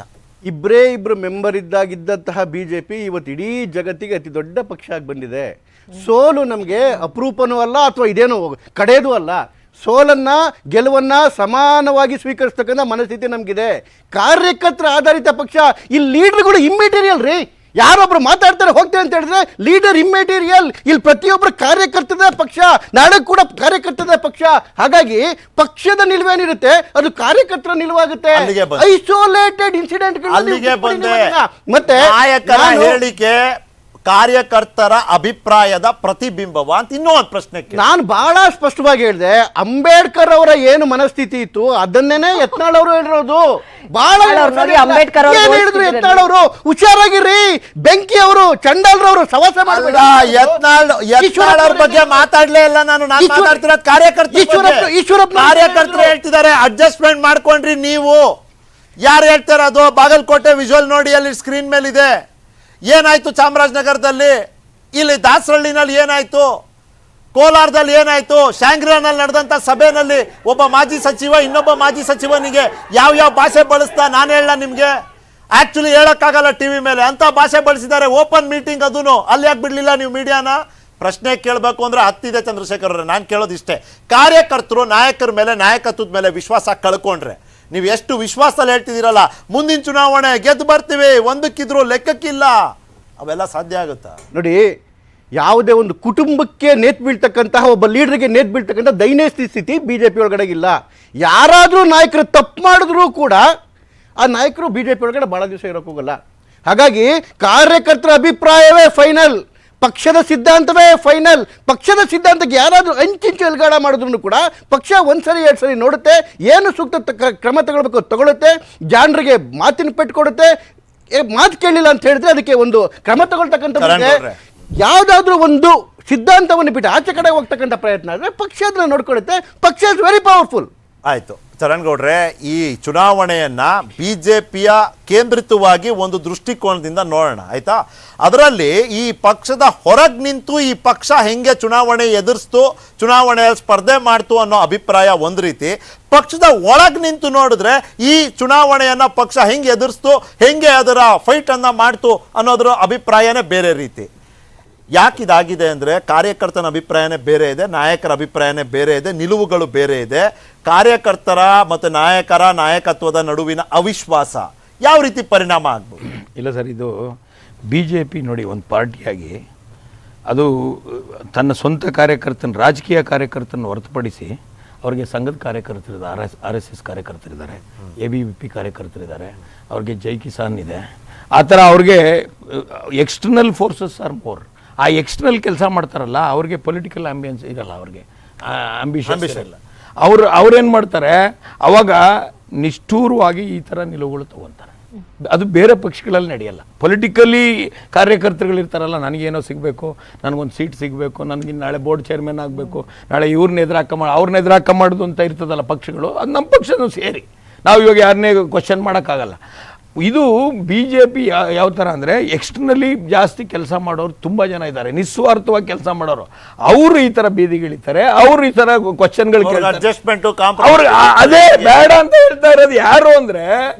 ಇಬ್ರು ಮೆಂಬರ್ ಇದ್ದಂತಹ ಬಿಜೆಪಿ ಇವತ್ತು ಇಡೀ ಜಗತ್ತಿಗೆ ಅತಿ ದೊಡ್ಡ ಪಕ್ಷ ಆಗಿ ಬಂದಿದೆ. ಸೋಲು ನಮಗೆ ಅಪರೂಪನೂ ಅಲ್ಲ, ಅಥವಾ ಇದೇನೋ ಕಡೆಯದೂ ಅಲ್ಲ. ಸೋಲನ್ನ ಗೆಲುವನ್ನ ಸಮಾನವಾಗಿ ಸ್ವೀಕರಿಸ್ತಕ್ಕಂಥ ಮನಸ್ಥಿತಿ ನಮಗಿದೆ. ಕಾರ್ಯಕರ್ತರ ಆಧಾರಿತ ಪಕ್ಷ. ಈ ಲೀಡರ್ಗಳು ಇಮ್ಮೆಟೀರಿಯಲ್ ರೀ. ಯಾರೊಬ್ರು ಮಾತಾಡ್ತಾರೆ ಹೋಗ್ತಾರೆ ಅಂತ ಹೇಳಿದ್ರೆ ಲೀಡರ್ ಇಮ್ಮೆಟೀರಿಯಲ್. ಇಲ್ಲಿ ಪ್ರತಿಯೊಬ್ಬರು ಕಾರ್ಯಕರ್ತದ ಪಕ್ಷ, ನಾಳೆ ಕೂಡ ಕಾರ್ಯಕರ್ತದ ಪಕ್ಷ. ಹಾಗಾಗಿ ಪಕ್ಷದ ನಿಲುವೇನಿರುತ್ತೆ ಅದು ಕಾರ್ಯಕರ್ತರ ನಿಲುವಾಗುತ್ತೆ. ಐಸೋಲೇಟೆಡ್ ಇನ್ಸಿಡೆಂಟ್
ಮತ್ತೆ ನಾಯಕರ ಹೇಳಿಕೆ ಕಾರ್ಯಕರ್ತರ ಅಭಿಪ್ರಾಯದ ಪ್ರತಿಬಿಂಬವ ಅಂತ ಇನ್ನೂ ಒಂದು ಪ್ರಶ್ನೆ
ನಾನು ಬಹಳ ಸ್ಪಷ್ಟವಾಗಿ ಹೇಳಿದೆ. ಅಂಬೇಡ್ಕರ್ ಅವರ ಏನು ಮನಸ್ಥಿತಿ ಇತ್ತು ಅದನ್ನೇನೆ ಯತ್ನಾಳ್ ಅವರು ಹೇಳಿರೋದು. ಬಹಳ
ಅಂಬೇಡ್ಕರ್
ಹೇಳಿದ್ರು ಯತ್ನಾಳ್ ಅವರು, ಹುಷಾರಾಗಿರ್ರಿ, ಬೆಂಕಿ ಅವರು, ಚಂಡಾಲ್ರವರು ಸವಾಸ ಮಾಡಬೇಡ.
ಯತ್ನಾಳ್ ಅವ್ರ ಬಗ್ಗೆ ಮಾತಾಡ್ಲೇ ಇಲ್ಲ ನಾನು ಮಾತಾಡ್ತಿರೋದು ಕಾರ್ಯಕರ್ತರು ಹೇಳ್ತಿದ್ದಾರೆ ಅಡ್ಜಸ್ಟ್ಮೆಂಟ್ ಮಾಡ್ಕೊಂಡ್ರಿ ನೀವು. ಯಾರು ಹೇಳ್ತಾರೆ ಅದು? ಬಾಗಲಕೋಟೆ ವಿಜುವಲ್ ನೋಡಿ, ಅಲ್ಲಿ ಸ್ಕ್ರೀನ್ ಮೇಲೆ ಇದೆ. ಏನಾಯ್ತು ಚಾಮರಾಜನಗರದಲ್ಲಿ, ಇಲ್ಲಿ ದಾಸರಳ್ಳಿನಲ್ಲಿ ಏನಾಯ್ತು, ಕೋಲಾರದಲ್ಲಿ ಏನಾಯ್ತು, ಶಾಂಗ್ರಿಯಾನಲ್ಲಿ ನಡೆದಂತ ಸಭೆಯಲ್ಲಿ ಒಬ್ಬ ಮಾಜಿ ಸಚಿವ ಇನ್ನೊಬ್ಬ ಮಾಜಿ ಸಚಿವನಿಗೆ ಯಾವ ಭಾಷೆ ಬಳಸ್ತಾ ನಾನು ಹೇಳ ನಿಮ್ಗೆ? ಆಕ್ಚುಲಿ ಹೇಳಕ್ಕಾಗಲ್ಲ ಟಿವಿ ಮೇಲೆ, ಅಂತ ಭಾಷೆ ಬಳಸಿದ್ದಾರೆ. ಓಪನ್ ಮೀಟಿಂಗ್ ಅದನ್ನು, ಅಲ್ಲಿ ಯಾಕೆ ಬಿಡ್ಲಿಲ್ಲ ನೀವು ಮೀಡಿಯಾನ? ಪ್ರಶ್ನೆ ಕೇಳಬೇಕು ಅಂದ್ರೆ ಹತ್ತಿದೆ ಚಂದ್ರಶೇಖರ್ ಅವರೇ. ನಾನು ಕೇಳೋದಿಷ್ಟೇ, ಕಾರ್ಯಕರ್ತರು ನಾಯಕರ ಮೇಲೆ, ನಾಯಕತ್ವದ ಮೇಲೆ ವಿಶ್ವಾಸ ಕಳ್ಕೊಂಡ್ರೆ, ನೀವು ಎಷ್ಟು ವಿಶ್ವಾಸದಲ್ಲಿ ಹೇಳ್ತಿದ್ದೀರಲ್ಲ ಮುಂದಿನ ಚುನಾವಣೆ ಗೆದ್ದು ಬರ್ತೀವಿ, ಒಂದಕ್ಕಿದ್ರು ಲೆಕ್ಕಕ್ಕಿಲ್ಲ, ಅವೆಲ್ಲ ಸಾಧ್ಯ ಆಗುತ್ತಾ?
ನೋಡಿ, ಯಾವುದೇ ಒಂದು ಕುಟುಂಬಕ್ಕೆ ನೇತ್ ಬೀಳ್ತಕ್ಕಂತಹ, ಒಬ್ಬ ಲೀಡರ್ಗೆ ನೇತ್ ಬೀಳ್ತಕ್ಕಂಥ ದೈನ್ಯ ಸ್ಥಿತಿ ಬಿಜೆಪಿ ಒಳಗಡೆ ಇಲ್ಲ. ಯಾರಾದರೂ ನಾಯಕರು ತಪ್ಪು ಮಾಡಿದ್ರೂ ಕೂಡ ಆ ನಾಯಕರು ಬಿಜೆಪಿ ಒಳಗಡೆ ಬಹಳ ದಿವಸ ಇರೋಕೆ ಹೋಗಲ್ಲ. ಹಾಗಾಗಿ ಕಾರ್ಯಕರ್ತರ ಅಭಿಪ್ರಾಯವೇ ಫೈನಲ್, ಪಕ್ಷದ ಸಿದ್ಧಾಂತವೇ ಫೈನಲ್. ಪಕ್ಷದ ಸಿದ್ಧಾಂತಕ್ಕೆ ಯಾರಾದರೂ ಅಂಚಿಂಚು ಎಲ್ಗಾಡ ಮಾಡಿದ್ರು ಕೂಡ ಪಕ್ಷ ಒಂದ್ಸರಿ ಎರಡು ಸರಿ ನೋಡುತ್ತೆ, ಏನು ಸೂಕ್ತ ಕ್ರಮ ತಗೊಳ್ಬೇಕು ತಗೊಳುತ್ತೆ, ಜಾಣರಿಗೆ ಮಾತಿನ ಪೆಟ್ಟು ಕೊಡುತ್ತೆ. ಮಾತು ಕೇಳಿಲ್ಲ ಅಂತ ಹೇಳಿದ್ರೆ ಅದಕ್ಕೆ ಒಂದು ಕ್ರಮ ತಗೊಳ್ತಕ್ಕಂಥ, ಯಾವುದಾದ್ರೂ ಒಂದು ಸಿದ್ಧಾಂತವನ್ನು ಬಿಟ್ಟು ಆಚೆ ಕಡೆ ಹೋಗ್ತಕ್ಕಂಥ ಪ್ರಯತ್ನ ಆದರೆ ಪಕ್ಷ ಅದನ್ನ ನೋಡ್ಕೊಳ್ಳುತ್ತೆ. ಪಕ್ಷ ಇಸ್ ವೆರಿ ಪವರ್ಫುಲ್.
ಆಯ್ತು ಚರಣ್ಗೌಡ್ರೆ, ಈ ಚುನಾವಣೆಯನ್ನ ಬಿಜೆಪಿಯ ಕೇಂದ್ರಿತವಾಗಿ ಒಂದು ದೃಷ್ಟಿಕೋನದಿಂದ ನೋಡೋಣ, ಆಯ್ತಾ? ಅದರಲ್ಲಿ ಈ ಪಕ್ಷದ ಹೊರಗೆ ನಿಂತು ಈ ಪಕ್ಷ ಹೆಂಗೆ ಚುನಾವಣೆ ಎದುರಿಸ್ತು, ಚುನಾವಣೆಯಲ್ಲಿ ಸ್ಪರ್ಧೆ ಮಾಡ್ತು ಅನ್ನೋ ಅಭಿಪ್ರಾಯ ಒಂದು ರೀತಿ. ಪಕ್ಷದ ಒಳಗೆ ನಿಂತು ನೋಡಿದ್ರೆ ಈ ಚುನಾವಣೆಯನ್ನ ಪಕ್ಷ ಹೆಂಗೆ ಎದುರಿಸ್ತು, ಹೆಂಗೆ ಅದರ ಫೈಟ್ ಅನ್ನ ಮಾಡ್ತು ಅನ್ನೋದ್ರ ಅಭಿಪ್ರಾಯನೇ ಬೇರೆ ರೀತಿ. ಯಾಕಿದಾಗಿದೆ ಅಂದರೆ ಕಾರ್ಯಕರ್ತನ ಅಭಿಪ್ರಾಯನೇ ಬೇರೆ ಇದೆ, ನಾಯಕರ ಅಭಿಪ್ರಾಯನೇ ಬೇರೆ ಇದೆ, ನಿಲುವುಗಳು ಬೇರೆ ಇದೆ. ಕಾರ್ಯಕರ್ತರ ಮತ್ತು ನಾಯಕತ್ವದ ನಡುವಿನ ಅವಿಶ್ವಾಸ ಯಾವ ರೀತಿ ಪರಿಣಾಮ ಆಗ್ಬೋದು?
ಇಲ್ಲ ಸರ್, ಇದು BJP ನೋಡಿ ಒಂದು ಪಾರ್ಟಿಯಾಗಿ ಅದು ತನ್ನ ಸ್ವಂತ ಕಾರ್ಯಕರ್ತನ, ರಾಜಕೀಯ ಕಾರ್ಯಕರ್ತನ ಹೊರತುಪಡಿಸಿ ಅವ್ರಿಗೆ ಸಂಘದ ಕಾರ್ಯಕರ್ತರಿದ್ದಾರೆ, RSS ಕಾರ್ಯಕರ್ತರಿದ್ದಾರೆ, ABVP ಕಾರ್ಯಕರ್ತರಿದ್ದಾರೆ, ಅವ್ರಿಗೆ ಜೈ ಕಿಸಾನ್ ಇದೆ. ಆ ಥರ ಅವ್ರಿಗೆ ಎಕ್ಸ್ಟರ್ನಲ್ ಫೋರ್ಸಸ್ ಆರ್ ಮೋರ್. ಆ ಎಕ್ಸ್ಟರ್ನಲ್ ಕೆಲಸ ಮಾಡ್ತಾರಲ್ಲ ಅವ್ರಿಗೆ ಪೊಲಿಟಿಕಲ್ ಆಂಬಿಯನ್ಸ್ ಇರಲ್ಲ, ಅವ್ರಿಗೆ ಆಂಬಿಷನ್ ಇಲ್ಲ. ಅವ್ರೇನು ಮಾಡ್ತಾರೆ, ಅವಾಗ ನಿಷ್ಠೂರವಾಗಿ ಈ ಥರ ನಿಲುವುಗಳು ತಗೊಂತಾರೆ. ಅದು ಬೇರೆ ಪಕ್ಷಗಳಲ್ಲಿ ನಡೆಯಲ್ಲ. ಪೊಲಿಟಿಕಲಿ ಕಾರ್ಯಕರ್ತರುಗಳಿರ್ತಾರಲ್ಲ, ನನಗೇನೋ ಸಿಗಬೇಕು, ನನಗೊಂದು ಸೀಟ್ ಸಿಗಬೇಕು, ನನಗೆ ನಾಳೆ ಬೋರ್ಡ್ ಚೇರ್ಮನ್ ಆಗಬೇಕು, ನಾಳೆ ಅವ್ರನ್ನ ಎದುರಾಕ ಮಾಡೋದು ಅಂತ ಇರ್ತದಲ್ಲ ಪಕ್ಷಗಳು, ಅದು ನಮ್ಮ ಪಕ್ಷನೂ ಸೇರಿ ನಾವು ಇವಾಗ ಯಾರನ್ನೇ ಕ್ವಶನ್ ಮಾಡೋಕ್ಕಾಗಲ್ಲ. ಇದು BJP ಯಾವ ಥರ ಅಂದರೆ, ಎಕ್ಸ್ಟರ್ನಲಿ ಜಾಸ್ತಿ ಕೆಲಸ ಮಾಡೋರು ತುಂಬ ಜನ ಇದ್ದಾರೆ, ನಿಸ್ವಾರ್ಥವಾಗಿ ಕೆಲಸ ಮಾಡೋರು. ಅವರು ಈ ಥರ ಬೀದಿಗಿಳಿತಾರೆ, ಅವರು ಈ ಥರ ಕ್ವಶನ್ಗಳು
ಅಡ್ಜಸ್ಟ್ಮೆಂಟ್
ಅವ್ರು ಅದೇ ಬೇಡ ಅಂತ ಹೇಳ್ತಾ ಇರೋದು ಯಾರು ಅಂದರೆ,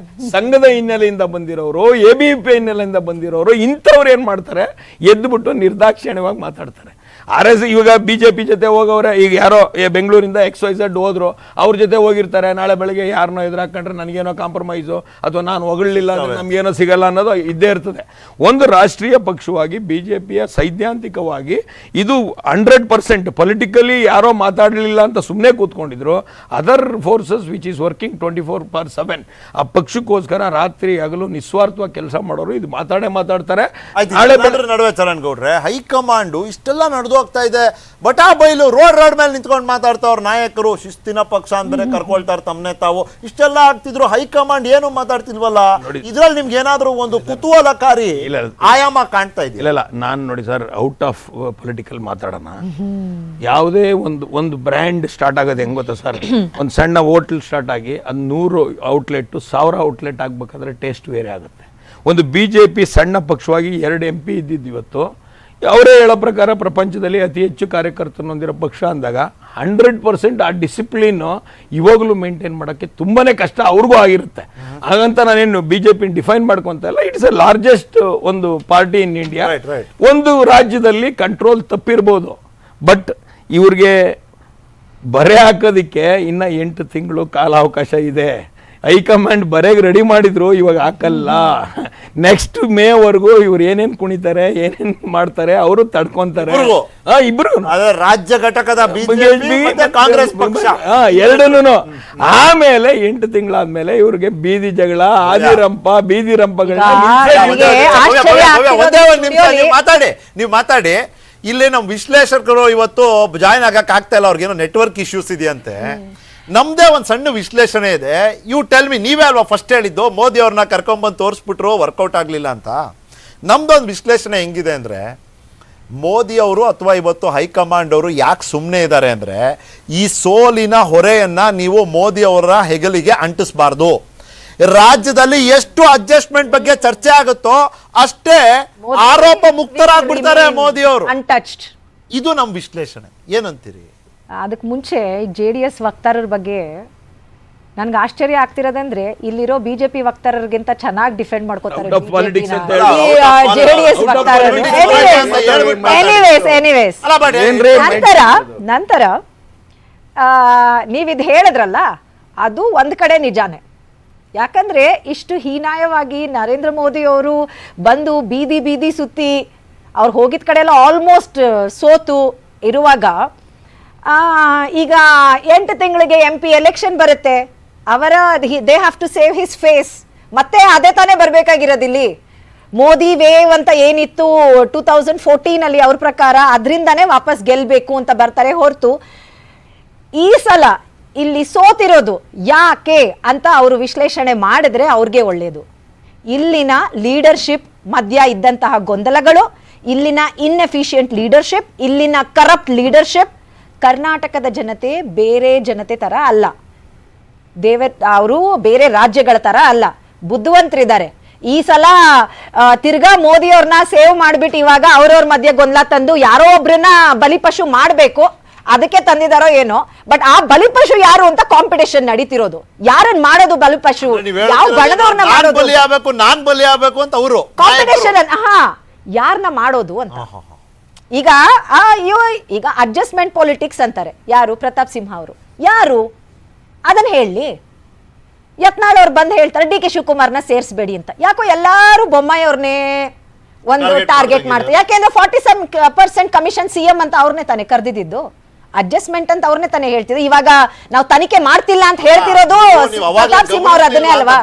ಸಂಘದ ಹಿನ್ನೆಲೆಯಿಂದ ಬಂದಿರೋರು, ABP ಹಿನ್ನೆಲೆಯಿಂದ ಬಂದಿರೋರು. ಇಂಥವ್ರು ಏನು ಮಾಡ್ತಾರೆ, ಎದ್ದುಬಿಟ್ಟು ನಿರ್ದಾಕ್ಷಿಣ್ಯವಾಗಿ ಮಾತಾಡ್ತಾರೆ. RS ಇವಾಗ BJP ಜೊತೆ ಹೋಗೋರೆ, ಈಗ ಯಾರೋ ಬೆಂಗಳೂರಿಂದ XYZ ಹೋದ್ರು, ಅವ್ರ ಜೊತೆ ಹೋಗಿರ್ತಾರೆ, ನಾಳೆ ಬೆಳಗ್ಗೆ ಯಾರನ್ನೋ ಎದುರಾಕೊಂಡ್ರೆ ನನಗೇನೋ ಕಾಂಪ್ರಮೈಸು ಅಥವಾ ನಾನು ಹೊಗಳಿಲ್ಲ ನಮಗೇನೋ ಸಿಗಲ್ಲ ಅನ್ನೋದು ಇದ್ದೇ ಇರ್ತದೆ. ಒಂದು ರಾಷ್ಟ್ರೀಯ ಪಕ್ಷವಾಗಿ BJPಯ ಸೈದ್ಧಾಂತಿಕವಾಗಿ ಇದು 100% ಪೊಲಿಟಿಕಲಿ ಯಾರೋ ಮಾತಾಡಲಿಲ್ಲ ಅಂತ ಸುಮ್ಮನೆ ಕೂತ್ಕೊಂಡಿದ್ರು. Other forces which is working 24/7 ಆ ಪಕ್ಷಕ್ಕೋಸ್ಕರ ರಾತ್ರಿ ಹಗಲು ನಿಸ್ವಾರ್ಥವಾಗಿ ಕೆಲಸ ಮಾಡೋರು ಇದು ಮಾತಾಡ್ತಾರೆ.
ನಡುವೆ ಚರಣ್ ಗೌಡ್ರೆ, ಹೈಕಮಾಂಡು ಇಷ್ಟೆಲ್ಲ ನಡೆದು ಹೋಗ್ತಾ ಇದೆ, ಬಟಾ ಬೈಲು ರೋಡ್ ಮೇಲೆ ನಿಂತ್ಕೊಂಡು ಮಾತಾಡ್ತಾವ್ರ ನಾಯಕರು, ಶಿಸ್ತಿನ ಪಕ್ಷ ಅಂದ್ರೆ ಕರ್ಕೊಳ್ತಾರ ತಮ್ಮನೆ ತಾವು, ಇಷ್ಟೆಲ್ಲ ಆಗ್ತಿದ್ರು, ಹೈಕಮಾಂಡ್ ಏನು ಮಾತಾಡ್ತಿಲ್ವಲ್ಲ, ಇದ್ರಲ್ಲಿ ನಿಮ್ಗೆ ಏನಾದ್ರು ಒಂದು ಕುತೂಹಲಕಾರಿ ಆಯಾಮ ಕಾಣ್ತಾ ಇದೆ?
ಇಲ್ಲ, ನಾನು ನೋಡಿ ಸರ್, ಔಟ್ ಆಫ್ ಪೊಲಿಟಿಕಲ್ ಮಾತಾಡೋಣ. ಯಾವುದೇ ಒಂದು ಬ್ರ್ಯಾಂಡ್ ಸ್ಟಾರ್ಟ್ ಆಗೋದು ಹೆಂಗ್ ಗೊತ್ತಾ ಸರ್, ಒಂದು ಸಣ್ಣ ಹೋಟ್ಲ್ ಸ್ಟಾರ್ಟ್ ಆಗಿ ಅದು 100 ಔಟ್ಲೆಟ್ 1000 ಔಟ್ಲೆಟ್ ಆಗ್ಬೇಕಾದ್ರೆ ಟೇಸ್ಟ್ ಬೇರೆ ಆಗುತ್ತೆ. ಒಂದು BJP ಸಣ್ಣ ಪಕ್ಷವಾಗಿ 2 MP ಇದ್ದಿದ್ದು ಇವತ್ತು ಅವರೇ ಹೇಳೋ ಪ್ರಕಾರ ಪ್ರಪಂಚದಲ್ಲಿ ಅತಿ ಹೆಚ್ಚು ಕಾರ್ಯಕರ್ತರನ್ನು ಹೊಂದಿರೋ ಪಕ್ಷ ಅಂದಾಗ 100% ಆ ಡಿಸಿಪ್ಲಿನ್ನು ಇವಾಗಲೂ ಮೇಂಟೈನ್ ಮಾಡೋಕ್ಕೆ ತುಂಬಾ ಕಷ್ಟ ಅವ್ರಿಗೂ ಆಗಿರುತ್ತೆ. ಹಾಗಂತ ನಾನೇನು BJP ಡಿಫೈನ್ ಮಾಡ್ಕೊತ ಇಲ್ಲ. ಇಟ್ಸ್ ಎ ಲಾರ್ಜೆಸ್ಟ್ ಒಂದು ಪಾರ್ಟಿ ಇನ್ ಇಂಡಿಯಾ. ಒಂದು ರಾಜ್ಯದಲ್ಲಿ ಕಂಟ್ರೋಲ್ ತಪ್ಪಿರ್ಬೋದು, ಬಟ್ ಇವ್ರಿಗೆ ಬರೆ ಹಾಕೋದಕ್ಕೆ ಇನ್ನು 8 ತಿಂಗಳು ಕಾಲಾವಕಾಶ ಇದೆ. ಹೈಕಮಾಂಡ್ ಬರೆಗೆ ರೆಡಿ ಮಾಡಿದ್ರು, ಇವಾಗ ಹಾಕಲ್ಲ. ನೆಕ್ಸ್ಟ್ ಮೇವರೆಗೂ ಇವ್ರು ಏನೇನ್ ಕುಣಿತಾರೆ, ಏನೇನ್ ಮಾಡ್ತಾರೆ ಅವರು ತಡ್ಕೊಂತಾರೆ. ಇಬ್ರು
ರಾಜ್ಯ ಘಟಕದ ಕಾಂಗ್ರೆಸ್ ಪಕ್ಷ
ಎರಡೂನು. ಆಮೇಲೆ 8 ತಿಂಗಳಾದ್ಮೇಲೆ ಇವ್ರಿಗೆ ಬೀದಿ ಜಗಳ, ಬೀದಿ ರಂಪಗಳನ್ನ
ನೀವು ಮಾತಾಡಿ. ಇಲ್ಲೇ ನಮ್ಮ ವಿಶ್ಲೇಷಕರು ಇವತ್ತು ಜಾಯ್ನ್ ಆಗಕ್ ಆಗ್ತಾ ಇಲ್ಲ, ಅವ್ರಿಗೇನೋ ನೆಟ್ವರ್ಕ್ ಇಶ್ಯೂಸ್ ಇದೆಯಂತೆ. ನಮ್ದೇ ಒಂದು ಸಣ್ಣ ವಿಶ್ಲೇಷಣೆ ಇದೆ. ಯು ಟೆಲ್ ಮಿ, ನೀವೇ ಅಲ್ವಾ ಫಸ್ಟ್ ಹೇಳಿದ್ದು ಮೋದಿ ಅವ್ರನ್ನ ಕರ್ಕೊಂಡ್ಬಂದು ತೋರಿಸ್ಬಿಟ್ರು ವರ್ಕೌಟ್ ಆಗಲಿಲ್ಲ ಅಂತ. ನಮ್ದೊಂದು ವಿಶ್ಲೇಷಣೆ ಹೆಂಗಿದೆ ಅಂದರೆ, ಮೋದಿ ಅವರು ಅಥವಾ ಇವತ್ತು ಹೈಕಮಾಂಡ್ ಅವರು ಯಾಕೆ ಸುಮ್ಮನೆ ಇದ್ದಾರೆ ಅಂದರೆ, ಈ ಸೋಲಿನ ಹೊರೆಯನ್ನು ನೀವು ಮೋದಿ ಅವರ ಹೆಗಲಿಗೆ ಅಂಟಿಸಬಾರ್ದು. ರಾಜ್ಯದಲ್ಲಿ ಎಷ್ಟು ಅಡ್ಜಸ್ಟ್ಮೆಂಟ್ ಬಗ್ಗೆ ಚರ್ಚೆ ಆಗುತ್ತೋ ಅಷ್ಟೇ ಆರೋಪ ಮುಕ್ತರಾಗ್ಬಿಡ್ತಾರೆ ಮೋದಿ ಅವರು.
ಅನ್ಟಚ್ಡ್.
ಇದು ನಮ್ಮ ವಿಶ್ಲೇಷಣೆ. ಏನಂತೀರಿ?
ಅದಕ್ಕೆ ಮುಂಚೆ JDS ವಕ್ತಾರರ ಬಗ್ಗೆ ನನ್ಗೆ ಆಶ್ಚರ್ಯ ಆಗ್ತಿರೋದಂದ್ರೆ, ಇಲ್ಲಿರೋ BJP ವಕ್ತಾರರಿಗಿಂತ ಚೆನ್ನಾಗಿ ಡಿಫೆಂಡ್ ಮಾಡ್ಕೋತಾರೆ JDS ವಕ್ತಾರರು. ನಂತರ ನೀವಿದ್ ಹೇಳಿದ್ರಲ್ಲ, ಅದು ಒಂದ್ ಕಡೆ ನಿಜಾನೇ. ಯಾಕಂದ್ರೆ ಇಷ್ಟು ಹೀನಾಯವಾಗಿ ನರೇಂದ್ರ ಮೋದಿ ಅವರು ಬಂದು ಬೀದಿ ಸುತ್ತಿ ಅವ್ರು ಹೋಗಿದ ಕಡೆ ಎಲ್ಲ ಆಲ್ಮೋಸ್ಟ್ ಸೋತು ಇರುವಾಗ, ಈಗ 8 ತಿಂಗಳಿಗೆ MP ಎಲೆಕ್ಷನ್ ಬರುತ್ತೆ, they have to save his face. ಮತ್ತೆ ಅದೇ ತಾನೇ ಬರ್ಬೇಕಾಗಿರೋದಿಲ್ಲಿ. ಮೋದಿ ವೇವ್ ಅಂತ ಏನಿತ್ತು 2014 ಅವ್ರ ಪ್ರಕಾರ, ಅದರಿಂದಾನೇ ವಾಪಸ್ ಗೆಲ್ಬೇಕು ಅಂತ ಬರ್ತಾರೆ ಹೊರತು, ಈ ಸಲ ಇಲ್ಲಿ ಸೋತಿರೋದು ಯಾಕೆ ಅಂತ ಅವರು ವಿಶ್ಲೇಷಣೆ ಮಾಡಿದ್ರೆ ಅವ್ರಿಗೆ ಒಳ್ಳೇದು. ಇಲ್ಲಿನ ಲೀಡರ್ಶಿಪ್ ಮಧ್ಯ ಇದ್ದಂತಹ ಗೊಂದಲಗಳು, ಇಲ್ಲಿನ ಇನ್ಎಫಿಷಿಯಂಟ್ ಲೀಡರ್ಶಿಪ್, ಇಲ್ಲಿನ ಕರಪ್ಟ್ ಲೀಡರ್ಶಿಪ್. ಕರ್ನಾಟಕದ ಜನತೆ ಬೇರೆ ಜನತೆ ತರ ಅಲ್ಲ, ಅವರು ಬೇರೆ ರಾಜ್ಯಗಳ ತರ ಅಲ್ಲ, ಬುದ್ಧಿವಂತರಿದ್ದಾರೆ. ಈ ಸಲ ತಿರ್ಗಾ ಮೋದಿ ಅವ್ರನ್ನ ಸೇವ್ ಮಾಡ್ಬಿಟ್ಟು ಇವಾಗ ಅವ್ರವ್ರ ಮಧ್ಯೆ ಗೊಂದಲ ತಂದು ಯಾರೋ ಒಬ್ರನ್ನ ಬಲಿಪಶು ಮಾಡ್ಬೇಕು, ಅದಕ್ಕೆ ತಂದಿದಾರೋ ಏನೋ. ಬಟ್ ಆ ಬಲಿಪಶು ಯಾರು ಅಂತ ಕಾಂಪಿಟೇಷನ್ ನಡೀತಿರೋದು. ಯಾರನ್ನ ಮಾಡೋದು ಬಲಿಪಶು, ಯಾವ ಬಣದವ್ರನ್ನ ಮಾಡೋದು,
ನಾನ್ ಬಲಿ ಆಗ್ಬೇಕು ಅಂತ ಅವರು
ಕಾಂಪಿಟೇಷನ್. ಯಾರನ್ನ ಮಾಡೋದು ಅಂತ. ಈಗ ಅಡ್ಜಸ್ಟ್ಮೆಂಟ್ ಪೊಲಿಟಿಕ್ಸ್ ಅಂತಾರೆ. ಯಾರು? ಪ್ರತಾಪ್ ಸಿಂಹ ಅವರು. ಯಾರು ಅದನ್ನ ಹೇಳಿ. ಯತ್ನಾಳ್ ಅವ್ರು ಬಂದು ಹೇಳ್ತಾರೆ DK ಶಿವಕುಮಾರ್ನ ಸೇರಿಸಬೇಡಿ ಅಂತ. ಯಾಕೋ ಎಲ್ಲಾರು ಬೊಮ್ಮಾಯಿ ಅವ್ರನ್ನೇ ಒಂದು ಟಾರ್ಗೆಟ್ ಮಾಡ್ತಾರೆ. ಯಾಕೆಂದ್ರೆ 47% ಕಮಿಷನ್ CM ಅಂತ ಅವ್ರನ್ನೇ ತಾನೇ ಕರೆದಿದ್ದು. ಅಡ್ಜಸ್ಟ್ಮೆಂಟ್ ಅಂತ ಅವ್ರನ್ನೇ ತಾನೇ ಹೇಳ್ತಿದ್ರು. ಇವಾಗ ನಾವು ತನಿಖೆ ಮಾಡ್ತಿಲ್ಲ ಅಂತ ಹೇಳ್ತಿರೋದು ಪ್ರತಾಪ್ ಸಿಂಹ ಅವ್ರು. ಅದನ್ನೇ ಅಲ್ವಾ?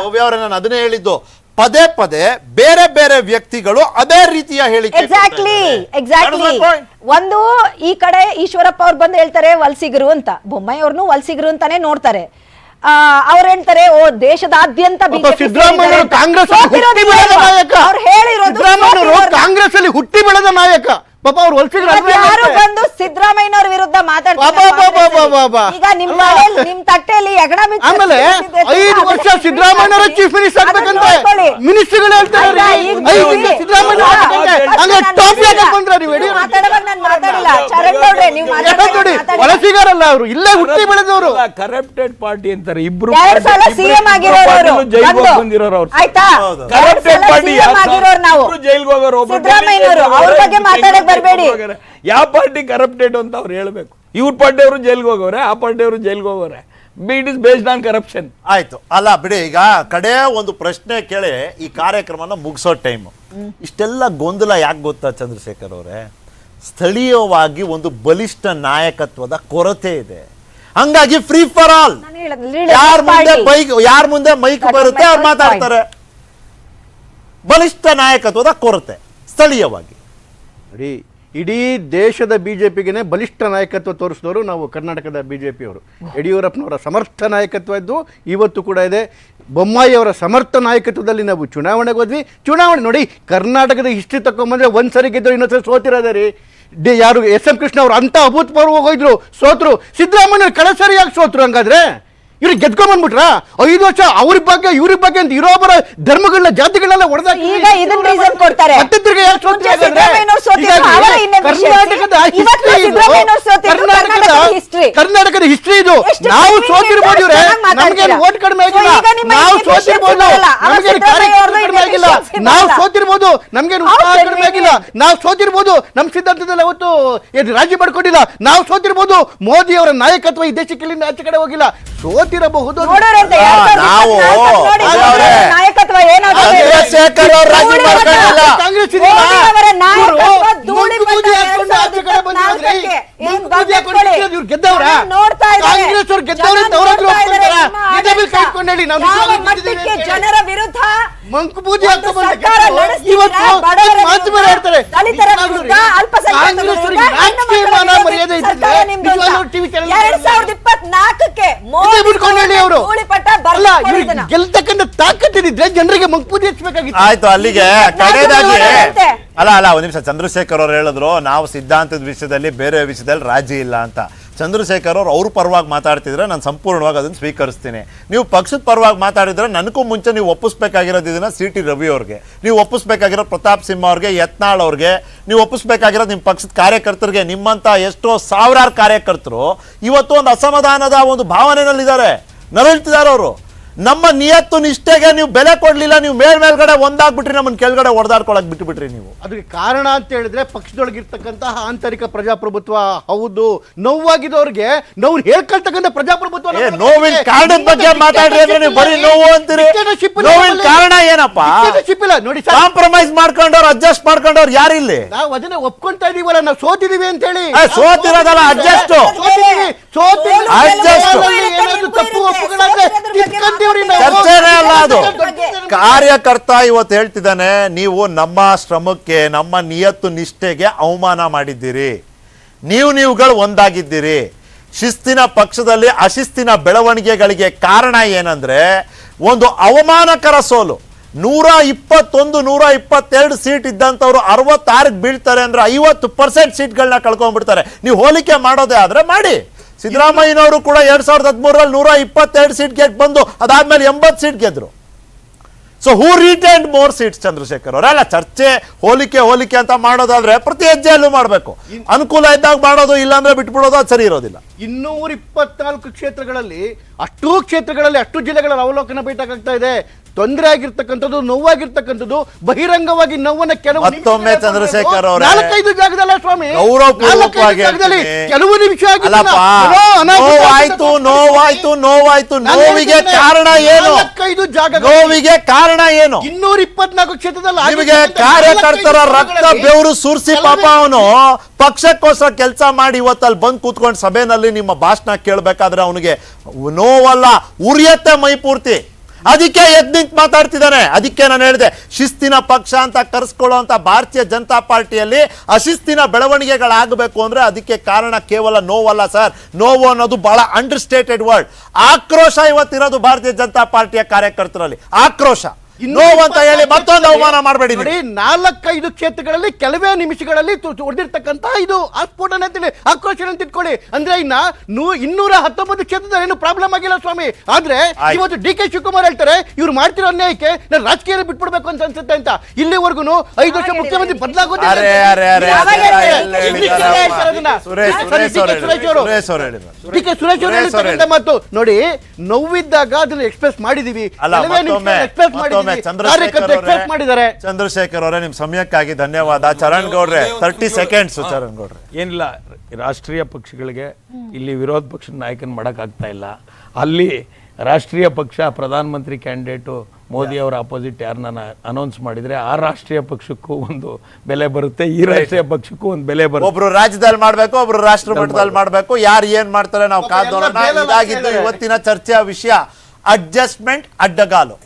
ನಾನು ಅದನ್ನೇ ಹೇಳಿದ್ದು. ಪದೇ ಪದೇ ಬೇರೆ ಬೇರೆ ವ್ಯಕ್ತಿಗಳು ಅದೇ ರೀತಿಯ ಹೇಳಿಕೆ
exactly
That is my point.
ಒಂದು ಈ ಕಡೆ ಈಶ್ವರಪ್ಪ ಅವ್ರು ಬಂದು ಹೇಳ್ತಾರೆ ವಲಸಿಗರು ಅಂತ, ಬೊಮ್ಮಾಯಿ ಅವ್ರನ್ನು ವಲಸಿಗರು ಅಂತಾನೆ ನೋಡ್ತಾರೆ. ಅವ್ರು ಹೇಳ್ತಾರೆ ಓ ದೇಶದಾದ್ಯಂತ
ಸಿದ್ದರಾಮಯ್ಯ ಕಾಂಗ್ರೆಸ್
ಅವ್ರು ಹೇಳಿರೋದು
ಕಾಂಗ್ರೆಸ್ ಅಲ್ಲಿ ಹುಟ್ಟಿ ಬೆಳೆದ ನಾಯಕ. ಪಾಪ ಅವ್ರು
ಯಾರು ಬಂದು ಸಿದ್ದರಾಮಯ್ಯನವ್ರ ವಿರುದ್ಧ ಮಾತಾಡ್ತಾರೆ. ಈಗ ನಿಮ್ ತಟ್ಟೆಯಲ್ಲಿ ಹೆಗಣ ಬಿಚ್ಚಿ
ಆಮೇಲೆ 5 ವರ್ಷ ಸಿದ್ದರಾಮಯ್ಯನವರ ಚೀಫ್ ಮಿನಿಸ್ಟರ್ ಆಗ್ಬೇಕಂತ ಮಿನಿಸ್ಟರ್ಗಳು ಹೇಳ್ತಾರೆ. ವಲಸಿಗರಲ್ಲ ಅವರು, ಇಲ್ಲೇ ಹುಟ್ಟಿ ಬೆಳೆದವರು.
ಕರಪ್ಟೆಡ್ ಪಾರ್ಟಿ ಅಂತಾರೆ ಇಬ್ರು.
2 ಸಲ ಸಿಎಂ ಆಗಿರೋರು
ಬಂದಿರೋರು ಅವ್ರು.
ಆಯ್ತಾ,
ಕರಪ್ಟೆಡ್ ಪಾರ್ಟಿ
ನಾವು
ಜೈಲ್ಗೆ ಹೋಗೋರು
ಸಿದ್ದರಾಮಯ್ಯನವರು ಅವ್ರ ಬಗ್ಗೆ ಮಾತಾಡಕ್ ಬರ್ಬೇಡಿ.
ಯಾವ ಪಾರ್ಟಿ ಕರಪ್ಟೆಡ್ ಅಂತ ಅವ್ರು ಹೇಳ್ಬೇಕು. ಇವ್ರ ಪಾರ್ಟಿಯವರು ಜೈಲ್ಗೆ ಹೋಗೋರೆ, ಆ ಪಾರ್ಟಿಯವರು ಜೈಲ್ಗೆ ಹೋಗೋರೆ. It is based on corruption.
ಆಯ್ತು, ಅಲ್ಲ ಬಿಡಿ. ಈಗ ಕಡೆ ಒಂದು ಪ್ರಶ್ನೆ ಕೇಳಿ ಈ ಕಾರ್ಯಕ್ರಮನ ಮುಗಿಸೋ ಟೈಮ್. ಇಷ್ಟೆಲ್ಲ ಗೊಂದಲ ಯಾಕೆ ಗೊತ್ತಾ ಚಂದ್ರಶೇಖರ್ ಅವರೇ? ಸ್ಥಳೀಯವಾಗಿ ಒಂದು ಬಲಿಷ್ಠ ನಾಯಕತ್ವದ ಕೊರತೆ ಇದೆ. ಹಂಗಾಗಿ ಫ್ರೀ ಫಾರ್ ಆಲ್, ಯಾರ ಮುಂದೆ ಮೈಕ್ ಬರುತ್ತೆ ಅವ್ರು ಮಾತಾಡ್ತಾರೆ. ಬಲಿಷ್ಠ ನಾಯಕತ್ವದ ಕೊರತೆ ಸ್ಥಳೀಯವಾಗಿ.
ಇಡೀ ದೇಶದ ಬಿಜೆಪಿಗೆ ಬಲಿಷ್ಠ ನಾಯಕತ್ವ ತೋರಿಸಿದವರು ನಾವು ಕರ್ನಾಟಕದ ಬಿಜೆಪಿಯವರು. ಯಡಿಯೂರಪ್ಪನವರ ಸಮರ್ಥ ನಾಯಕತ್ವ ಇದ್ದು ಇವತ್ತು ಕೂಡ ಇದೆ. ಬೊಮ್ಮಾಯಿ ಅವರ ಸಮರ್ಥ ನಾಯಕತ್ವದಲ್ಲಿ ನಾವು ಚುನಾವಣೆಗೆ ಹೋದ್ವಿ. ಚುನಾವಣೆ ನೋಡಿ, ಕರ್ನಾಟಕದ ಹಿಸ್ಟ್ರಿ ತಗೊಂಬಂದ್ರೆ ಒಂದ್ಸರಿ ಗೆದ್ದರು, ಇನ್ನೊಂದ್ಸರಿ ಸೋತಿರೋದೇ ರೀ. ಯಾರು SM ಕೃಷ್ಣ ಅವರು ಅಂತ ಅಭೂತಪೂರ್ವ ಹೋಗಿದ್ರು, ಸೋತ್ರು. ಸಿದ್ದರಾಮಯ್ಯ ಕಳಸರಿ ಯಾಕೆ ಸೋತ್ರು? ಹಂಗಾದ್ರೆ ಇವ್ರಿಗೆ ಗೆದ್ಕೊಂಡ್ಬಂದ್ಬಿಟ್ರ 5 ವರ್ಷ ಅವ್ರ ಬಗ್ಗೆ ಇವ್ರ ಬಗ್ಗೆ ಅಂತ ಇರೋಬರ ಧರ್ಮಗಳನ್ನ ಜಾತಿಗಳನ್ನೆಲ್ಲ ಹೊಡೆದಾಕಿ ಕರ್ನಾಟಕದ ಹಿಸ್ಟ್ರಿ ಇದು. ನಾವು ಸೋತಿರ್ಬೋದು ಇವ್ರೆ, ನಮ್ಗೆ ಓಟ್ ಕಡಿಮೆ ಆಗಿಲ್ಲ. ನಾವು ಸೋತಿರ್ಬೋದು, ನಮ್ಗೆ ಕಾರ್ಯಕರ್ತರು ಕಡಿಮೆ ಆಗಿಲ್ಲ. ನಾವು ಸೋತಿರ್ಬೋದು, ನಮ್ಗೆ ಕಡಿಮೆ ಆಗಿಲ್ಲ. ನಾವು ಸೋತಿರ್ಬೋದು, ನಮ್ ಸಿದ್ಧಾಂತದಲ್ಲಿ ಅವತ್ತು ರಾಜಿ ಮಾಡ್ಕೊಂಡಿಲ್ಲ. ನಾವು ಸೋತಿರ್ಬೋದು, ಮೋದಿ ಅವರ ನಾಯಕತ್ವ ಈ ದೇಶಕ್ಕೆ ಇಲ್ಲಿಂದ ಆಚೆ ಕಡೆ ಹೋಗಿಲ್ಲ. ಸೋತಿರಬಹುದು.
ನಾಯಕತ್ವ ಜನರ ವಿರುದ್ಧ
ಮಂಕುಬೂದಿ ಗೆಲ್ತಕ್ಕಂಥ ತಾಕತ್ತಿದ್ರೆ ಜನರಿಗೆ ಮಂಕುಬೂದಿ ಹಚ್ಚಬೇಕಾಗಿತ್ತು.
ಆಯ್ತು, ಅಲ್ಲಿಗೆ ಕಡೆದಾಗಿ ಅಲ್ಲ ಒಂದ್ ನಿಮಿಷ. ಚಂದ್ರಶೇಖರ್ ಅವ್ರು ಹೇಳಿದ್ರು ನಾವು ಸಿದ್ಧಾಂತದ ವಿಷಯದಲ್ಲಿ ಬೇರೆ ವಿಷಯದಲ್ಲಿ ರಾಜಿ ಇಲ್ಲ ಅಂತ. ಚಂದ್ರಶೇಖರ್ ಅವ್ರ ಪರವಾಗಿ ಮಾತಾಡ್ತಿದ್ರೆ ನಾನು ಸಂಪೂರ್ಣವಾಗಿ ಅದನ್ನು ಸ್ವೀಕರಿಸ್ತೀನಿ. ನೀವು ಪಕ್ಷದ ಪರವಾಗಿ ಮಾತಾಡಿದ್ರೆ ನನಗೂ ಮುಂಚೆ ನೀವು ಒಪ್ಪಿಸ್ಬೇಕಾಗಿರೋದು ಇದನ್ನ CT ರವಿ ಅವ್ರಿಗೆ, ನೀವು ಒಪ್ಪಿಸ್ಬೇಕಾಗಿರೋ ಪ್ರತಾಪ್ ಸಿಂಹ ಅವ್ರಿಗೆ, ಯತ್ನಾಳ್ ಅವ್ರಿಗೆ, ನೀವು ಒಪ್ಪಿಸ್ಬೇಕಾಗಿರೋದು ನಿಮ್ಮ ಪಕ್ಷದ ಕಾರ್ಯಕರ್ತರಿಗೆ. ನಿಮ್ಮಂತ ಎಷ್ಟೋ ಸಾವಿರಾರು ಕಾರ್ಯಕರ್ತರು ಇವತ್ತು ಒಂದು ಅಸಮಾಧಾನದ ಒಂದು ಭಾವನೆಯಲ್ಲಿದ್ದಾರೆ, ನರಳ್ತಿದ್ದಾರೆ ಅವರು. ನಮ್ಮ ನಿಯತ್ತು ನಿಷ್ಠೆಗೆ ನೀವು ಬೆಲೆ ಕೊಡ್ಲಿಲ್ಲ. ನೀವು ಮೇಲ್ಗಡೆ ಒಂದಾಗ್ಬಿಟ್ರಿ, ನಮ್ಮನ್ನ ಕೆಳಗಡೆ ಹೊಡೆದಾಡ್ಕೊಳಕ್ ಬಿಟ್ಬಿಟ್ರಿ ನೀವು.
ಅದಕ್ಕೆ ಕಾರಣ ಅಂತ ಹೇಳಿದ್ರೆ ಪಕ್ಷದೊಳಗಿರ್ತಕ್ಕಂತಹ ಆಂತರಿಕ ಪ್ರಜಾಪ್ರಭುತ್ವ. ಹೌದು, ನೋವಾಗಿದ್ದವ್ರಿಗೆ ನೋವು ಹೇಳ್ಕೊಳ್ತಕ್ಕಂಥ ಪ್ರಜಾಪ್ರಭುತ್ವ.
ನೋವಿನ ಕಾರಣದ ಬಗ್ಗೆ ಮಾತಾಡ್ರಿ ಅಂದ್ರೆ ನೀವು ಬರೀ ನೋವು ಅಂತೀರಿ. ನೋವಿನ ಕಾರಣ ಏನಪ್ಪ?
ನೋಡಿ,
ಕಾಂಪ್ರಮೈಸ್ ಮಾಡ್ಕೊಂಡವ್ರು, ಅಡ್ಜಸ್ಟ್ ಮಾಡ್ಕೊಂಡವ್ರು ಯಾರು ಇಲ್ಲಿ?
ನಾವು ಅದನ್ನ ಒಪ್ಕೊಂತಾ ಇದೀವಲ್ಲ, ನಾವು ಸೋತಿದೀವಿ ಅಂತ ಹೇಳಿ.
ಸೋತಿರೋದಲ್ಲ, ಅಡ್ಜಸ್ಟ್
ತಪ್ಪು ಒಪ್ಪುಗಳಾದ್ರೆ
ಚರ್ಚೆನೇ ಅಲ್ಲ ಅದು. ಕಾರ್ಯಕರ್ತ ಇವತ್ತು ಹೇಳ್ತಿದ್ದಾನೆ, ನೀವು ನಮ್ಮ ಶ್ರಮಕ್ಕೆ, ನಮ್ಮ ನಿಯತ್ತು ನಿಷ್ಠೆಗೆ ಅವಮಾನ ಮಾಡಿದ್ದೀರಿ. ನೀವುಗಳು ಒಂದಾಗಿದ್ದೀರಿ. ಶಿಸ್ತಿನ ಪಕ್ಷದಲ್ಲಿ ಅಶಿಸ್ತಿನ ಬೆಳವಣಿಗೆಗಳಿಗೆ ಕಾರಣ ಏನಂದ್ರೆ ಒಂದು ಅವಮಾನಕರ ಸೋಲು. 121 122 ಸೀಟ್ ಇದ್ದಂಥವ್ರು 66ಕ್ಕೆ ಬೀಳ್ತಾರೆ ಅಂದ್ರೆ 50% ಸೀಟ್ಗಳನ್ನ ಕಳ್ಕೊಂಡ್ಬಿಡ್ತಾರೆ. ನೀವು ಹೋಲಿಕೆ ಮಾಡೋದೇ ಆದ್ರೆ ಮಾಡಿ. ಸಿದ್ದರಾಮಯ್ಯನವರು ಕೂಡ 2013ರಲ್ಲಿ 122 ಸೀಟ್ ಗೆದ್ದು ಬಂದು ಅದಾದ್ಮೇಲೆ 80 ಸೀಟ್ ಗೆದ್ರು. So who retained more seats? Chandrashekar ಅವರಲ್ಲ. ಚರ್ಚೆ ಹೋಲಿಕೆ ಅಂತ ಮಾಡೋದಾದ್ರೆ ಪ್ರತಿ ಹೆಜ್ಜೆಯಲ್ಲೂ ಮಾಡಬೇಕು. ಅನುಕೂಲ ಇದ್ದಾಗ ಮಾಡೋದು, ಇಲ್ಲಾಂದ್ರೆ ಬಿಟ್ಬಿಡೋದು, ಅದು ಸರಿ ಇರೋದಿಲ್ಲ.
224 ಕ್ಷೇತ್ರಗಳಲ್ಲಿ ಅಷ್ಟು ಜಿಲ್ಲೆಗಳಲ್ಲಿ ಅವಲೋಕನ ಬೇಕಾಗ್ತಾ ಇದೆ. ತೊಂದರೆ ಆಗಿರ್ತಕ್ಕಂಥದ್ದು, ನೋವಾಗಿರ್ತಕ್ಕಂಥದ್ದು, ಬಹಿರಂಗವಾಗಿ ನೋವನ್ನ ಕೆಲವು
ಮತ್ತೊಮ್ಮೆ ಚಂದ್ರಶೇಖರ್ ಅವರೇ
4-5 ಜಾಗದಲ್ಲ ಸ್ವಾಮಿ,
ಗೌರವಪೂರ್ವಕವಾಗಿ
ಕೆಲವು ನಿಮಿಷ
ನೋವಾಯ್ತು. ನೋವಿಗೆ ಕಾರಣ ಏನು?
4-5 ಜಾಗ
ನೋವಿಗೆ ಕಾರಣ ಏನು?
224 ಕ್ಷೇತ್ರದಲ್ಲಿ
ನಿಮಗೆ ಕಾರ್ಯಕರ್ತರ ರಕ್ತ ಬೆವರು ಸುರಿಸಿ ಪಾಪ ಅವನು ಪಕ್ಷಕ್ಕೋಸ್ಕರ ಕೆಲಸ ಮಾಡಿ ಇವತ್ತಲ್ಲಿ ಬಂದು ಕೂತ್ಕೊಂಡು ಸಭೆಯಲ್ಲಿ ನಿಮ್ಮ ಭಾಷಣ ಕೇಳಬೇಕಾದ್ರೆ ಅವನಿಗೆ ನೋವಲ್ಲ, ಉರಿಯತ್ತೆ ಮೈ ಪೂರ್ತಿ. ಅದಕ್ಕೆ ಎದ್ದು ನಿಂತು ಮಾತಾಡ್ತಿದ್ದಾನೆ. ಅದಕ್ಕೆ ನಾನು ಹೇಳಿದೆ, ಶಿಸ್ತಿನ ಪಕ್ಷ ಅಂತ ಕರೆಸ್ಕೊಳ್ಳುವಂತ ಭಾರತೀಯ ಜನತಾ ಪಾರ್ಟಿಯಲ್ಲಿ ಅಶಿಸ್ತಿನ ಬೆಳವಣಿಗೆಗಳಾಗಬೇಕು ಅಂದ್ರೆ ಅದಕ್ಕೆ ಕಾರಣ ಕೇವಲ ನೋವಲ್ಲ ಸರ್. ನೋವು ಅನ್ನೋದು ಬಹಳ ಅಂಡರ್ಸ್ಟೇಟೆಡ್ ವರ್ಡ್. ಆಕ್ರೋಶ ಇವತ್ತಿರೋದು ಭಾರತೀಯ ಜನತಾ ಪಾರ್ಟಿಯ ಕಾರ್ಯಕರ್ತರಲ್ಲಿ ಆಕ್ರೋಶ. ನೋವು ಅಂತ ಹೇಳಿ ಮತ್ತೊಂದು ಅವಮಾನ ಮಾಡಬೇಡಿ.
ನೋಡಿ, 4-5 ಕ್ಷೇತ್ರಗಳಲ್ಲಿ ಕೆಲವೇ ನಿಮಿಷಗಳಲ್ಲಿ ಹೊಡೆದಿರ್ತಕ್ಕಂತ ಇದು ಆಸ್ಫೋಟನೆ ಅಂತೇಳಿ ಆಕ್ರೋಶ ಅಂತ ಇಟ್ಕೊಳ್ಳಿ. ಅಂದ್ರೆ ಇನ್ನ 219 ಕ್ಷೇತ್ರದಲ್ಲಿ ಏನು ಪ್ರಾಬ್ಲಮ್ ಆಗಿಲ್ಲ ಸ್ವಾಮಿ. ಆದ್ರೆ ಇವತ್ತು ಡಿ ಕೆ ಶಿವಕುಮಾರ್ ಹೇಳ್ತಾರೆ ಇವ್ರು ಮಾಡ್ತಿರೋ ಅನ್ಯಾಯಕ್ಕೆ ನಾನು ರಾಜಕೀಯ ಬಿಟ್ಬಿಡ್ಬೇಕು ಅಂತ ಅನ್ಸುತ್ತೆ ಅಂತ. ಇಲ್ಲಿವರೆಗೂ 5 ವರ್ಷ ಮುಖ್ಯಮಂತ್ರಿ ಬದಲಾಗೋದಿಲ್ಲ. ಡಿ ಕೆ ಸುರೇಶ್ ಅವರು ಹೇಳಿರ್ತಕ್ಕಂಥ ಮಾತು ನೋಡಿ, ನೋವಿದ್ದಾಗ ಅದನ್ನ ಎಕ್ಸ್ಪ್ರೆಸ್ ಮಾಡಿದೀವಿ, ಎಕ್ಸ್ಪ್ರೆಸ್ ಮಾಡಿದೀವಿ.
ಚಂದ್ರಶೇಖರ್ ಅವರೇ, ನಿಮ್ ಸಮಯಕ್ಕಾಗಿ ಧನ್ಯವಾದ. ಚರಣ್ ಗೌಡ್ರೆ 30 ಸೆಕೆಂಡ್ಸ್. ಚರಣ್ ಗೌಡ್ರೆ,
ಏನಿಲ್ಲ, ರಾಷ್ಟ್ರೀಯ ಪಕ್ಷಗಳಿಗೆ ಇಲ್ಲಿ ವಿರೋಧ ಪಕ್ಷದ ನಾಯಕನ ಮಾಡಕ್ ಆಗ್ತಾ ಇಲ್ಲ. ಅಲ್ಲಿ ರಾಷ್ಟ್ರೀಯ ಪಕ್ಷ ಪ್ರಧಾನಮಂತ್ರಿ ಕ್ಯಾಂಡಿಡೇಟು ಮೋದಿ ಅವರ ಅಪೋಸಿಟ್ ಯಾರನ್ನ ಅನೌನ್ಸ್ ಮಾಡಿದ್ರೆ ಆ ರಾಷ್ಟ್ರೀಯ ಪಕ್ಷಕ್ಕೂ ಒಂದು ಬೆಲೆ ಬರುತ್ತೆ, ಈ ರಾಷ್ಟ್ರೀಯ ಪಕ್ಷಕ್ಕೂ ಒಂದು ಬೆಲೆ ಬರುತ್ತೆ.
ಒಬ್ರು ರಾಜ್ಯದಲ್ಲಿ ಮಾಡ್ಬೇಕು, ಒಬ್ರು ರಾಷ್ಟ್ರ ಮಟ್ಟದಲ್ಲಿ ಮಾಡ್ಬೇಕು. ಯಾರು ಏನ್ ಮಾಡ್ತಾರೆ ನಾವು ಕಾದ್ ನೋಡೋಣ. ಇದಾಗಿದ್ದು ಇವತ್ತಿನ ಚರ್ಚೆಯ ವಿಷಯ, ಅಡ್ಜಸ್ಟ್ಮೆಂಟ್ ಅಡ್ಡಗಾಲು.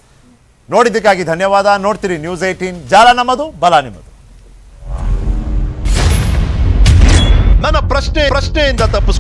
ನೋಡಿದ್ದಕ್ಕಾಗಿ ಧನ್ಯವಾದ. ನೋಡ್ತೀರಿ ನ್ಯೂಸ್ 18, ಜಾಲ ನಮ್ಮದು, ಬಲ ನಿಮ್ಮದು. ನನ್ನ ಪ್ರಶ್ನೆಯಿಂದ ತಪ್ಪಿಸ್